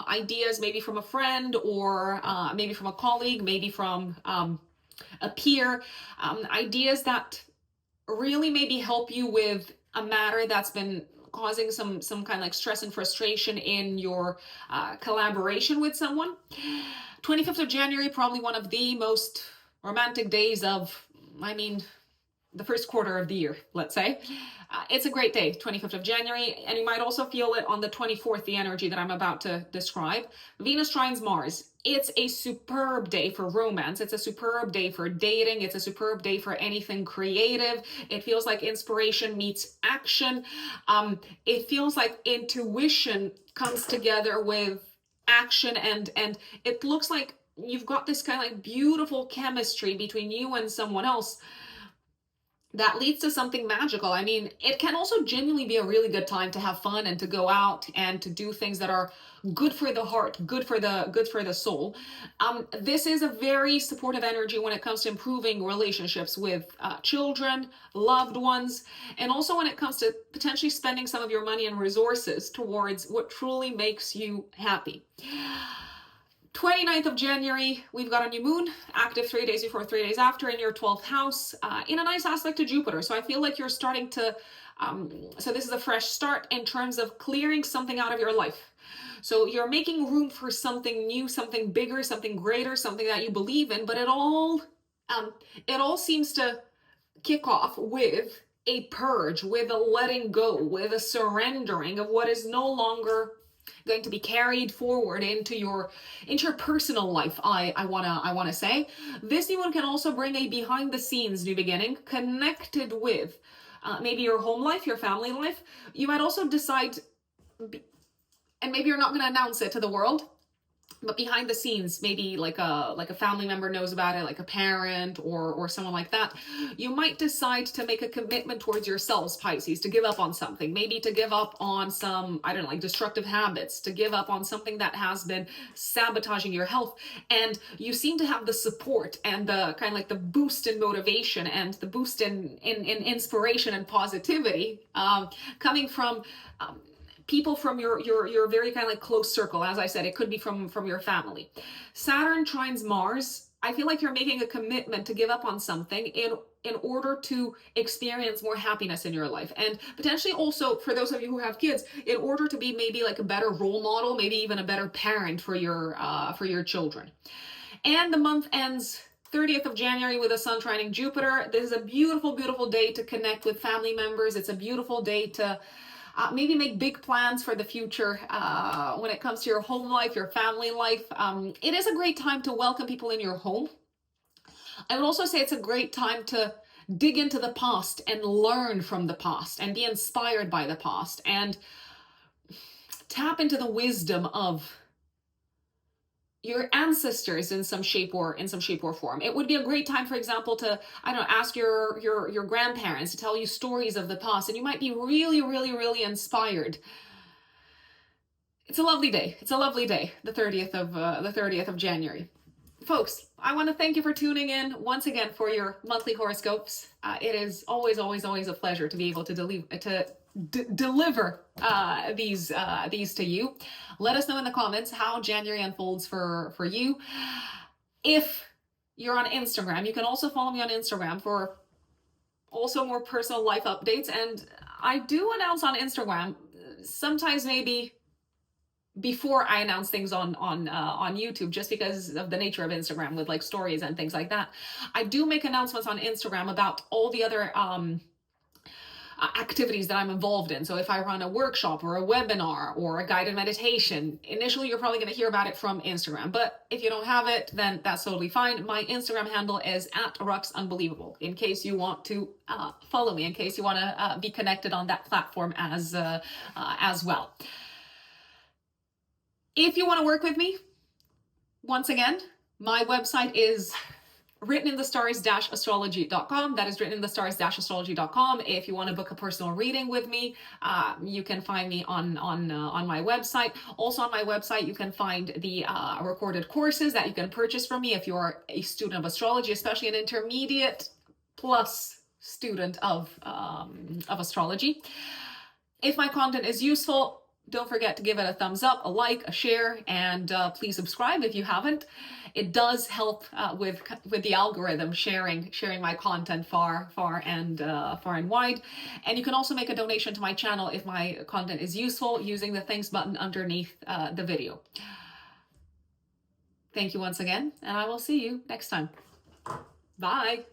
[SPEAKER 1] ideas, maybe from a friend, or maybe from a colleague, maybe from a peer, ideas that really maybe help you with a matter that's been causing some kind of like stress and frustration in your collaboration with someone. 25th of January, probably one of the most romantic days of, the first quarter of the year, let's say. It's a great day, 25th of January, and you might also feel it on the 24th, the energy that I'm about to describe. Venus trines Mars. It's a superb day for romance. It's a superb day for dating. It's a superb day for anything creative. It feels like inspiration meets action. It feels like intuition comes together with action, and it looks like you've got this kind of like beautiful chemistry between you and someone else that leads to something magical. I mean, it can also genuinely be a really good time to have fun and to go out and to do things that are good for the heart, good for the soul. This is a very supportive energy when it comes to improving relationships with children, loved ones, and also when it comes to potentially spending some of your money and resources towards what truly makes you happy. 29th of January, we've got a new moon, active 3 days before, 3 days after, in your 12th house, in a nice aspect to Jupiter. So I feel like you're starting to, so this is a fresh start in terms of clearing something out of your life. So you're making room for something new, something bigger, something greater, something that you believe in, but it all seems to kick off with a purge, with a letting go, with a surrendering of what is no longer going to be carried forward into your personal life. I wanna say this new one can also bring a behind the scenes new beginning connected with maybe your home life, your family life. You might also decide, and maybe you're not going to announce it to the world, but behind the scenes, maybe like a family member knows about it, like a parent or someone like that, you might decide to make a commitment towards yourselves, Pisces, to give up on something, maybe to give up on some, I don't know, like destructive habits, to give up on something that has been sabotaging your health. And you seem to have the support and the kind of like the boost in motivation and the boost in inspiration and positivity coming from people from your very kind of like close circle. As I said, it could be from your family. Saturn trines Mars. I feel like you're making a commitment to give up on something in order to experience more happiness in your life, and potentially also for those of you who have kids, in order to be maybe like a better role model, maybe even a better parent for your children. And the month ends 30th of January with the sun trining Jupiter. This is a beautiful, beautiful day to connect with family members. It's a beautiful day to maybe make big plans for the future when it comes to your home life, your family life. It is a great time to welcome people in your home. I would also say it's a great time to dig into the past and learn from the past and be inspired by the past and tap into the wisdom of your ancestors in some shape or form. It would be a great time, for example, to, I don't know, ask your grandparents to tell you stories of the past, and you might be really, really, really inspired. It's a lovely day. It's a lovely day, the 30th of January. Folks, I want to thank you for tuning in once again for your monthly horoscopes. It is always, always, always a pleasure to be able to deliver these to you. Let us know in the comments how January unfolds for you. If you're on Instagram, you can also follow me on Instagram for also more personal life updates. And I do announce on Instagram, sometimes maybe before I announce things on YouTube, just because of the nature of Instagram with like stories and things like that. I do make announcements on Instagram about all the other activities that I'm involved in. So if I run a workshop or a webinar or a guided meditation, initially you're probably going to hear about it from Instagram. But if you don't have it, then that's totally fine. My Instagram handle is @ruxunbelievable, in case you want to follow me, in case you want to be connected on that platform as well. If you want to work with me, once again, my website is writteninthestars-astrology.com. That is writteninthestars-astrology.com. If you want to book a personal reading with me, you can find me on my website. Also on my website, you can find the recorded courses that you can purchase from me if you're a student of astrology, especially an intermediate plus student of astrology. If my content is useful, don't forget to give it a thumbs up, a like, a share, and please subscribe if you haven't. It does help with the algorithm sharing my content far and wide. And you can also make a donation to my channel if my content is useful using the thanks button underneath the video. Thank you once again, and I will see you next time. Bye.